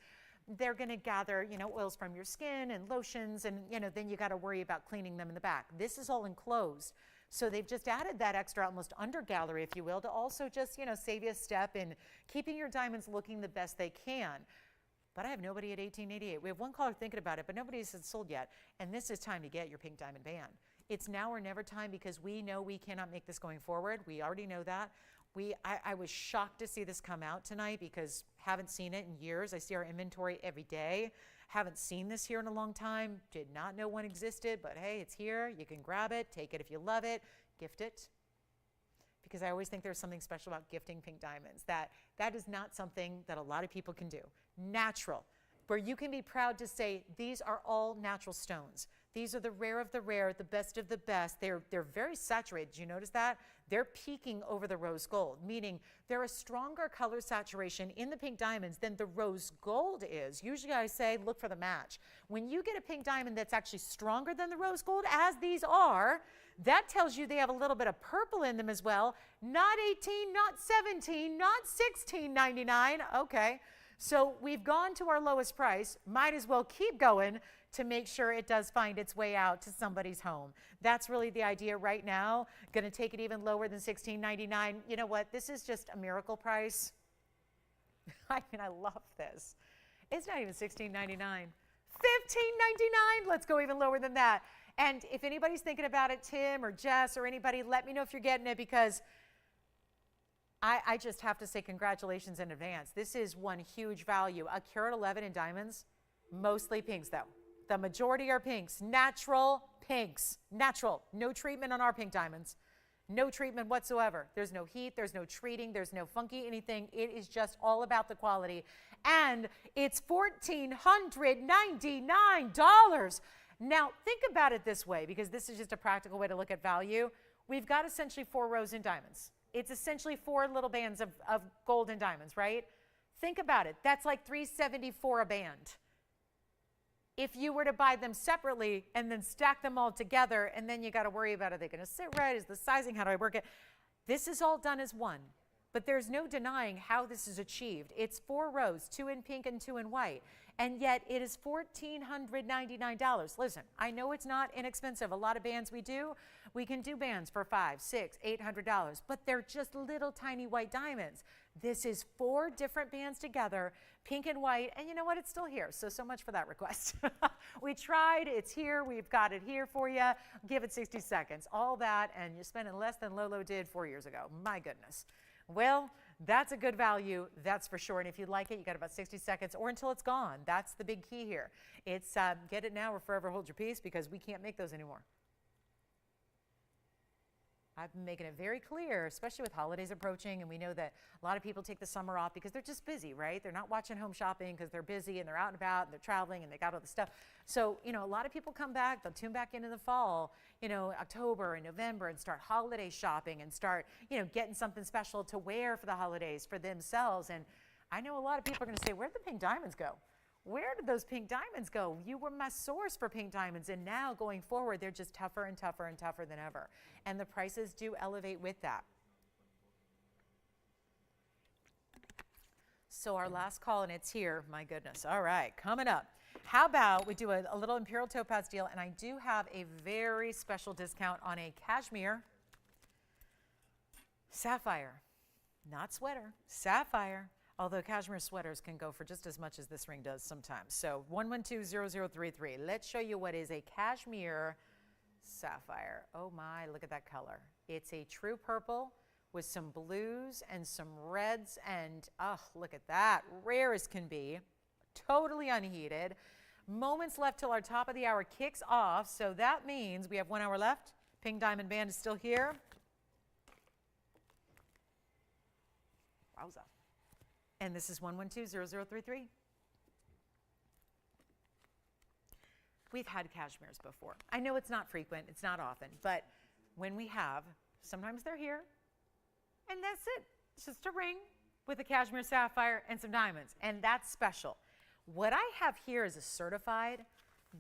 they're going to gather, oils from your skin and lotions, and then you got to worry about cleaning them in the back. This is all enclosed. So they've just added that extra almost under gallery, if you will, to also just, save you a step in keeping your diamonds looking the best they can. But I have nobody at $1,888. We have one caller thinking about it, but nobody has sold yet. And this is time to get your pink diamond band. It's now or never time, because we know we cannot make this going forward. We already know that. I was shocked to see this come out tonight, because haven't seen it in years. I see our inventory every day. Haven't seen this here in a long time. Did not know one existed, but hey, it's here. You can grab it, take it if you love it, gift it. Because I always think there's something special about gifting pink diamonds. That is not something that a lot of people can do. Natural, where you can be proud to say these are all natural stones. These are the rare of the rare, the best of the best. They're very saturated. Did you notice that? They're peaking over the rose gold, meaning they're a stronger color saturation in the pink diamonds than the rose gold is. Usually I say look for the match. When you get a pink diamond that's actually stronger than the rose gold, as these are, that tells you they have a little bit of purple in them as well. Not 18, not 17, not $16.99. Okay. So we've gone to our lowest price. Might as well keep going to make sure it does find its way out to somebody's home. That's really the idea right now. Going to take it even lower than $16.99. You know what? This is just a miracle price. I mean, I love this. It's not even $16.99. $15.99. Let's go even lower than that. And if anybody's thinking about it, Tim or Jess or anybody, let me know if you're getting it, because I just have to say congratulations in advance. This is one huge value. A carat 11 in diamonds, mostly pinks though. The majority are pinks, natural pinks, natural. No treatment on our pink diamonds. No treatment whatsoever. There's no heat, there's no treating, there's no funky anything. It is just all about the quality. And it's $1,499. Now, think about it this way, because this is just a practical way to look at value. We've got essentially 4 rows in diamonds. It's essentially 4 little bands of gold and diamonds, right? Think about it. That's like $374 a band. If you were to buy them separately and then stack them all together, and then you got to worry about, are they going to sit right? Is the sizing? How do I work it? This is all done as one. but there's no denying how this is achieved. It's 4 rows, 2 in pink and 2 in white, and yet it is $1,499. Listen, I know it's not inexpensive. A lot of bands we can do bands for $500, $600, $800, but they're just little tiny white diamonds. This is 4 different bands together, pink and white, and you know what? It's still here, so much for that request. We tried, it's here, we've got it here for you. Give it 60 seconds. All that, and you're spending less than Lolo did 4 years ago. My goodness. Well, that's a good value, that's for sure. And if you like it, you got about 60 seconds or until it's gone. That's the big key here. It's get it now or forever hold your peace, because we can't make those anymore. I've been making it very clear, especially with holidays approaching, and we know that a lot of people take the summer off because they're just busy, right? They're not watching home shopping because they're busy and they're out and about and they're traveling and they got all the stuff. So, you know, a lot of people come back, they'll tune back into the fall, you know, October and November, and start holiday shopping and start, you know, getting something special to wear for the holidays for themselves. And I know a lot of people are going to say, where'd the pink diamonds go? Where did those pink diamonds go? You were my source for pink diamonds, and now going forward, they're just tougher and tougher and tougher than ever. And the prices do elevate with that. So our last call, and it's here, my goodness. All right, coming up. How about we do a little Imperial Topaz deal, and I do have a very special discount on a Cashmere sapphire, not sweater, sapphire. Although Cashmere sweaters can go for just as much as this ring does sometimes. So 112-0033. Let's show you what is a Cashmere sapphire. Oh my, look at that color. It's a true purple with some blues and some reds, and oh, look at that. Rare as can be, totally unheated. Moments left till our top of the hour kicks off, so that means we have 1 hour left. Pink Diamond Band is still here. Wowza. And this is 112-0033. We've had Cashmeres before. I know it's not frequent, it's not often, but when we have, sometimes they're here, and that's it. It's just a ring with a Cashmere sapphire and some diamonds, and that's special. What I have here is a certified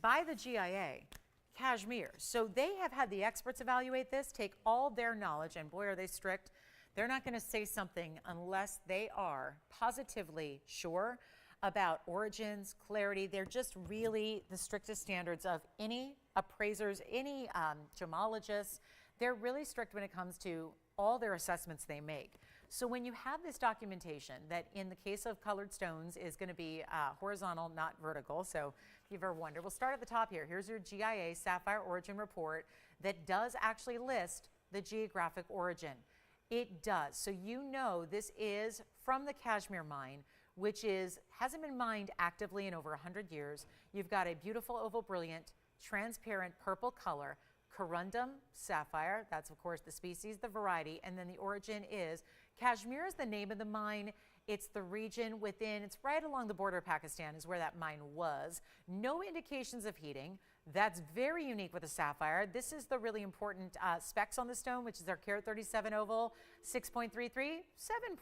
by the GIA Cashmere. So they have had the experts evaluate this, take all their knowledge, and boy, are they strict. They're not going to say something unless they are positively sure about origins, clarity. They're just really the strictest standards of any appraisers, any gemologists. They're really strict when it comes to all their assessments they make. So when you have this documentation that in the case of colored stones is going to be horizontal, not vertical. So if you've ever wondered, we'll start at the top here. Here's your GIA Sapphire Origin Report that does actually list the geographic origin. It does. So you know this is from the Cashmere mine, which hasn't been mined actively in over 100 years. You've got a beautiful oval brilliant, transparent purple color, corundum sapphire. That's, of course, the species, the variety, and then the origin is Cashmere is the name of the mine. It's the region within, it's right along the border of Pakistan is where that mine was. No indications of heating. That's very unique with a sapphire. This is the really important specs on the stone, which is our carat 37 oval, 6.33,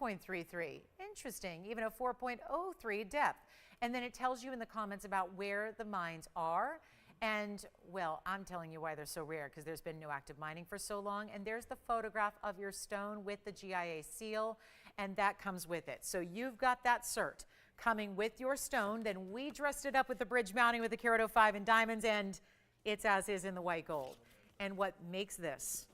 7.33. Interesting, even a 4.03 depth. And then it tells you in the comments about where the mines are. And, well, I'm telling you why they're so rare, because there's been no active mining for so long. And there's the photograph of your stone with the GIA seal, and that comes with it. So you've got that cert coming with your stone. Then we dressed it up with the bridge mounting with the carat 05 in diamonds, and it's as is in the white gold. And what makes this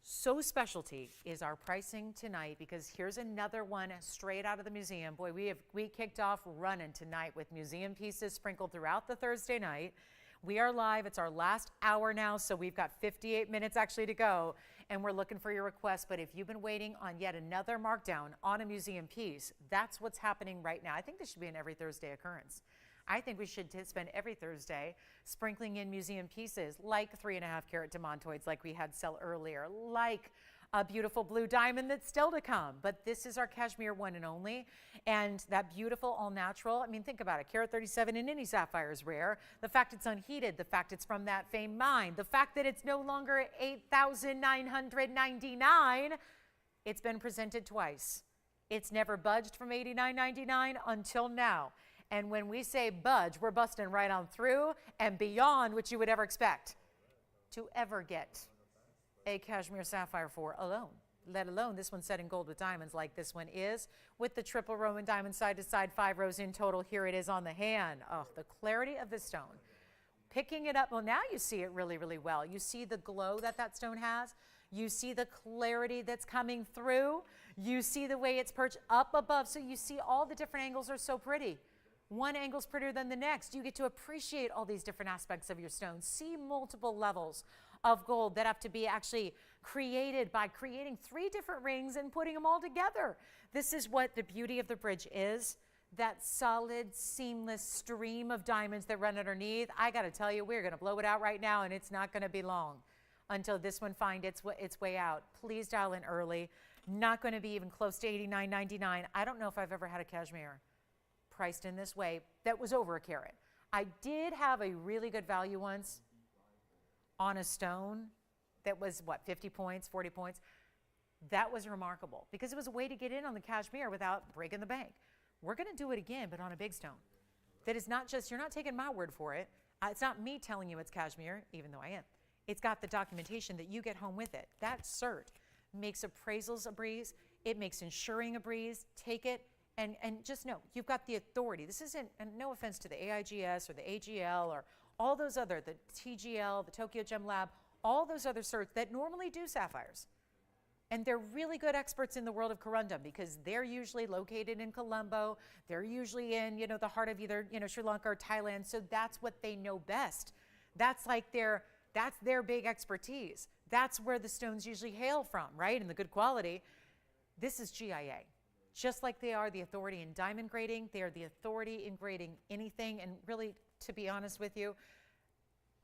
so specialty is our pricing tonight, because here's another one straight out of the museum. Boy, we kicked off running tonight with museum pieces sprinkled throughout the Thursday night. We are live. It's our last hour now, so we've got 58 minutes actually to go, and we're looking for your requests. But if you've been waiting on yet another markdown on a museum piece, that's what's happening right now. I think this should be an every Thursday occurrence. I think we should spend every Thursday sprinkling in museum pieces like 3.5 carat demantoids like we had sell earlier, like a beautiful blue diamond that's still to come. But this is our Cashmere one and only. And that beautiful all natural, I mean, think about it. Carat 37 in any sapphire is rare. The fact it's unheated, the fact it's from that famed mine, the fact that it's no longer $8,999, it's been presented twice. It's never budged from $89.99 until now. And when we say budge, we're busting right on through and beyond what you would ever expect to ever get a Cashmere sapphire for alone. let alone this one set in gold with diamonds like this one is, with the triple Roman diamond side to side, 5 rows in total. Here it is on the hand. Oh, the clarity of this stone. Picking it up, well, now you see it really, really well. You see the glow that that stone has. You see the clarity that's coming through. You see the way it's perched up above. So you see all the different angles are so pretty. One angle's prettier than the next. You get to appreciate all these different aspects of your stone. See multiple levels of gold that have to be actually created by creating 3 different rings and putting them all together. This is what the beauty of the bridge is. That solid, seamless stream of diamonds that run underneath. I got to tell you, we're going to blow it out right now, and it's not going to be long until this one finds its way out. Please dial in early. Not going to be even close to $89.99. I don't know if I've ever had a cashmere priced in this way that was over a carat. I did have a really good value once on a stone that was, what, 50 points, 40 points. That was remarkable because it was a way to get in on the cashmere without breaking the bank. We're going to do it again, but on a big stone. That is not just, you're not taking my word for it. It's not me telling you it's cashmere, even though I am. It's got the documentation that you get home with it. That cert makes appraisals a breeze. It makes insuring a breeze. Take it and just know you've got the authority. This isn't, and no offense to the AIGS or the AGL or all those other, the TGL, the Tokyo Gem Lab, all those other certs that normally do sapphires. And they're really good experts in the world of corundum because they're usually located in Colombo. They're usually in, the heart of either, Sri Lanka or Thailand. So that's what they know best. That's like that's their big expertise. That's where the stones usually hail from, right? And the good quality. This is GIA. Just like they are the authority in diamond grading, they are the authority in grading anything. And really, to be honest with you,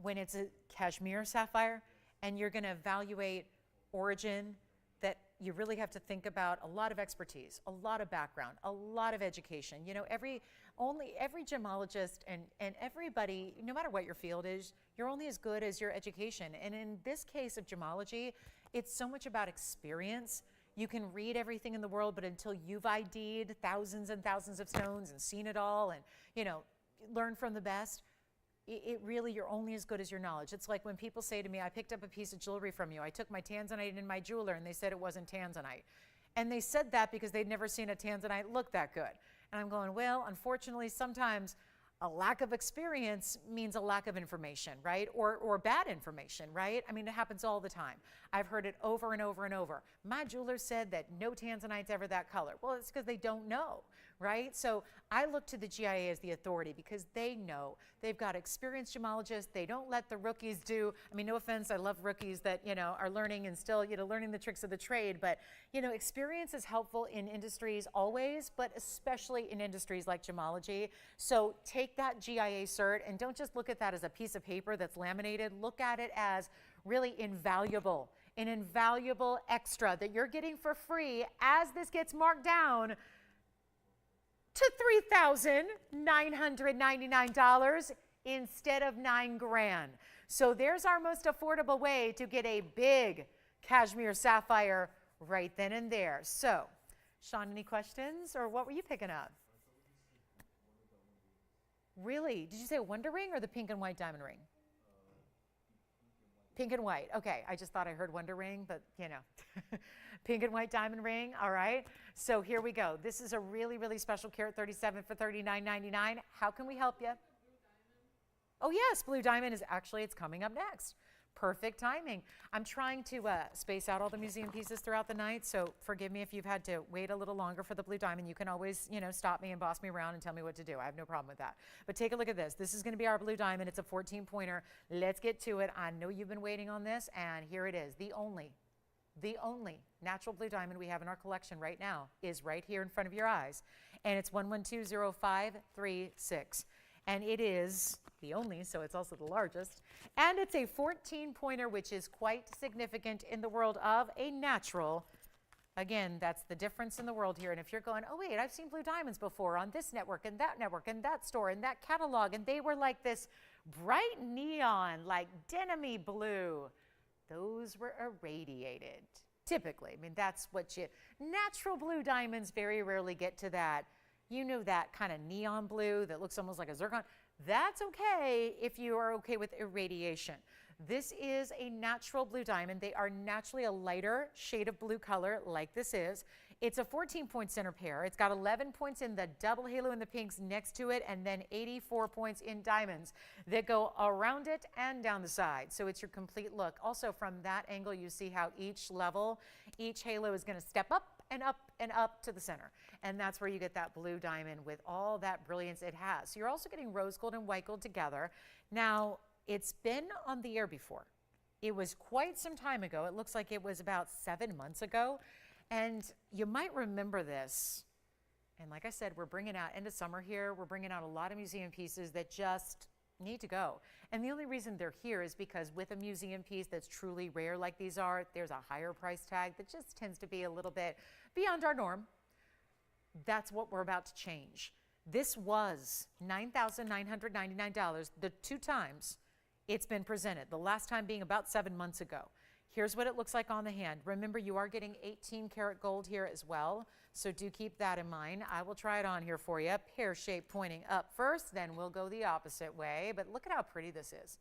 when it's a cashmere sapphire and you're going to evaluate origin, that you really have to think about a lot of expertise, a lot of background, a lot of education. Every gemologist and everybody, no matter what your field is, you're only as good as your education. And in this case of gemology, it's so much about experience. You can read everything in the world, but until you've ID'd thousands and thousands of stones and seen it all and, learn from the best, it really, you're only as good as your knowledge. It's like when people say to me, I picked up a piece of jewelry from you. I took my tanzanite in my jeweler and they said it wasn't tanzanite. And they said that because they'd never seen a tanzanite look that good. And I'm going, well, unfortunately, sometimes a lack of experience means a lack of information, right? Or bad information, right? I mean, it happens all the time. I've heard it over and over and over. My jeweler said that no tanzanite's ever that color. Well, it's because they don't know, right? So I look to the GIA as the authority because they know. They've got experienced gemologists. They don't let the rookies do, I mean, no offense, I love rookies that, are learning and still, learning the tricks of the trade. But, experience is helpful in industries always, but especially in industries like gemology. So take that GIA cert and don't just look at that as a piece of paper that's laminated. Look at it as really invaluable, an invaluable extra that you're getting for free as this gets marked down to $3,999 instead of $9,000. So there's our most affordable way to get a big cashmere sapphire right then and there. So, Sean, any questions or what were you picking up? Really? Did you say Wonder Ring or the pink and white diamond ring? Pink and white. Okay, I just thought I heard Wonder Ring, but pink and white diamond ring. All right. So here we go. This is a really, really special carat 37 for $39.99. How can we help you? Oh yes, blue diamond is actually, it's coming up next. Perfect timing. I'm trying to space out all the museum pieces throughout the night, so forgive me if you've had to wait a little longer for the blue diamond. You can always, stop me and boss me around and tell me what to do. I have no problem with that. But take a look at this. This is going to be our blue diamond. It's a 14-pointer. Let's get to it. I know you've been waiting on this, and here it is. The only natural blue diamond we have in our collection right now is right here in front of your eyes, and it's 1120536. And it is the only, so it's also the largest. And it's a 14-pointer, which is quite significant in the world of a natural. Again, that's the difference in the world here. And if you're going, oh, wait, I've seen blue diamonds before on this network and that store and that catalog, and they were like this bright neon, like denim-y blue. Those were irradiated, typically. I mean, that's what natural blue diamonds very rarely get to that. That kind of neon blue that looks almost like a zircon. That's okay if you are okay with irradiation. This is a natural blue diamond. They are naturally a lighter shade of blue color like this is. It's a 14-point center pair. It's got 11 points in the double halo in the pinks next to it, and then 84 points in diamonds that go around it and down the side. So it's your complete look. Also, from that angle, you see how each level, each halo is going to step up and up and up to the center. And that's where you get that blue diamond with all that brilliance it has. So you're also getting rose gold and white gold together. Now, it's been on the air before. It was quite some time ago. It looks like it was about 7 months ago. And you might remember this. And like I said, we're bringing out, end of summer here, we're bringing out a lot of museum pieces that just need to go. And the only reason they're here is because with a museum piece that's truly rare like these are, there's a higher price tag that just tends to be a little bit beyond our norm. That's what we're about to change. This was $9,999 the 2 times it's been presented, the last time being about 7 months ago. Here's what it looks like on the hand. Remember, you are getting 18 karat gold here as well, so do keep that in mind. I will try it on here for you. Pear shape pointing up first, then we'll go the opposite way, but look at how pretty this is.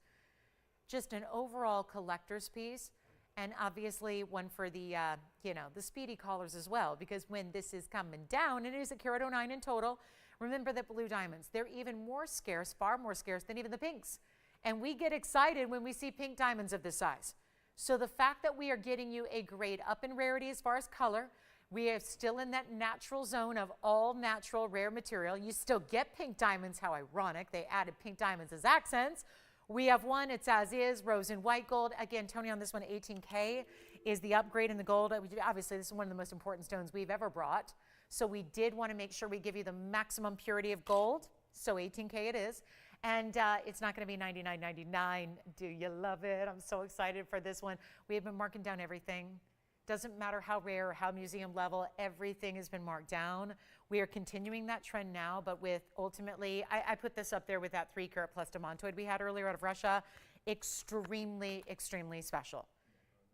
Just an overall collector's piece, and obviously one for the, the speedy callers as well, because when this is coming down, and it is a carat 09 in total, remember that blue diamonds, they're even more scarce, far more scarce than even the pinks. And we get excited when we see pink diamonds of this size. So the fact that we are getting you a grade up in rarity as far as color, we are still in that natural zone of all natural rare material. You still get pink diamonds. How ironic. They added pink diamonds as accents. We have one, it's as is, rose and white gold. Again, Tony, on this one, 18K is the upgrade in the gold. Obviously, this is one of the most important stones we've ever brought. So we did want to make sure we give you the maximum purity of gold. So 18K it is. And it's not going to be $99.99. Do you love it? I'm so excited for this one. We have been marking down everything. Doesn't matter how rare or how museum level, everything has been marked down. We are continuing that trend now, but with ultimately, I put this up there with that 3 karat plus demantoid we had earlier out of Russia. Extremely, extremely special.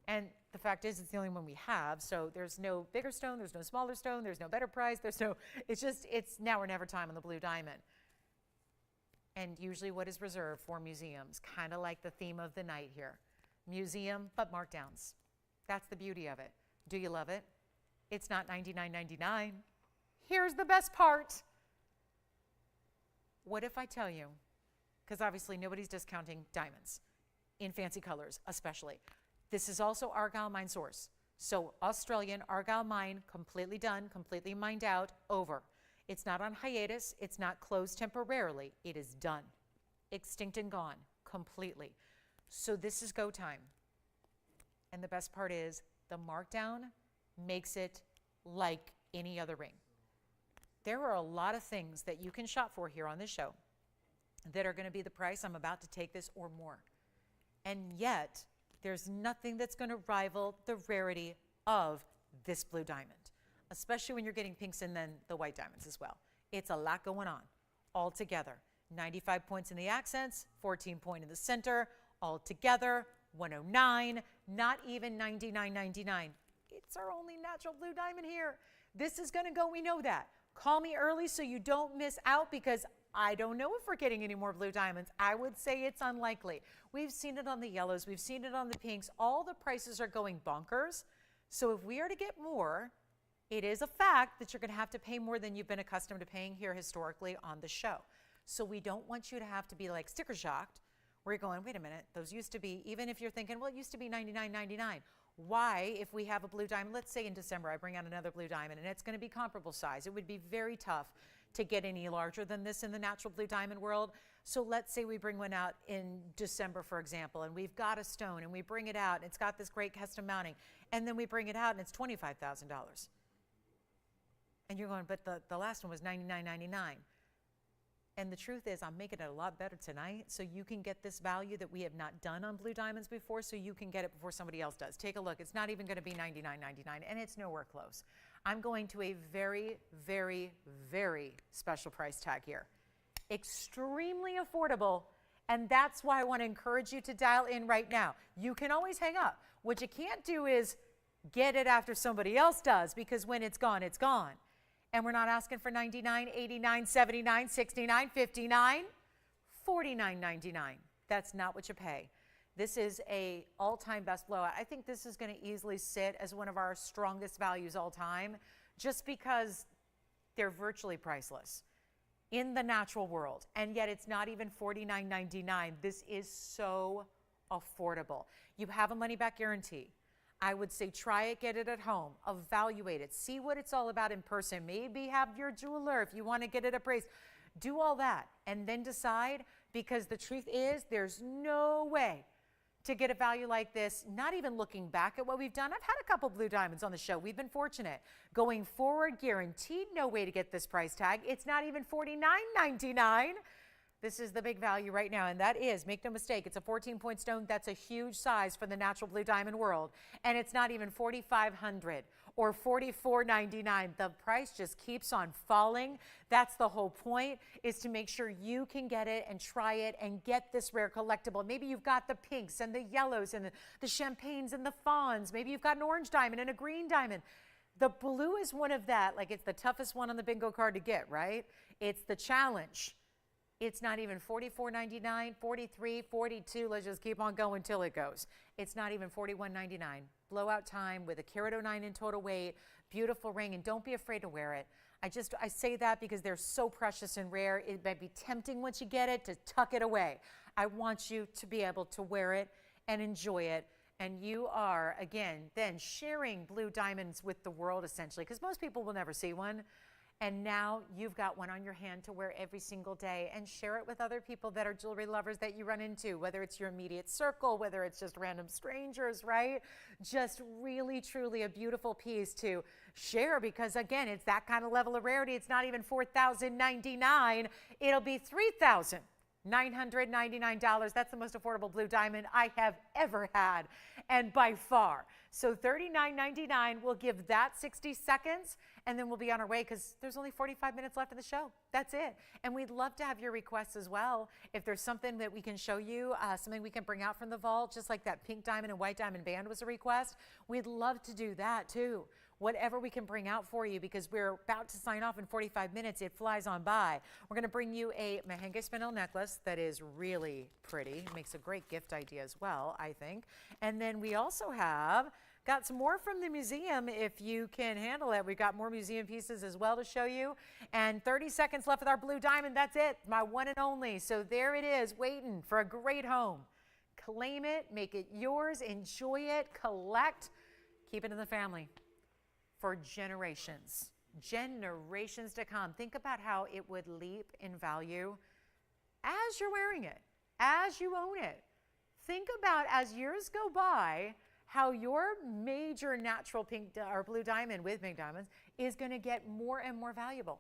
And the fact is, it's the only one we have, so there's no bigger stone, there's no smaller stone, there's no better price, it's now or never time on the blue diamond. And usually what is reserved for museums, kind of like the theme of the night here. Museum, but markdowns. That's the beauty of it. Do you love it? It's not $99.99. Here's the best part. What if I tell you, because obviously nobody's discounting diamonds, in fancy colors especially. This is also Argyle mine source. So Australian Argyle mine, completely done, completely mined out, over. It's not on hiatus. It's not closed temporarily. It is done. Extinct and gone completely. So this is go time. And the best part is the markdown makes it like any other ring. There are a lot of things that you can shop for here on this show that are going to be the price I'm about to take this or more. And yet, there's nothing that's going to rival the rarity of this blue diamond, especially when you're getting pinks and then the white diamonds as well. It's a lot going on all together. 95 points in the accents, 14 point in the center, all together, 109, not even $99.99. It's our only natural blue diamond here. This is going to go, we know that. Call me early so you don't miss out, because I don't know if we're getting any more blue diamonds. I would say it's unlikely. We've seen it on the yellows. We've seen it on the pinks. All the prices are going bonkers. So if we are to get more, it is a fact that you're going to have to pay more than you've been accustomed to paying here historically on the show. So we don't want you to have to be like sticker shocked, where you're going, wait a minute, those used to be, even if you're thinking, well, it used to be $99.99. Why, if we have a blue diamond, let's say in December I bring out another blue diamond and it's going to be comparable size. It would be very tough to get any larger than this in the natural blue diamond world. So let's say we bring one out in December, for example, and we've got a stone and we bring it out and it's got this great custom mounting, and then we bring it out and it's $25,000. And you're going, but the last one was $99.99. And the truth is, I'm making it a lot better tonight so you can get this value that we have not done on blue diamonds before, so you can get it before somebody else does. Take a look. It's not even going to be $99.99, and it's nowhere close. I'm going to a very, very, very special price tag here. Extremely affordable, and that's why I want to encourage you to dial in right now. You can always hang up. What you can't do is get it after somebody else does, because when it's gone, it's gone. And we're not asking for $99, $89, $79, $69, $59, $49.99. That's not what you pay. This is a all-time best blowout. I think this is going to easily sit as one of our strongest values all time, just because they're virtually priceless in the natural world. And yet it's not even $49.99. This is so affordable. You have a money-back guarantee. I would say try it, get it at home, evaluate it, see what it's all about in person. Maybe have your jeweler if you want to get it appraised. Do all that and then decide, because the truth is there's no way to get a value like this, not even looking back at what we've done. I've had a couple blue diamonds on the show. We've been fortunate. Going forward, guaranteed no way to get this price tag. It's not even $49.99. This is the big value right now, and that is, make no mistake, it's a 14-point stone. That's a huge size for the natural blue diamond world, and it's not even $4,500 or $44.99. The price just keeps on falling. That's the whole point, is to make sure you can get it and try it and get this rare collectible. Maybe you've got the pinks and the yellows and the champagnes and the fawns. Maybe you've got an orange diamond and a green diamond. The blue is one of that, like it's the toughest one on the bingo card to get, right? It's the challenge. It's not even $44.99, $43, $42. Let's just keep on going till it goes. It's not even $41.99. Blowout time with a carat 09 in total weight, beautiful ring, and don't be afraid to wear it. I say that because they're so precious and rare. It might be tempting once you get it to tuck it away. I want you to be able to wear it and enjoy it. And you are, again, then sharing blue diamonds with the world, essentially, because most people will never see one. And now you've got one on your hand to wear every single day, and share it with other people that are jewelry lovers that you run into, whether it's your immediate circle, whether it's just random strangers, right? Just really, truly a beautiful piece to share, because again, it's that kind of level of rarity. It's not even $4,099. It'll be $3,999. That's the most affordable blue diamond I have ever had, and by far. So $39.99, we'll give that 60 seconds, and then we'll be on our way, because there's only 45 minutes left of the show. That's it. And we'd love to have your requests as well. If there's something that we can show you, something we can bring out from the vault, just like that pink diamond and white diamond band was a request, we'd love to do that too. Whatever we can bring out for you, because we're about to sign off in 45 minutes. It flies on by. We're going to bring you a Mahenge Spinel necklace that is really pretty. It makes a great gift idea as well, I think. And then we also have got some more from the museum if you can handle it. We've got more museum pieces as well to show you. And 30 seconds left with our blue diamond. That's it, my one and only. So there it is, waiting for a great home. Claim it, make it yours, enjoy it, collect, keep it in the family for generations to come. Think about how it would leap in value as you're wearing it, as you own it. Think about, as years go by, how your major natural pink or blue diamond with pink diamonds is going to get more and more valuable.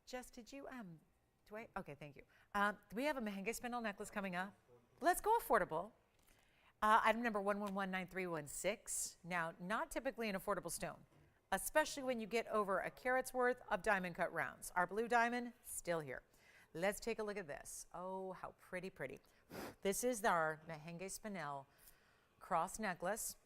Jess, did you, okay, thank you. We have a Mahenge Spinel necklace coming up. Let's go affordable. Item number 1119316. Now, not typically an affordable stone, especially when you get over a carat's worth of diamond cut rounds. Our blue diamond, still here. Let's take a look at this. Oh, how pretty, pretty. This is our Mahenge Spinel cross necklace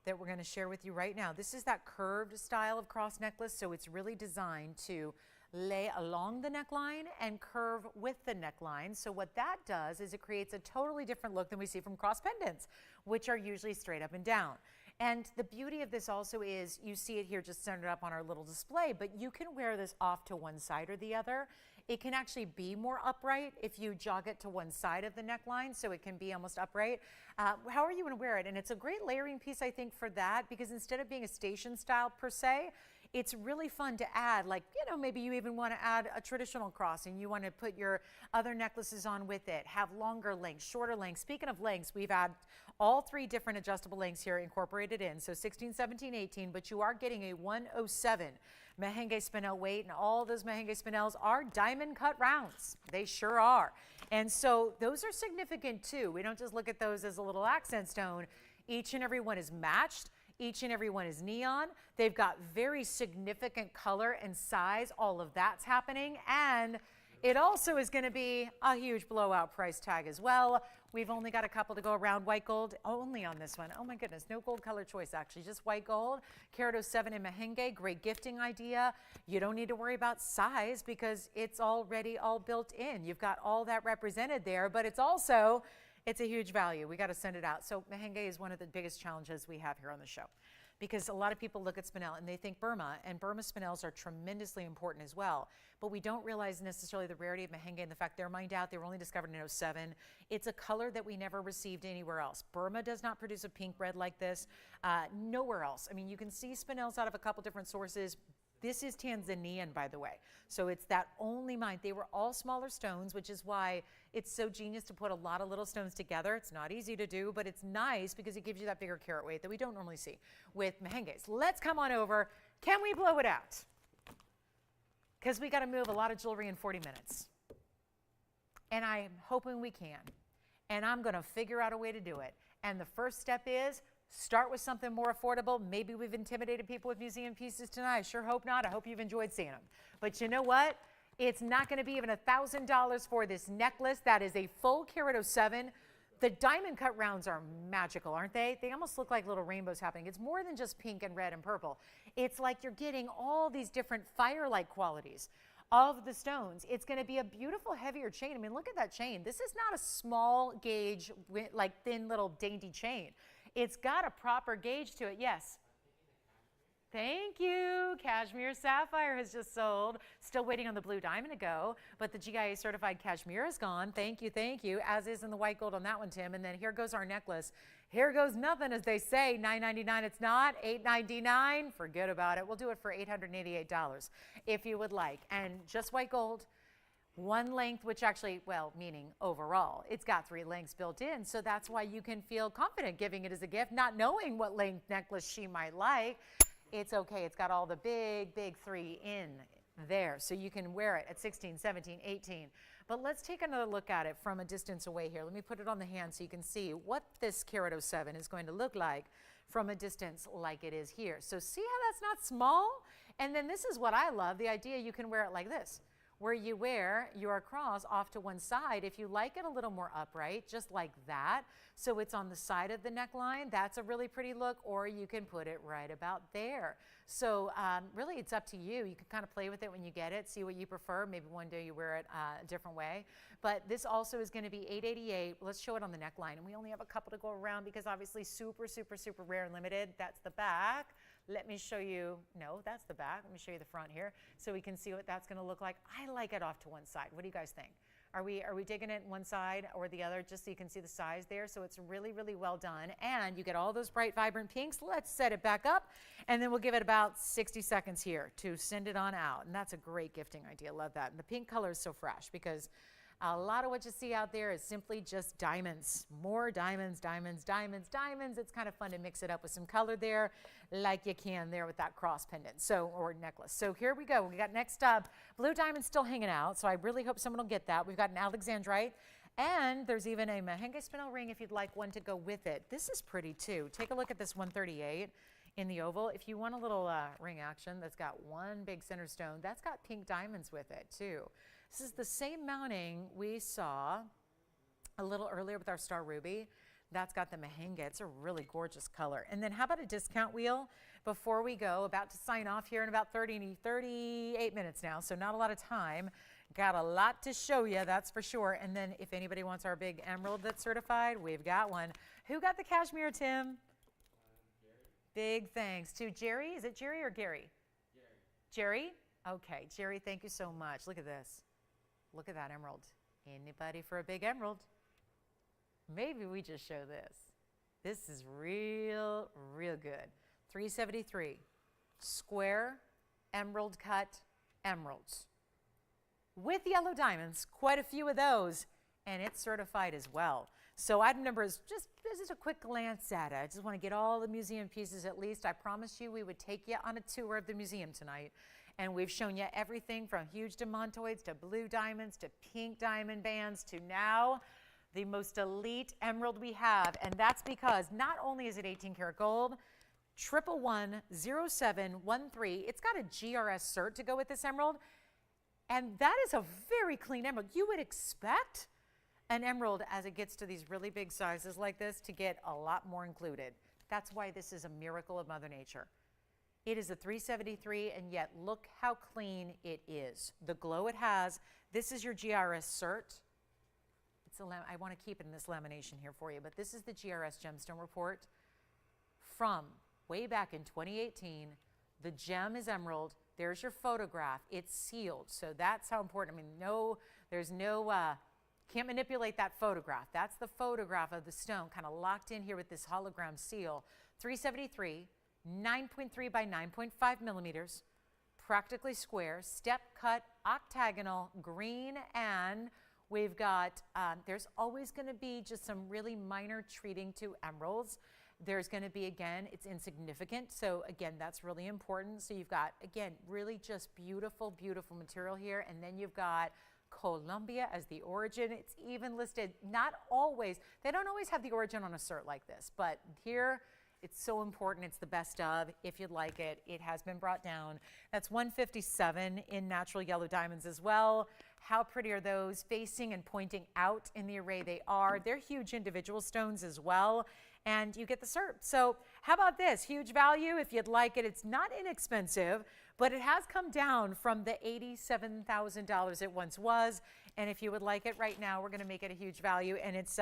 that we're going to share with you right now. This is that curved style of cross necklace, so it's really designed to lay along the neckline and curve with the neckline. So what that does is it creates a totally different look than we see from cross pendants, which are usually straight up and down. And the beauty of this also is you see it here just centered up on our little display, but you can wear this off to one side or the other. It can actually be more upright if you jog it to one side of the neckline, so it can be almost upright. How are you going to wear it? And it's a great layering piece, I think, for that, because instead of being a station style per se, it's really fun to add, like, you know, maybe you even want to add a traditional cross and you want to put your other necklaces on with it, have longer lengths, shorter lengths. Speaking of lengths, we've had all three different adjustable lengths here incorporated in, so 16, 17, 18, but you are getting a 107 Mahenge Spinel weight, and all those Mahenge Spinels are diamond cut rounds. They sure are. And so those are significant too. We don't just look at those as a little accent stone. Each and every one is matched. Each and every one is neon. They've got very significant color and size. All of that's happening. And it also is going to be a huge blowout price tag as well. We've only got a couple to go around. White gold only on this one. Oh my goodness, no gold color choice actually, just white gold. Carat 07 in Mahenge, great gifting idea. You don't need to worry about size because it's already all built in. You've got all that represented there, but it's also, it's a huge value. We got to send it out. So Mahenge is one of the biggest challenges we have here on the show, because a lot of people look at Spinel and they think Burma, and Burma Spinels are tremendously important as well. But we don't realize necessarily the rarity of Mahenge and the fact they're mined out. They were only discovered in 07. It's a color that we never received anywhere else. Burma does not produce a pink red like this. Nowhere else. I mean, you can see Spinels out of a couple different sources. This is Tanzanian, by the way. So it's that only mine. They were all smaller stones, which is why it's so genius to put a lot of little stones together. It's not easy to do, but it's nice because it gives you that bigger carat weight that we don't normally see with Mahenges. Let's come on over. Can we blow it out? Because we got to move a lot of jewelry in 40 minutes. And I'm hoping we can. And I'm going to figure out a way to do it. And the first step is start with something more affordable. Maybe we've intimidated people with museum pieces tonight. I sure hope not. I hope you've enjoyed seeing them. But you know what? It's not going to be even $1,000 for this necklace. That is a full carat 07. The diamond cut rounds are magical, aren't they? They almost look like little rainbows happening. It's more than just pink and red and purple. It's like you're getting all these different fire-like qualities of the stones. It's going to be a beautiful, heavier chain. I mean, look at that chain. This is not a small gauge, like thin little dainty chain. It's got a proper gauge to it. Yes. Thank you. Cashmere sapphire has just sold. Still waiting on the blue diamond to go, but the GIA certified cashmere is gone. Thank you, as is in the white gold on that one, Tim. And then here goes our necklace. Here goes nothing, as they say. $9.99 it's not. $8.99, forget about it. We'll do it for $888 if you would like. And just white gold. One length, which actually, well, meaning overall, it's got 3 lengths built in. So that's why you can feel confident giving it as a gift, not knowing what length necklace she might like. It's okay. It's got all the big 3 in there. So you can wear it at 16, 17, 18. But let's take another look at it from a distance away here. Let me put it on the hand so you can see what this carat 07 is going to look like from a distance like it is here. So see how that's not small? And then this is what I love, the idea you can wear it like this, where you wear your cross off to one side. If you like it a little more upright, just like that, so it's on the side of the neckline, that's a really pretty look, or you can put it right about there. So really it's up to you. You can kind of play with it when you get it, see what you prefer. Maybe one day you wear it a different way. But this also is going to be $888. Let's show it on the neckline. And we only have a couple to go around because obviously super rare and limited. That's the back. Let me show you, no, that's the back. Let me show you the front here so we can see what that's going to look like. I like it off to one side. What do you guys think? Are we digging it one side or the other just so you can see the size there? So it's really well done. And you get all those bright, vibrant pinks. Let's set it back up. And then we'll give it about 60 seconds here to send it on out. And that's a great gifting idea. Love that. And the pink color is so fresh because a lot of what you see out there is simply just diamonds. More diamonds. It's kind of fun to mix it up with some color there like you can there with that cross pendant, or necklace. So here we go. We got next up, blue diamond still hanging out, so I really hope someone will get that. We've got an Alexandrite, and there's even a Mahenge Spinel ring if you'd like one to go with it. This is pretty too. Take a look at this 138 in the oval. If you want a little ring action that's got one big center stone, that's got pink diamonds with it too. This is the same mounting we saw a little earlier with our star ruby. That's got the Mahenge. It's a really gorgeous color. And then how about a discount wheel before we go? About to sign off here in about 38 minutes now, so not a lot of time. Got a lot to show you, that's for sure. And then if anybody wants our big emerald that's certified, we've got one. Who got the cashmere, Tim? Big thanks to Jerry. Is it Jerry or Gary? Jerry? Okay, Jerry, thank you so much. Look at this. Look at that emerald. Anybody for a big emerald? Maybe we just show this. This is real good. 373. Square, emerald cut emeralds. With yellow diamonds, quite a few of those, and it's certified as well. So item number is just a quick glance at it. I just want to get all the museum pieces at least. I promised you we would take you on a tour of the museum tonight. And we've shown you everything from huge demantoids to blue diamonds to pink diamond bands to now the most elite emerald we have. And that's because not only is it 18 karat gold, 1110713, it's got a GRS cert to go with this emerald. And that is a very clean emerald. You would expect an emerald, as it gets to these really big sizes like this, to get a lot more included. That's why this is a miracle of Mother Nature. It is a 373, and yet look how clean it is. The glow it has. This is your GRS cert. I want to keep it in this lamination here for you, but this is the GRS gemstone report from way back in 2018. The gem is emerald. There's your photograph. It's sealed, so that's how important. I mean, there's no, can't manipulate that photograph. That's the photograph of the stone, kind of locked in here with this hologram seal. 373, 9.3 by 9.5 millimeters, practically square, step cut, octagonal, green, and we've got, there's always going to be just some really minor treating to emeralds. There's going to be, again, it's insignificant. So again, that's really important. So you've got, again, really just beautiful, beautiful material here. And then you've got Colombia as the origin. It's even listed, not always, they don't always have the origin on a cert like this, but here it's so important. It's the best of. If you'd like it, it has been brought down. That's 157 in natural yellow diamonds as well. How pretty are those? Facing and pointing out in the array they are. They're huge individual stones as well, and you get the cert. So how about this? Huge value if you'd like it. It's not inexpensive, but it has come down from the $87,000 it once was. And if you would like it right now, we're going to make it a huge value. And it's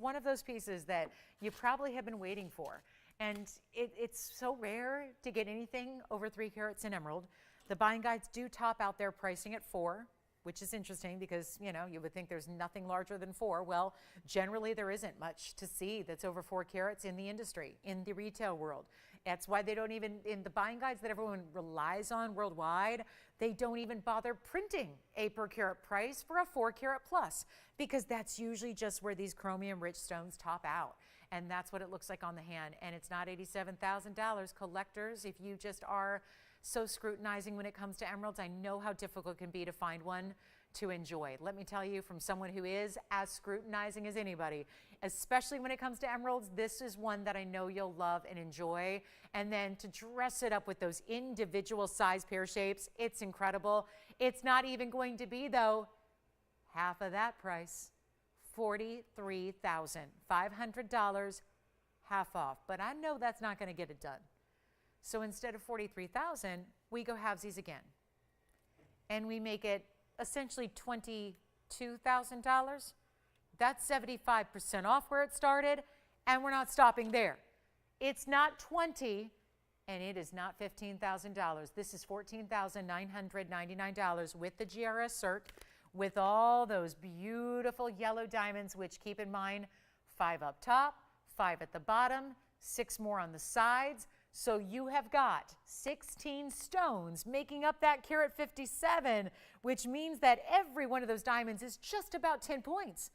one of those pieces that you probably have been waiting for. And it's so rare to get anything over 3 carats in emerald. The buying guides do top out their pricing at 4, which is interesting because, you know, you would think there's nothing larger than 4. Well, generally there isn't much to see that's over 4 carats in the industry, in the retail world. That's why they don't even, in the buying guides that everyone relies on worldwide, they don't even bother printing a per carat price for a 4 carat plus, because that's usually just where these chromium rich stones top out. And that's what it looks like on the hand. And it's not $87,000. Collectors, if you just are so scrutinizing when it comes to emeralds, I know how difficult it can be to find one to enjoy. Let me tell you, from someone who is as scrutinizing as anybody, especially when it comes to emeralds, this is one that I know you'll love and enjoy. And then to dress it up with those individual size pear shapes, it's incredible. It's not even going to be, though, half of that price. $43,500, half off. But I know that's not going to get it done. So instead of $43,000, we go halvesies again. And we make it essentially $22,000. That's 75% off where it started, and we're not stopping there. It's not 20, and it is not $15,000. This is $14,999 with the GRS cert, with all those beautiful yellow diamonds, which, keep in mind, 5 up top, 5 at the bottom, 6 more on the sides. So you have got 16 stones making up that carat 57, which means that every one of those diamonds is just about 10 points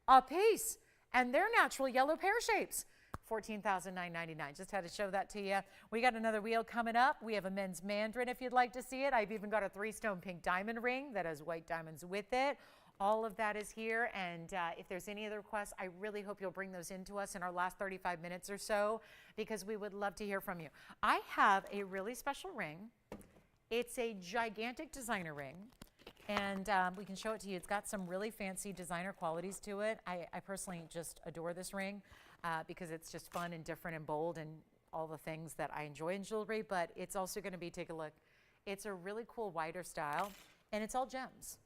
a piece, and they're natural yellow pear shapes. $14,999. Just had to show that to you. We got another wheel coming up. We have a men's Mandarin if you'd like to see it. I've even got a 3-stone pink diamond ring that has white diamonds with it. All of that is here, and if there's any other requests, I really hope you'll bring those in to us in our last 35 minutes or so, because we would love to hear from you. I have a really special ring. It's a gigantic designer ring, and we can show it to you. It's got some really fancy designer qualities to it. I personally just adore this ring because it's just fun and different and bold and all the things that I enjoy in jewelry, but it's also going to be, take a look, it's a really cool wider style, and it's all gems.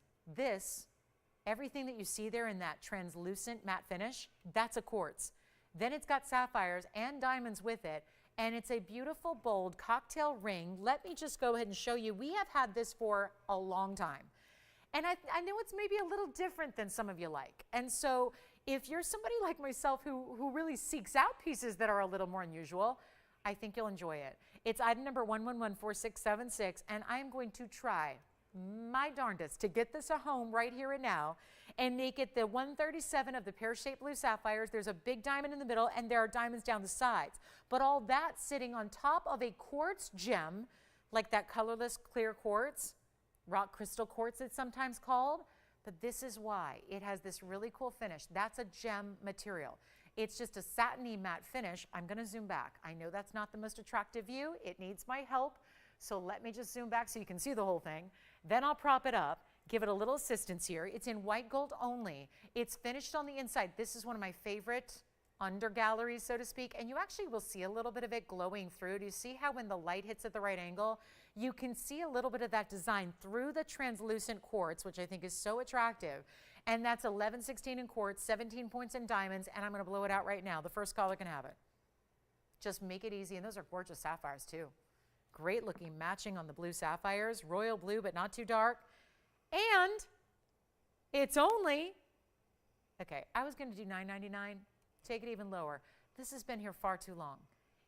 Everything that you see there in that translucent matte finish, that's a quartz. Then it's got sapphires and diamonds with it, and it's a beautiful, bold cocktail ring. Let me just go ahead and show you. We have had this for a long time, and I know it's maybe a little different than some of you like. And so if you're somebody like myself who really seeks out pieces that are a little more unusual, I think you'll enjoy it. It's item number 1114676, and I am going to try my darndest to get this a home right here and now and make it the 137 of the pear-shaped blue sapphires. There's a big diamond in the middle, and there are diamonds down the sides. But all that sitting on top of a quartz gem, like that colorless clear quartz, rock crystal quartz it's sometimes called. But this is why it has this really cool finish. That's a gem material. It's just a satiny matte finish. I'm going to zoom back. I know that's not the most attractive view. It needs my help. So let me just zoom back so you can see the whole thing. Then I'll prop it up. give it a little assistance here. It's in white gold only. It's finished on the inside. This is one of my favorite under galleries, so to speak, and you actually will see a little bit of it glowing through. Do you see how when the light hits at the right angle, you can see a little bit of that design through the translucent quartz, which I think is so attractive. And that's 11/16 in quartz, 17 points in diamonds, and I'm going to blow it out right now. The first caller can have it. Just make it easy, and those are gorgeous sapphires too. Great looking matching on the blue sapphires, royal blue but not too dark. And it's only, okay, I was going to do $9.99. Take it even lower. This has been here far too long.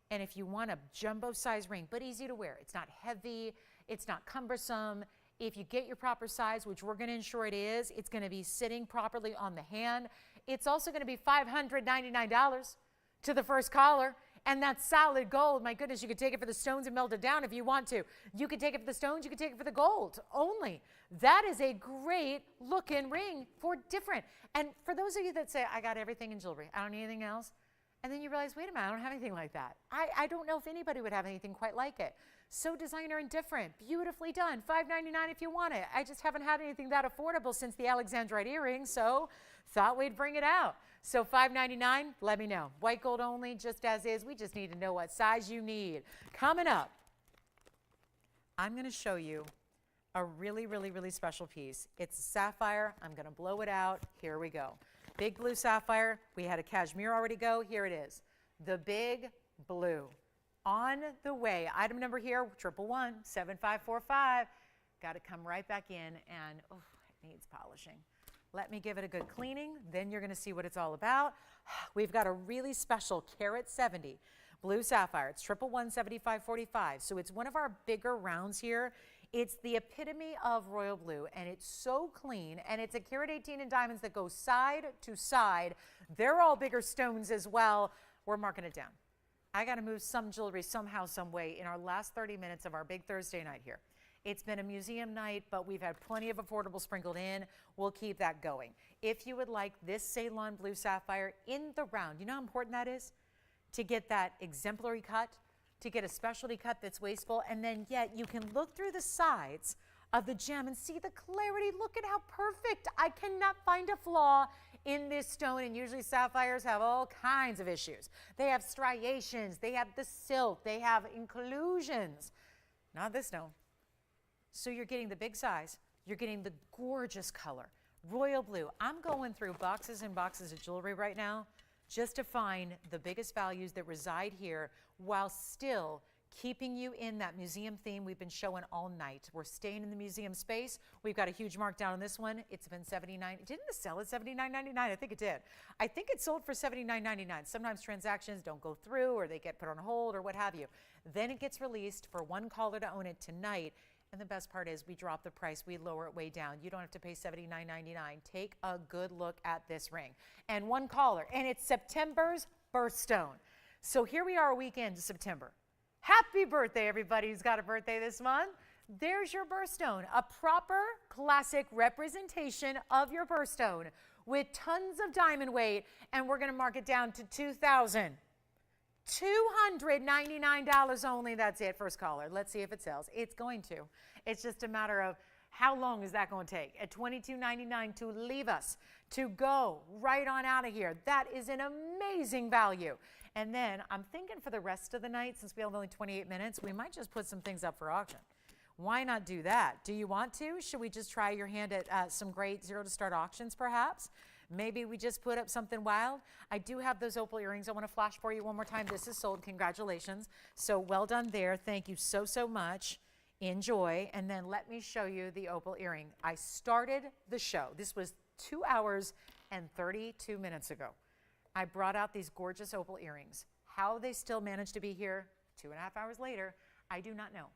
And if you want a jumbo size ring, but easy to wear, it's not heavy, it's not cumbersome. If you get your proper size, which we're going to ensure it is, it's going to be sitting properly on the hand. It's also going to be $599 to the first caller. And that's solid gold. My goodness, you could take it for the stones and melt it down if you want to. You could take it for the stones, you could take it for the gold only. That is a great looking ring for different. And for those of you that say, I got everything in jewelry, I don't need anything else. And then you realize, wait a minute, I don't have anything like that. I don't know if anybody would have anything quite like it. So designer and different, beautifully done. $5.99 if you want it. I just haven't had anything that affordable since the Alexandrite earrings, so thought we'd bring it out. So $5.99, let me know. White gold only, just as is. We just need to know what size you need. Coming up, I'm going to show you a really, really, really special piece. It's a sapphire. I'm going to blow it out. Here we go. Big blue sapphire. We had a cashmere already go. Here it is. The big blue. On the way. Item number here, 111-7545. Got to come right back in, and oh, it needs polishing. Let me give it a good cleaning, then you're going to see what it's all about. We've got a really special carat 70 blue sapphire. It's 111-7545. So it's one of our bigger rounds here. It's the epitome of royal blue, and it's so clean, and it's a carat 18 in diamonds that go side to side. They're all bigger stones as well. We're marking it down. I got to move some jewelry somehow, some way in our last 30 minutes of our big Thursday night here. It's been a museum night, but we've had plenty of affordable sprinkled in. We'll keep that going. If you would like this Ceylon blue sapphire in the round, you know how important that is? To get that exemplary cut, to get a specialty cut that's wasteful, and then yet you can look through the sides of the gem and see the clarity. Look at how perfect. I cannot find a flaw in this stone, and usually sapphires have all kinds of issues. They have striations, they have the silt, they have inclusions. Not this stone. So you're getting the big size, you're getting the gorgeous color, royal blue. I'm going through boxes and boxes of jewelry right now just to find the biggest values that reside here while still keeping you in that museum theme we've been showing all night. We're staying in the museum space. We've got a huge markdown on this one. It's been $79. Didn't it sell at $79.99? I think it did. I think it sold for $79.99. Sometimes transactions don't go through or they get put on hold or what have you. Then it gets released for one caller to own it tonight. And the best part is we drop the price, we lower it way down. You don't have to pay $79.99. Take a good look at this ring. And one caller, and it's September's birthstone. So here we are a week into September. Happy birthday, everybody who's got a birthday this month. There's your birthstone, a proper classic representation of your birthstone with tons of diamond weight, and we're going to mark it down to $299 only. That's it, first caller. Let's see if it sells. It's going to. It's just a matter of how long is that going to take? At $22.99 to leave us, to go right on out of here. That is an amazing value. And then I'm thinking for the rest of the night, since we have only 28 minutes, we might just put some things up for auction. Why not do that? Do you want to? Should we just try your hand at some great zero to start auctions perhaps? Maybe we just put up something wild. I do have those opal earrings. I want to flash for you one more time. This is sold. Congratulations. So well done there. Thank you so, so much. Enjoy. And then let me show you the opal earring. I started the show. This was 2 hours and 32 minutes ago. I brought out these gorgeous opal earrings. How they still managed to be here 2.5 hours later, I do not know.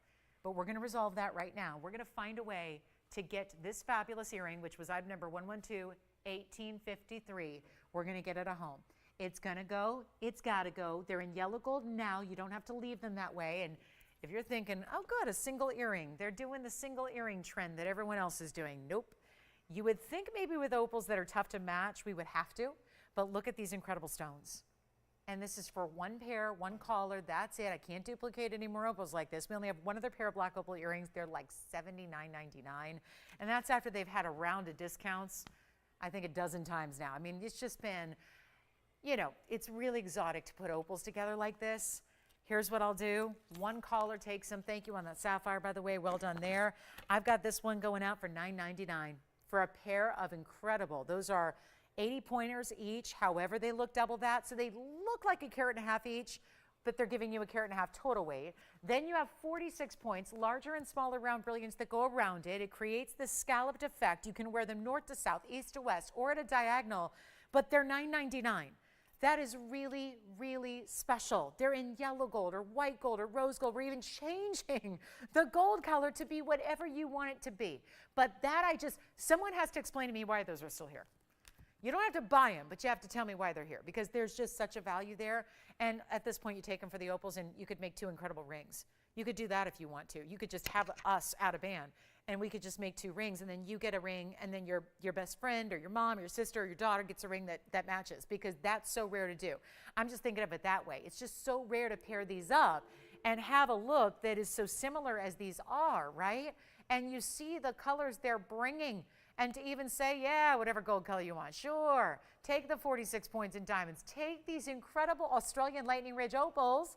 But we're going to resolve that right now. We're going to find a way to get this fabulous earring, which was item number 112-1853. We're going to get it a home. It's going to go. It's got to go. They're in yellow gold now. You don't have to leave them that way. And if you're thinking, oh, good, a single earring. They're doing the single earring trend that everyone else is doing. Nope. You would think maybe with opals that are tough to match, we would have to. But look at these incredible stones. And this is for one pair, one collar. That's it. I can't duplicate any more opals like this. We only have one other pair of black opal earrings. They're like $79.99. And that's after they've had a round of discounts, I think a dozen times now. I mean, it's just been, you know, it's really exotic to put opals together like this. Here's what I'll do. One collar takes them. Thank you on that sapphire, by the way. Well done there. I've got this one going out for $9.99 for a pair of incredible. Those are 80 pointers each. However, they look double that. So they look like 1.5 carats each, but they're giving you 1.5 carats total weight. Then you have 46 points, larger and smaller round brilliants that go around it. It creates this scalloped effect. You can wear them north to south, east to west, or at a diagonal, but they're $9.99. That is really, really special. They're in yellow gold or white gold or rose gold. We're even changing the gold color to be whatever you want it to be. But that someone has to explain to me why those are still here. You don't have to buy them, but you have to tell me why they're here, because there's just such a value there. And at this point, you take them for the opals and you could make 2 incredible rings. You could do that if you want to. You could just have us add a band and we could just make 2 rings, and then you get a ring, and then your best friend or your mom or your sister or your daughter gets a ring that matches, because that's so rare to do. I'm just thinking of it that way. It's just so rare to pair these up and have a look that is so similar as these are, right? And you see the colors they're bringing. And to even say, yeah, whatever gold color you want, sure. Take the 46 points in diamonds. Take these incredible Australian Lightning Ridge opals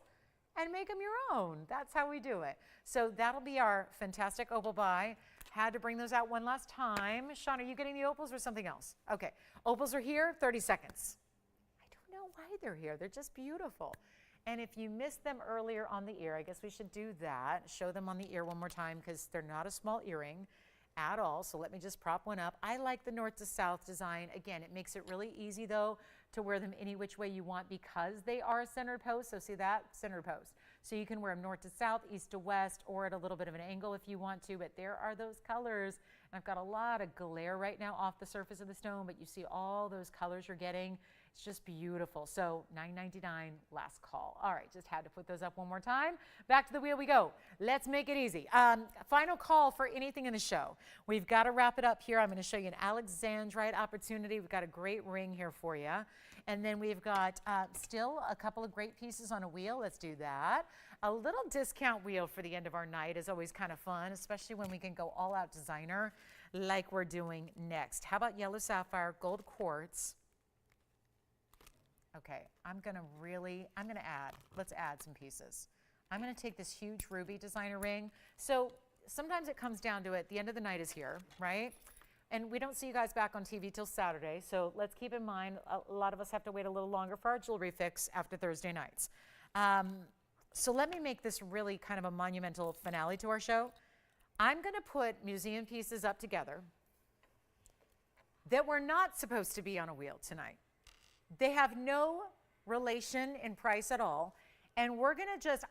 and make them your own. That's how we do it. So that'll be our fantastic opal buy. Had to bring those out one last time. Sean, are you getting the opals or something else? Okay, opals are here, 30 seconds. I don't know why they're here. They're just beautiful. And if you missed them earlier on the ear, I guess we should do that. Show them on the ear one more time, because they're not a small earring at all. So let me just prop one up. I like the north to south design. Again, it makes it really easy though to wear them any which way you want, because they are a centered post. So see that? Centered post. So you can wear them north to south, east to west, or at a little bit of an angle if you want to, but there are those colors. And I've got a lot of glare right now off the surface of the stone, but you see all those colors you're getting. It's just beautiful. So $9.99 last call. All right, just had to put those up one more time. Back to the wheel we go. Let's make it easy. Final call for anything in the show. We've got to wrap it up here. I'm going to show you an Alexandrite opportunity. We've got a great ring here for you. And then we've got still a couple of great pieces on a wheel. Let's do that. A little discount wheel for the end of our night is always kind of fun, especially when we can go all out designer like we're doing next. How about yellow sapphire, gold quartz? Okay, let's add some pieces. I'm going to take this huge ruby designer ring. So sometimes it comes down to it. The end of the night is here, right? And we don't see you guys back on TV till Saturday. So let's keep in mind, a lot of us have to wait a little longer for our jewelry fix after Thursday nights. So let me make this really kind of a monumental finale to our show. I'm going to put museum pieces up together that were not supposed to be on a wheel tonight. They have no relation in price at all. And we're going to just,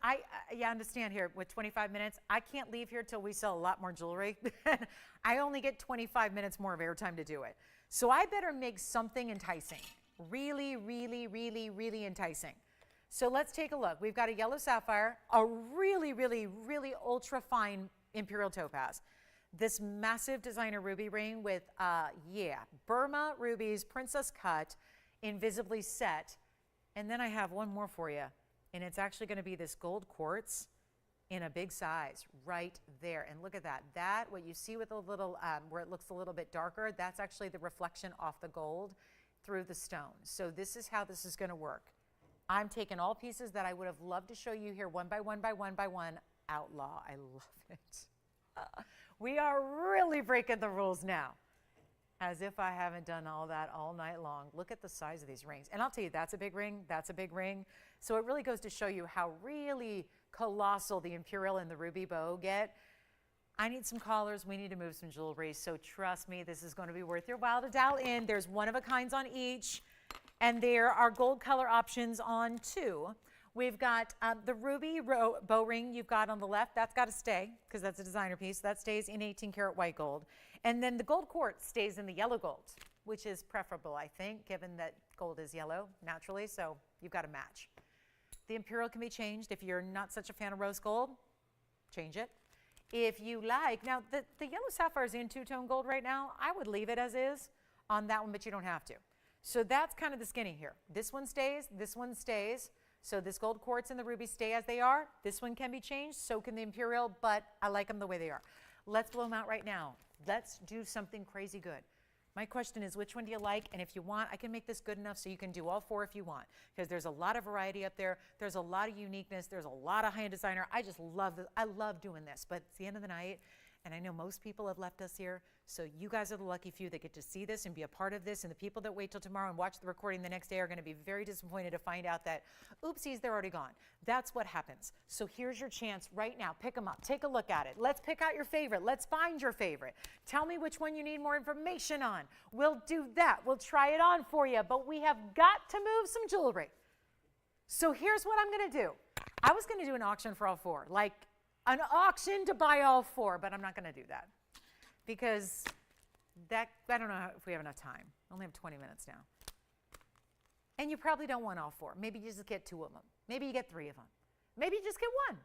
yeah, understand here with 25 minutes, I can't leave here till we sell a lot more jewelry. I only get 25 minutes more of airtime to do it. So I better make something enticing. Really, really, really, really enticing. So let's take a look. We've got a yellow sapphire, a really, really, really ultra fine imperial topaz. This massive designer ruby ring with, Burma rubies, princess cut, invisibly set. And then I have one more for you, and it's actually going to be this gold quartz in a big size right there. And look at that. What you see with a little, where it looks a little bit darker, that's actually the reflection off the gold through the stone. So this is how this is going to work. I'm taking all pieces that I would have loved to show you here one by one by one by one. Outlaw. I love it. We are really breaking the rules now. As if I haven't done all that all night long. Look at the size of these rings. And I'll tell you, that's a big ring. That's a big ring. So it really goes to show you how really colossal the imperial and the ruby bow get. I need some collars. We need to move some jewelry. So trust me, this is going to be worth your while to dial in. There's one of a kinds on each. And there are gold color options on 2. We've got the ruby bow ring you've got on the left. That's got to stay because that's a designer piece. That stays in 18 karat white gold. And then the gold quartz stays in the yellow gold, which is preferable, I think, given that gold is yellow naturally. So you've got to match. The imperial can be changed. If you're not such a fan of rose gold, change it. If you like, now the yellow sapphire is in 2-tone gold right now. I would leave it as is on that one, but you don't have to. So that's kind of the skinny here. This one stays, this one stays. So this gold quartz and the ruby stay as they are. This one can be changed, so can the imperial, but I like them the way they are. Let's blow them out right now. Let's do something crazy good. My question is, which one do you like? And if you want, I can make this good enough so you can do all 4 if you want, because there's a lot of variety up there. There's a lot of uniqueness. There's a lot of high-end designer. I just love this. I love doing this, but it's the end of the night, and I know most people have left us here, so you guys are the lucky few that get to see this and be a part of this, and the people that wait till tomorrow and watch the recording the next day are going to be very disappointed to find out that, oopsies, they're already gone. That's what happens. So here's your chance right now. Pick them up. Take a look at it. Let's pick out your favorite. Let's find your favorite. Tell me which one you need more information on. We'll do that. We'll try it on for you, but we have got to move some jewelry. So here's what I'm going to do. I was going to do an auction for all 4, like an auction to buy all 4, but I'm not going to do that. Because I don't know if we have enough time. I only have 20 minutes now. And you probably don't want all 4. Maybe you just get 2 of them. Maybe you get 3 of them. Maybe you just get 1.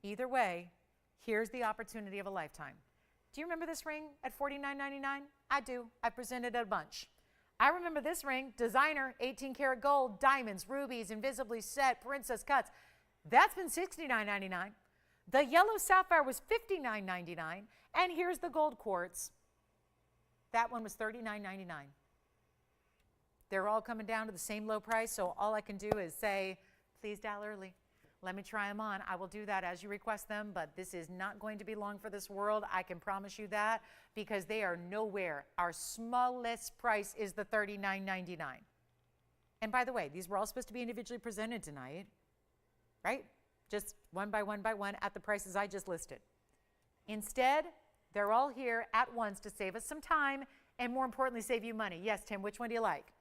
Either way, here's the opportunity of a lifetime. Do you remember this ring at $49.99? I do. I presented a bunch. I remember this ring, designer, 18 karat gold, diamonds, rubies, invisibly set, princess cuts. That's been $69.99. The yellow sapphire was $59.99, and here's the gold quartz. That one was $39.99. They're all coming down to the same low price, so all I can do is say, please dial early. Let me try them on. I will do that as you request them, but this is not going to be long for this world. I can promise you that, because they are nowhere. Our smallest price is the $39.99. And by the way, these were all supposed to be individually presented tonight, right? Just one by one by one at the prices I just listed. Instead, they're all here at once to save us some time and, more importantly, save you money. Yes, Tim, which one do you like?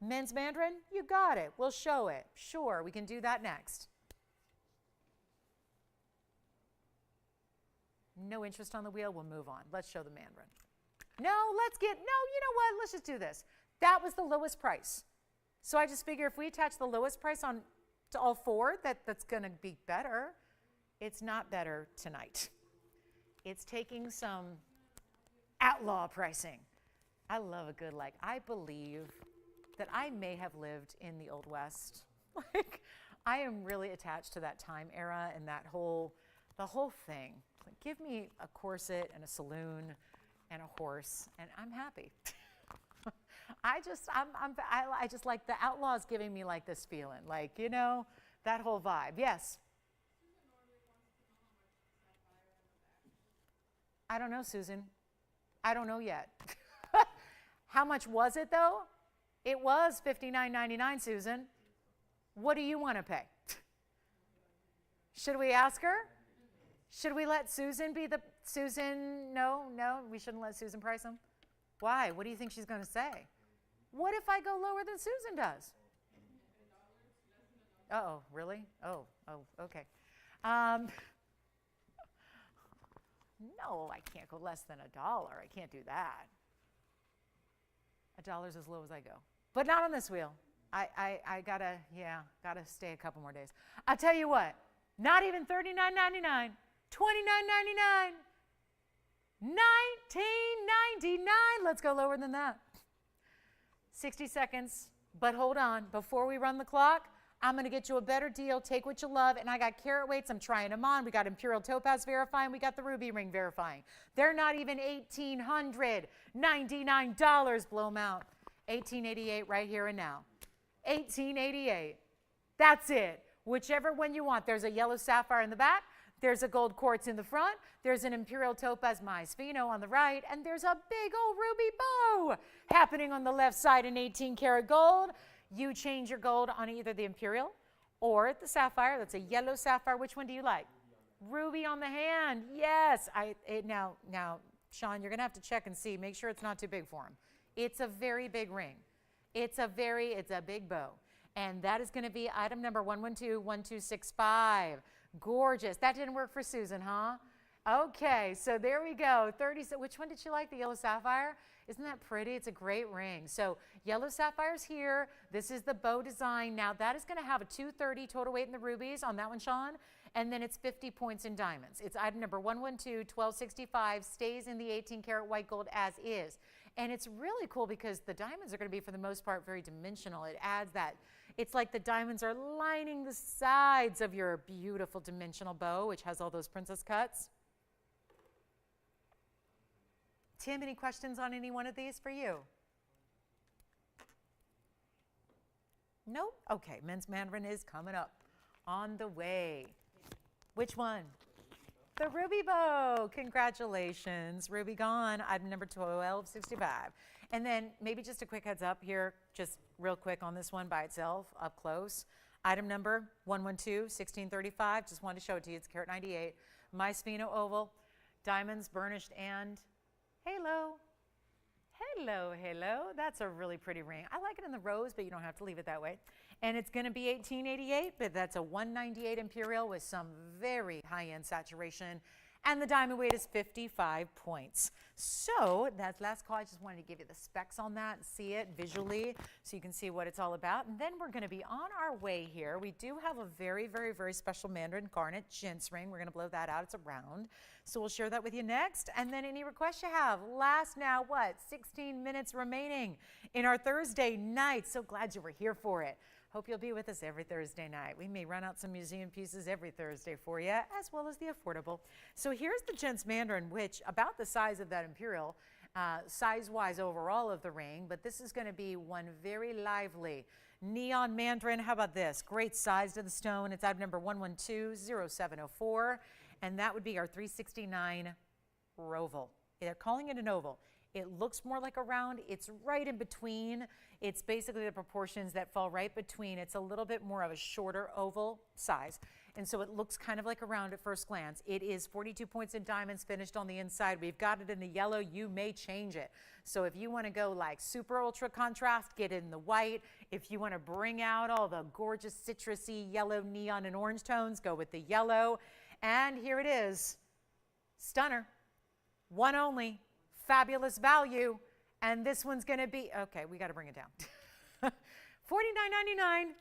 Men's Mandarin? You got it. We'll show it. Sure, we can do that next. No interest on the wheel? We'll move on. Let's show the Mandarin. No, you know what? Let's just do this. That was the lowest price. So I just figure if we attach the lowest price on to all 4, that's going to be better. It's not better tonight. It's taking some outlaw pricing. I love a good, I believe that I may have lived in the Old West. I am really attached to that time era and the whole thing. Give me a corset and a saloon and a horse, and I'm happy. I just like the outlaws giving me this feeling, that whole vibe. Yes. I don't know, Susan. I don't know yet. How much was it though? It was $59.99, Susan. What do you want to pay? Should we ask her? Should we let Susan be the Susan? No, we shouldn't let Susan price them. Why? What do you think she's going to say? What if I go lower than Susan does? Uh-oh, really? Oh, okay. No, I can't go less than $1. I can't do that. $1's as low as I go. But not on this wheel. I gotta stay a couple more days. I'll tell you what, not even $39.99, $29.99, $19.99. Let's go lower than that. 60 seconds, but hold on. Before we run the clock, I'm going to get you a better deal. Take what you love. And I got carat weights. I'm trying them on. We got Imperial Topaz verifying. We got the Ruby Ring verifying. They're not even $1,899. Blow them out. $1,888 right here and now. $1,888. That's it. Whichever one you want. There's a yellow sapphire in the back. There's a gold quartz in the front. There's an Imperial Topaz Spinel on the right. And there's a big old ruby bow happening on the left side in 18 karat gold. You change your gold on either the Imperial or the sapphire. That's a yellow sapphire. Which one do you like? Ruby on the hand. Yes. Now, Sean, you're going to have to check and see. Make sure it's not too big for him. It's a very big ring. It's a big bow. And that is going to be item number 1121265. Gorgeous. That didn't work for Susan, huh? Okay, so there we go. 30. Which one did you like? The yellow sapphire? Isn't that pretty? It's a great ring. So yellow sapphire's here. This is the bow design. Now that is going to have a 230 total weight in the rubies on that one, Sean. And then it's 50 points in diamonds. It's item number 112, 1265, stays in the 18 karat white gold as is. And it's really cool because the diamonds are going to be, for the most part, very dimensional. It adds that. It's like the diamonds are lining the sides of your beautiful dimensional bow, which has all those princess cuts. Tim, any questions on any one of these for you? Nope? Okay, men's Mandarin is coming up on the way. Which one? The ruby bow. Congratulations. Ruby gone. Item number 1265. And then maybe just a quick heads up here, just real quick on this one by itself, up close. Item number 112, 1635. Just wanted to show it to you. It's carat 98. My Spinel oval, diamonds, burnished, and halo. Hello, halo. That's a really pretty ring. I like it in the rose, but you don't have to leave it that way. And it's going to be 1888, but that's a 198 imperial with some very high-end saturation. And the diamond weight is 55 points. So that's last call. I just wanted to give you the specs on that and see it visually so you can see what it's all about. And then we're going to be on our way here. We do have a very, very, very special Mandarin garnet gents ring. We're going to blow that out. It's a round. So we'll share that with you next. And then any requests you have. Last now, what? 16 minutes remaining in our Thursday night. So glad you were here for it. Hope you'll be with us every Thursday night. We may run out some museum pieces every Thursday for you, as well as the affordable. So here's the gents Mandarin, which about the size of that imperial, size-wise overall of the ring, but this is going to be one very lively neon Mandarin. How about this? Great size to the stone. It's item number 1120704, and that would be our 369 Roval. They're calling it an oval. It looks more like a round. It's right in between. It's basically the proportions that fall right between. It's a little bit more of a shorter oval size. And so it looks kind of like a round at first glance. It is 42 points in diamonds finished on the inside. We've got it in the yellow. You may change it. So if you want to go like super ultra contrast, get it in the white. If you want to bring out all the gorgeous citrusy yellow, neon, and orange tones, go with the yellow. And here it is. Stunner. One only. Fabulous value, and this one's going to be, okay, we got to bring it down. $49.99,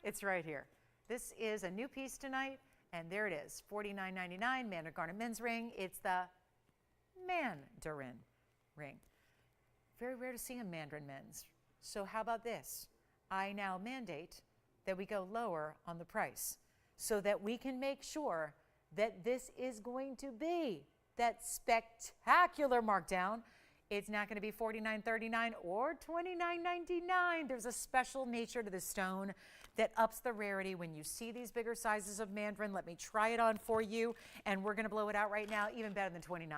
it's right here. This is a new piece tonight, and there it is, $49.99, Mandarin garnet men's ring. It's the Mandarin ring. Very rare to see a Mandarin men's. So how about this? I now mandate that we go lower on the price so that we can make sure that this is going to be that spectacular markdown. It's not going to be $49.39 or $29.99. There's a special nature to the stone that ups the rarity when you see these bigger sizes of Mandarin. Let me try it on for you, and we're going to blow it out right now, even better than $29.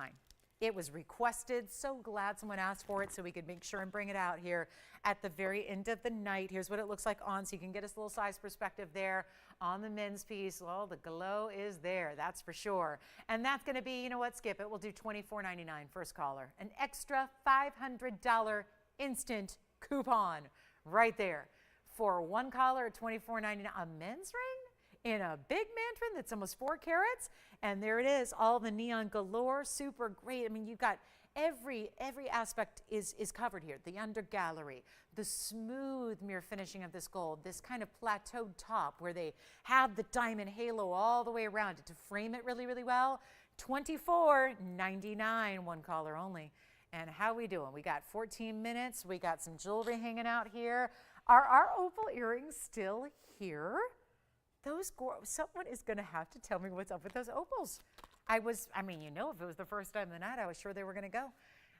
It was requested. So glad someone asked for it so we could make sure and bring it out here at the very end of the night. Here's what it looks like on, so you can get us a little size perspective there on the men's piece. Well, the glow is there, that's for sure. And that's going to be, you know what, skip it. We'll do $24.99 first caller. An extra $500 instant coupon right there for one caller at $24.99. A men's ring in a big Mandarin that's almost 4 carats. And there it is, all the neon galore, super great. I mean, you've got every aspect is covered here. The under gallery, the smooth mirror finishing of this gold, this kind of plateaued top where they have the diamond halo all the way around it to frame it really, really well. $24.99, one caller only. And how we doing? We got 14 minutes. We got some jewelry hanging out here. Are our opal earrings still here? Someone is going to have to tell me what's up with those opals. I mean, you know, if it was the first time of the night, I was sure they were going to go.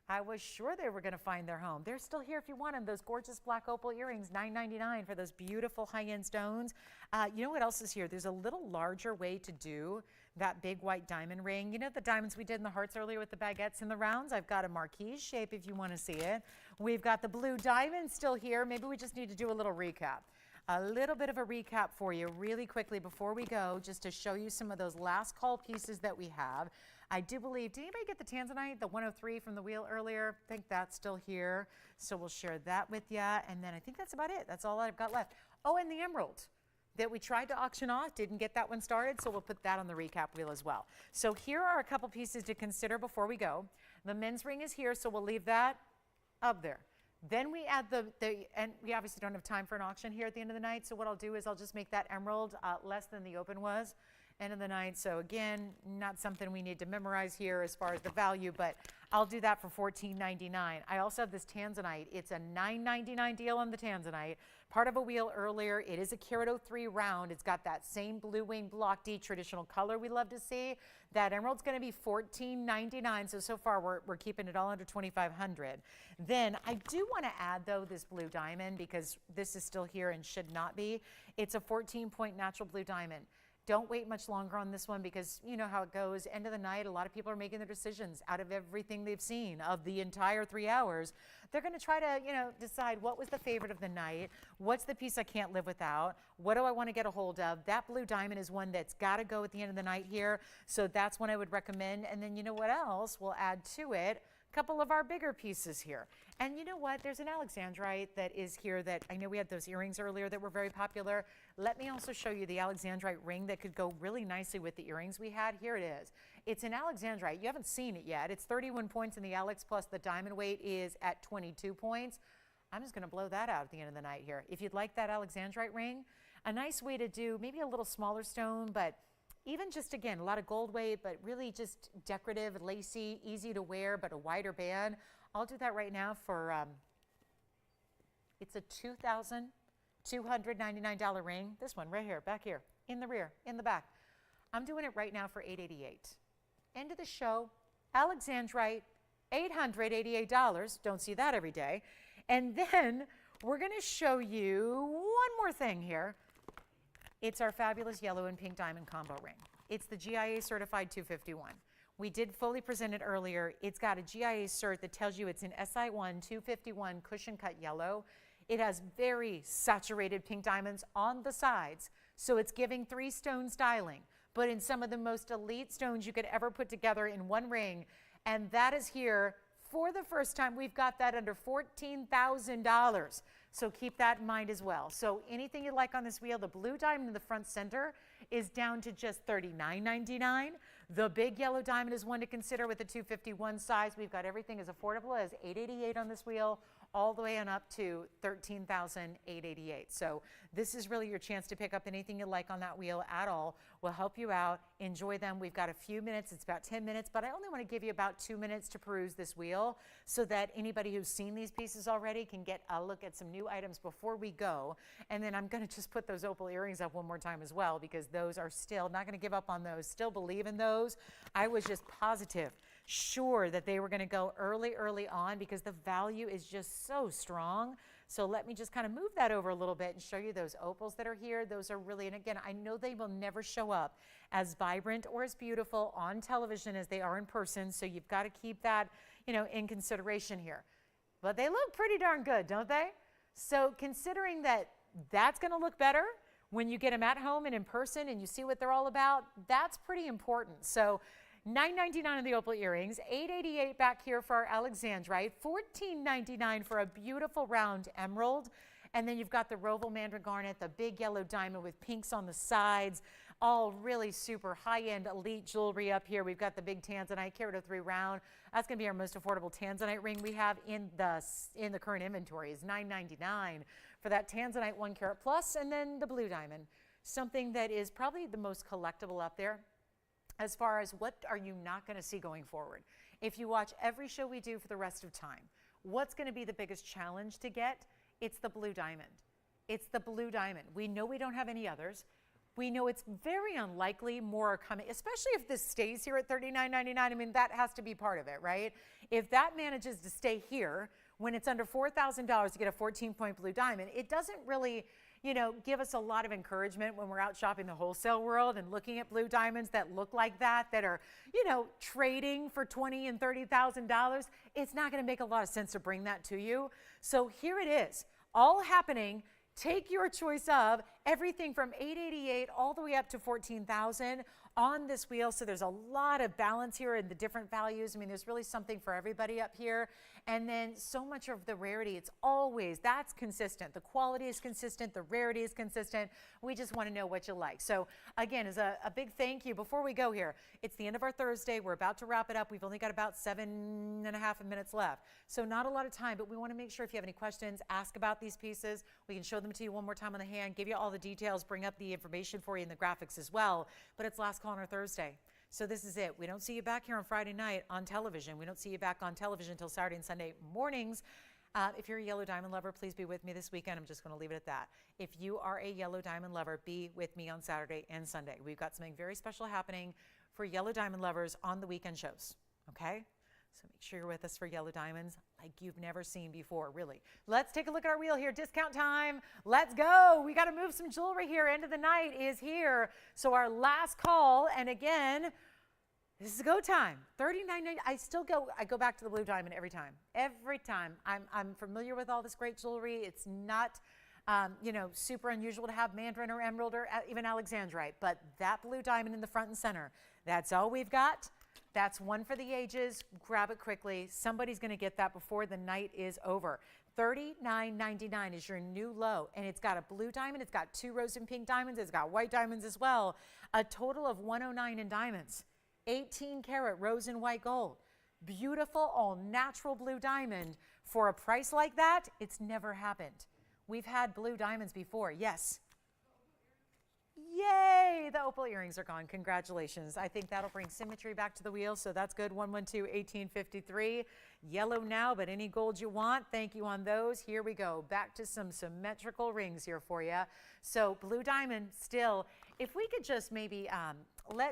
I was sure they were going to find their home. They're still here if you want them. Those gorgeous black opal earrings, $9.99 for those beautiful high-end stones. You know what else is here? There's a little larger way to do that big white diamond ring. You know the diamonds we did in the hearts earlier with the baguettes and the rounds? I've got a marquise shape if you want to see it. We've got the blue diamond still here. Maybe we just need to do a little recap. A little bit of a recap for you really quickly before we go, just to show you some of those last call pieces that we have. I do believe, did anybody get the Tanzanite, the 103 from the wheel earlier? I think that's still here. So we'll share that with you. And then I think that's about it. That's all I've got left. Oh, and the emerald that we tried to auction off, didn't get that one started, so we'll put that on the recap wheel as well. So here are a couple pieces to consider before we go. The men's ring is here, so we'll leave that up there. Then we add and we obviously don't have time for an auction here at the end of the night, so what I'll do is I'll just make that emerald less than the open was, end of the night. So again, not something we need to memorize here as far as the value, but I'll do that for $14.99. I also have this tanzanite. It's a $9.99 deal on the tanzanite. Part of a wheel earlier. It is a carat 03 round. It's got that same blue wing block D traditional color we love to see. That emerald's going to be $14.99. So far we're keeping it all under $2,500. Then I do want to add though this blue diamond, because this is still here and should not be. It's a 14-point natural blue diamond. Don't wait much longer on this one, because you know how it goes. End of the night, a lot of people are making their decisions out of everything they've seen of the entire 3 hours. They're going to try to, decide what was the favorite of the night. What's the piece I can't live without? What do I want to get a hold of? That blue diamond is one that's got to go at the end of the night here. So that's one I would recommend. And then you know what else? We'll add to it a couple of our bigger pieces here. And you know what? There's an Alexandrite that is here that I know we had those earrings earlier that were very popular. Let me also show you the Alexandrite ring that could go really nicely with the earrings we had. Here it is. It's an Alexandrite. You haven't seen it yet. It's 31 points in the Alex, plus the diamond weight is at 22 points. I'm just going to blow that out at the end of the night here. If you'd like that Alexandrite ring, a nice way to do maybe a little smaller stone, but even just, again, a lot of gold weight, but really just decorative, lacy, easy to wear, but a wider band. I'll do that right now for, it's a $2,299 ring. This one right here, back here, in the rear, in the back. I'm doing it right now for $888. End of the show, Alexandrite, $888. Don't see that every day. And then we're going to show you one more thing here. It's our fabulous yellow and pink diamond combo ring. It's the GIA certified 251. We did fully present it earlier. It's got a GIA cert that tells you it's an SI1 251 cushion cut yellow. It has very saturated pink diamonds on the sides, so it's giving 3-stone styling, but in some of the most elite stones you could ever put together in one ring. And that is here for the first time. We've got that under $14,000. So keep that in mind as well. So anything you like on this wheel, the blue diamond in the front center is down to just $39.99. The big yellow diamond is one to consider with the 251 size. We've got everything as affordable as $888 on this wheel, all the way on up to $13,888. So this is really your chance to pick up anything you like on that wheel at all. We'll help you out. Enjoy them. We've got a few minutes. It's about 10 minutes, but I only want to give you about 2 minutes to peruse this wheel so that anybody who's seen these pieces already can get a look at some new items before we go. And then I'm going to just put those opal earrings up one more time as well, because those are still not going to give up on those. Still believe in those. I was just positive, sure that they were going to go early on, because the value is just so strong. So let me just kind of move that over a little bit and show you those opals that are here. Those are really, and again, I know they will never show up as vibrant or as beautiful on television as they are in person. So you've got to keep that, in consideration here. But they look pretty darn good, don't they? So considering that that's going to look better when you get them at home and in person and you see what they're all about, that's pretty important. So $9.99 on the opal earrings, $888 back here for our Alexandrite, $14.99 for a beautiful round emerald. And then you've got the Roval Mandarin garnet, the big yellow diamond with pinks on the sides, all really super high-end elite jewelry up here. We've got the big tanzanite, carat 03 round. That's going to be our most affordable tanzanite ring we have in the current inventory is $9.99 for that tanzanite 1 carat plus, and then the blue diamond, something that is probably the most collectible up there. As far as what are you not going to see going forward? If you watch every show we do for the rest of time, what's going to be the biggest challenge to get? It's the blue diamond. It's the blue diamond. We know we don't have any others. We know it's very unlikely more are coming, especially if this stays here at $39.99. I mean, that has to be part of it, right? If that manages to stay here when it's under $4,000 to get a 14-point blue diamond, it doesn't really, give us a lot of encouragement when we're out shopping the wholesale world and looking at blue diamonds that look like that are, trading for $20,000 and $30,000. It's not going to make a lot of sense to bring that to you. So here it is, all happening. Take your choice of everything from $888 all the way up to $14,000, on this wheel, so there's a lot of balance here in the different values. I mean, there's really something for everybody up here. And then so much of the rarity, it's always, that's consistent. The quality is consistent, the rarity is consistent. We just want to know what you like. So again, as a big thank you, before we go here, it's the end of our Thursday. We're about to wrap it up. We've only got about 7.5 minutes left. So not a lot of time, but we want to make sure if you have any questions, ask about these pieces. We can show them to you one more time on the hand, give you all the details, bring up the information for you in the graphics as well. But it's last call on our Thursday. So this is it. We don't see you back here on Friday night on television. We don't see you back on television until Saturday and Sunday mornings. If you're a yellow diamond lover, please be with me this weekend. I'm just going to leave it at that. If you are a yellow diamond lover, be with me on Saturday and Sunday. We've got something very special happening for yellow diamond lovers on the weekend shows. Okay? So make sure you're with us for yellow diamonds like you've never seen before, really. Let's take a look at our wheel here. Discount time. Let's go. We got to move some jewelry here. End of the night is here. So our last call, and again, this is go time. $39.90. I go back to the blue diamond every time. Every time. I'm familiar with all this great jewelry. It's not you know, super unusual to have Mandarin or emerald or even Alexandrite, but that blue diamond in the front and center, that's all we've got. That's one for the ages. Grab it quickly. Somebody's going to get that before the night is over. $39.99 is your new low, and it's got a blue diamond. It's got 2 rose and pink diamonds. It's got white diamonds as well. A total of $109 in diamonds. 18 karat rose and white gold. Beautiful, all natural blue diamond. For a price like that, it's never happened. We've had blue diamonds before. Yes. Yay, the opal earrings are gone. Congratulations. I think that'll bring symmetry back to the wheel, so that's good. 112-1853. Yellow now, but any gold you want, thank you on those. Here we go. Back to some symmetrical rings here for you. So blue diamond still, if we could just maybe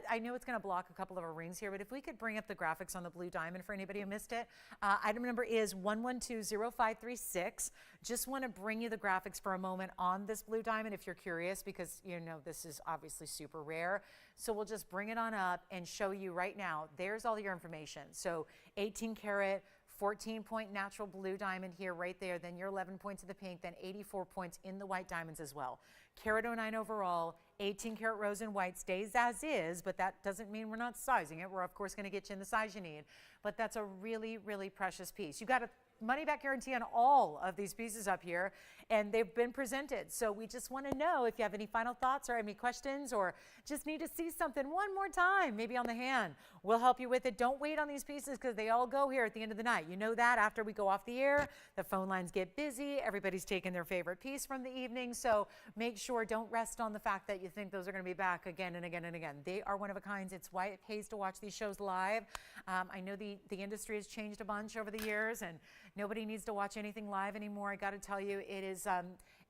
I know it's going to block a couple of our rings here, but if we could bring up the graphics on the blue diamond for anybody who missed it. Item number is 1120536. Just want to bring you the graphics for a moment on this blue diamond if you're curious, because you know this is obviously super rare. So we'll just bring it on up and show you right now. There's all your information. So 18 karat, 14-point natural blue diamond here right there, then your 11 points of the pink, then 84 points in the white diamonds as well. Carat 09 overall, 18 karat rose and white stays as is, but that doesn't mean we're not sizing it. We're of course going to get you in the size you need, but that's a really, really precious piece. You got a money back guarantee on all of these pieces up here, and they've been presented. So we just want to know if you have any final thoughts or any questions, or just need to see something one more time, maybe on the hand. We'll help you with it. Don't wait on these pieces because they all go here at the end of the night. You know that after we go off the air, the phone lines get busy. Everybody's taking their favorite piece from the evening. So make sure, don't rest on the fact that you think those are going to be back again and again and again. They are one of a kind. It's why it pays to watch these shows live. I know the industry has changed a bunch over the years, and nobody needs to watch anything live anymore. I got to tell you, it is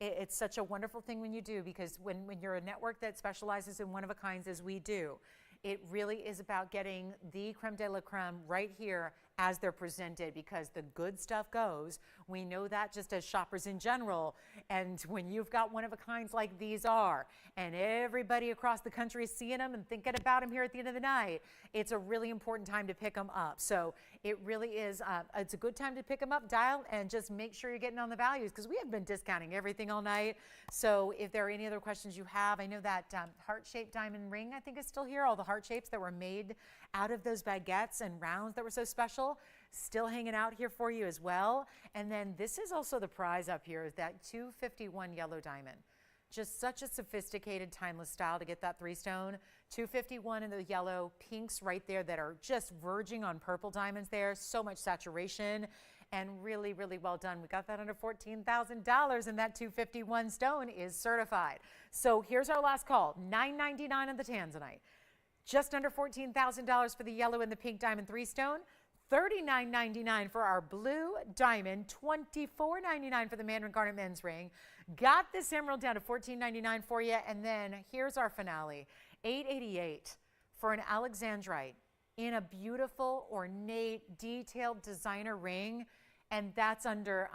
it's such a wonderful thing when you do, because when you're a network that specializes in one of a kinds as we do, it really is about getting the creme de la creme right here as they're presented, because the good stuff goes. We know that just as shoppers in general. And when you've got one of a kinds like these are, and everybody across the country is seeing them and thinking about them here at the end of the night, it's a really important time to pick them up. So it really is, it's a good time to pick them up, dial, and just make sure you're getting on the values, because we have been discounting everything all night. So if there are any other questions you have, I know that heart-shaped diamond ring, I think, is still here. All the heart shapes that were made out of those baguettes and rounds that were so special, still hanging out here for you as well. And then this is also the prize up here, is that 251 yellow diamond. Just such a sophisticated, timeless style to get that 3-stone. 251 in the yellow, pinks right there that are just verging on purple diamonds there. So much saturation, and really, really well done. We got that under $14,000, and that 251 stone is certified. So here's our last call, $9.99 on the tanzanite. Just under $14,000 for the yellow and the pink diamond 3-stone. $39.99 for our blue diamond, $24.99 for the Mandarin garnet men's ring. Got this emerald down to $14.99 for you, and then here's our finale, $888 for an Alexandrite in a beautiful, ornate, detailed designer ring, and that's under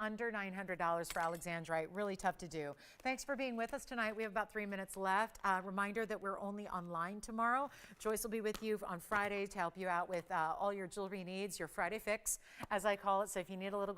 under $900 for Alexandrite. Really tough to do. Thanks for being with us tonight. We have about 3 minutes left. Reminder that we're only online tomorrow. Joyce will be with you on Friday to help you out with all your jewelry needs, your Friday fix, as I call it. So if you need a little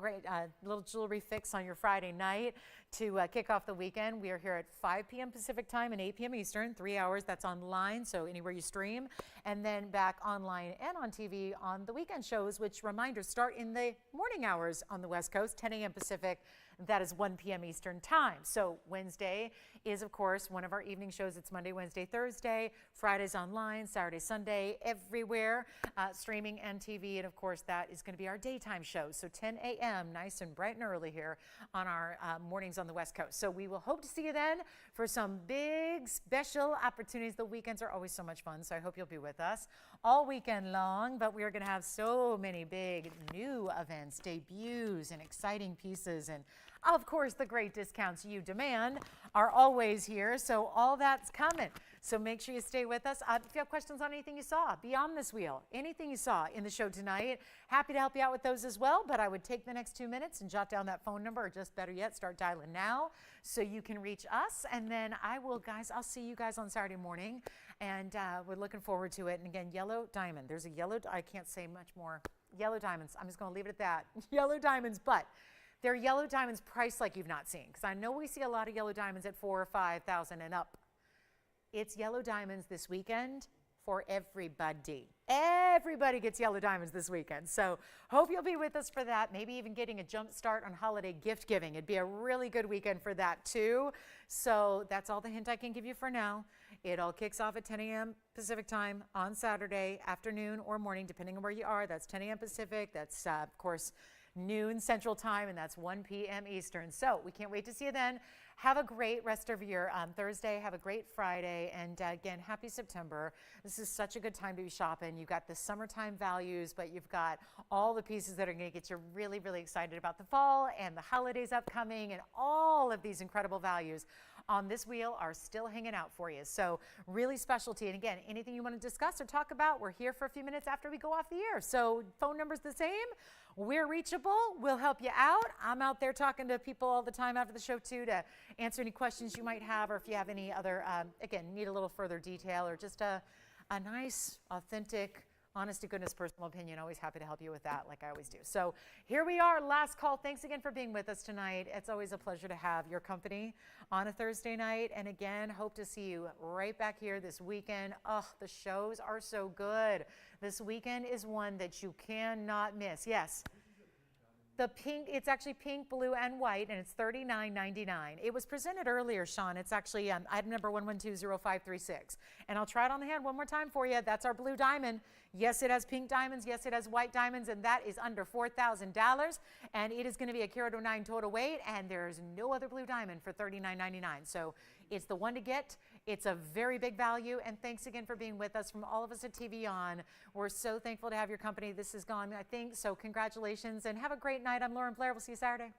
little jewelry fix on your Friday night to kick off the weekend, we are here at 5 p.m. Pacific time and 8 p.m. Eastern, 3 hours. That's online, so anywhere you stream, and then back online and on TV on the weekend shows, which, reminders, start in the morning hours on the West Coast, 10 a.m. Pacific. That is 1 p.m. Eastern time. So Wednesday is, of course, one of our evening shows. It's Monday, Wednesday, Thursday. Friday's online, Saturday, Sunday, everywhere, streaming and TV. And, of course, that is going to be our daytime show. So 10 a.m., nice and bright and early here on our mornings on the West Coast. So we will hope to see you then for some big special opportunities. The weekends are always so much fun, so I hope you'll be with us all weekend long. But we are going to have so many big new events, debuts, and exciting pieces, and of course, the great discounts you demand are always here, so all that's coming. So make sure you stay with us. If you have questions on anything you saw beyond this wheel, anything you saw in the show tonight, happy to help you out with those as well. But I would take the next 2 minutes and jot down that phone number, or just better yet, start dialing now so you can reach us. And then I'll see you guys on Saturday morning, and we're looking forward to it. And again, yellow diamond. There's a yellow, I can't say much more. Yellow diamonds. I'm just going to leave it at that. Yellow diamonds, but they're yellow diamonds priced like you've not seen, because I know we see a lot of yellow diamonds at $4,000 or $5,000 and up. It's yellow diamonds this weekend for everybody. Everybody gets yellow diamonds this weekend. So hope you'll be with us for that. Maybe even getting a jump start on holiday gift giving. It'd be a really good weekend for that too. So that's all the hint I can give you for now. It all kicks off at 10 a.m. Pacific time on Saturday afternoon or morning, depending on where you are. That's 10 a.m. Pacific. That's, of course, noon Central Time, and that's 1 p.m. Eastern. So we can't wait to see you then. Have a great rest of your Thursday. Have a great Friday. And again, happy September. This is such a good time to be shopping. You've got the summertime values, but you've got all the pieces that are going to get you really, really excited about the fall and the holidays upcoming, and all of these incredible values on this wheel are still hanging out for you. So really specialty. And again, anything you want to discuss or talk about, we're here for a few minutes after we go off the air. So phone number's the same. We're reachable. We'll help you out. I'm out there talking to people all the time after the show too, to answer any questions you might have, or if you have any other, again, need a little further detail, or just a nice, authentic, honest to goodness personal opinion. Always happy to help you with that, like I always do. So here we are, last call. Thanks again for being with us tonight. It's always a pleasure to have your company on a Thursday night. And again, hope to see you right back here this weekend. Oh, the shows are so good. This weekend is one that you cannot miss. Yes. The pink, it's actually pink, blue, and white, and it's $39.99. It was presented earlier, Sean. It's actually item number 1120536. And I'll try it on the hand one more time for you. That's our blue diamond. Yes, it has pink diamonds. Yes, it has white diamonds, and that is under $4,000. And it is going to be a carat 09 total weight, and there's no other blue diamond for $39.99. So it's the one to get. It's a very big value, and thanks again for being with us from all of us at TVON. We're so thankful to have your company. This has gone, I think, so congratulations, and have a great night. I'm Lauren Blair. We'll see you Saturday.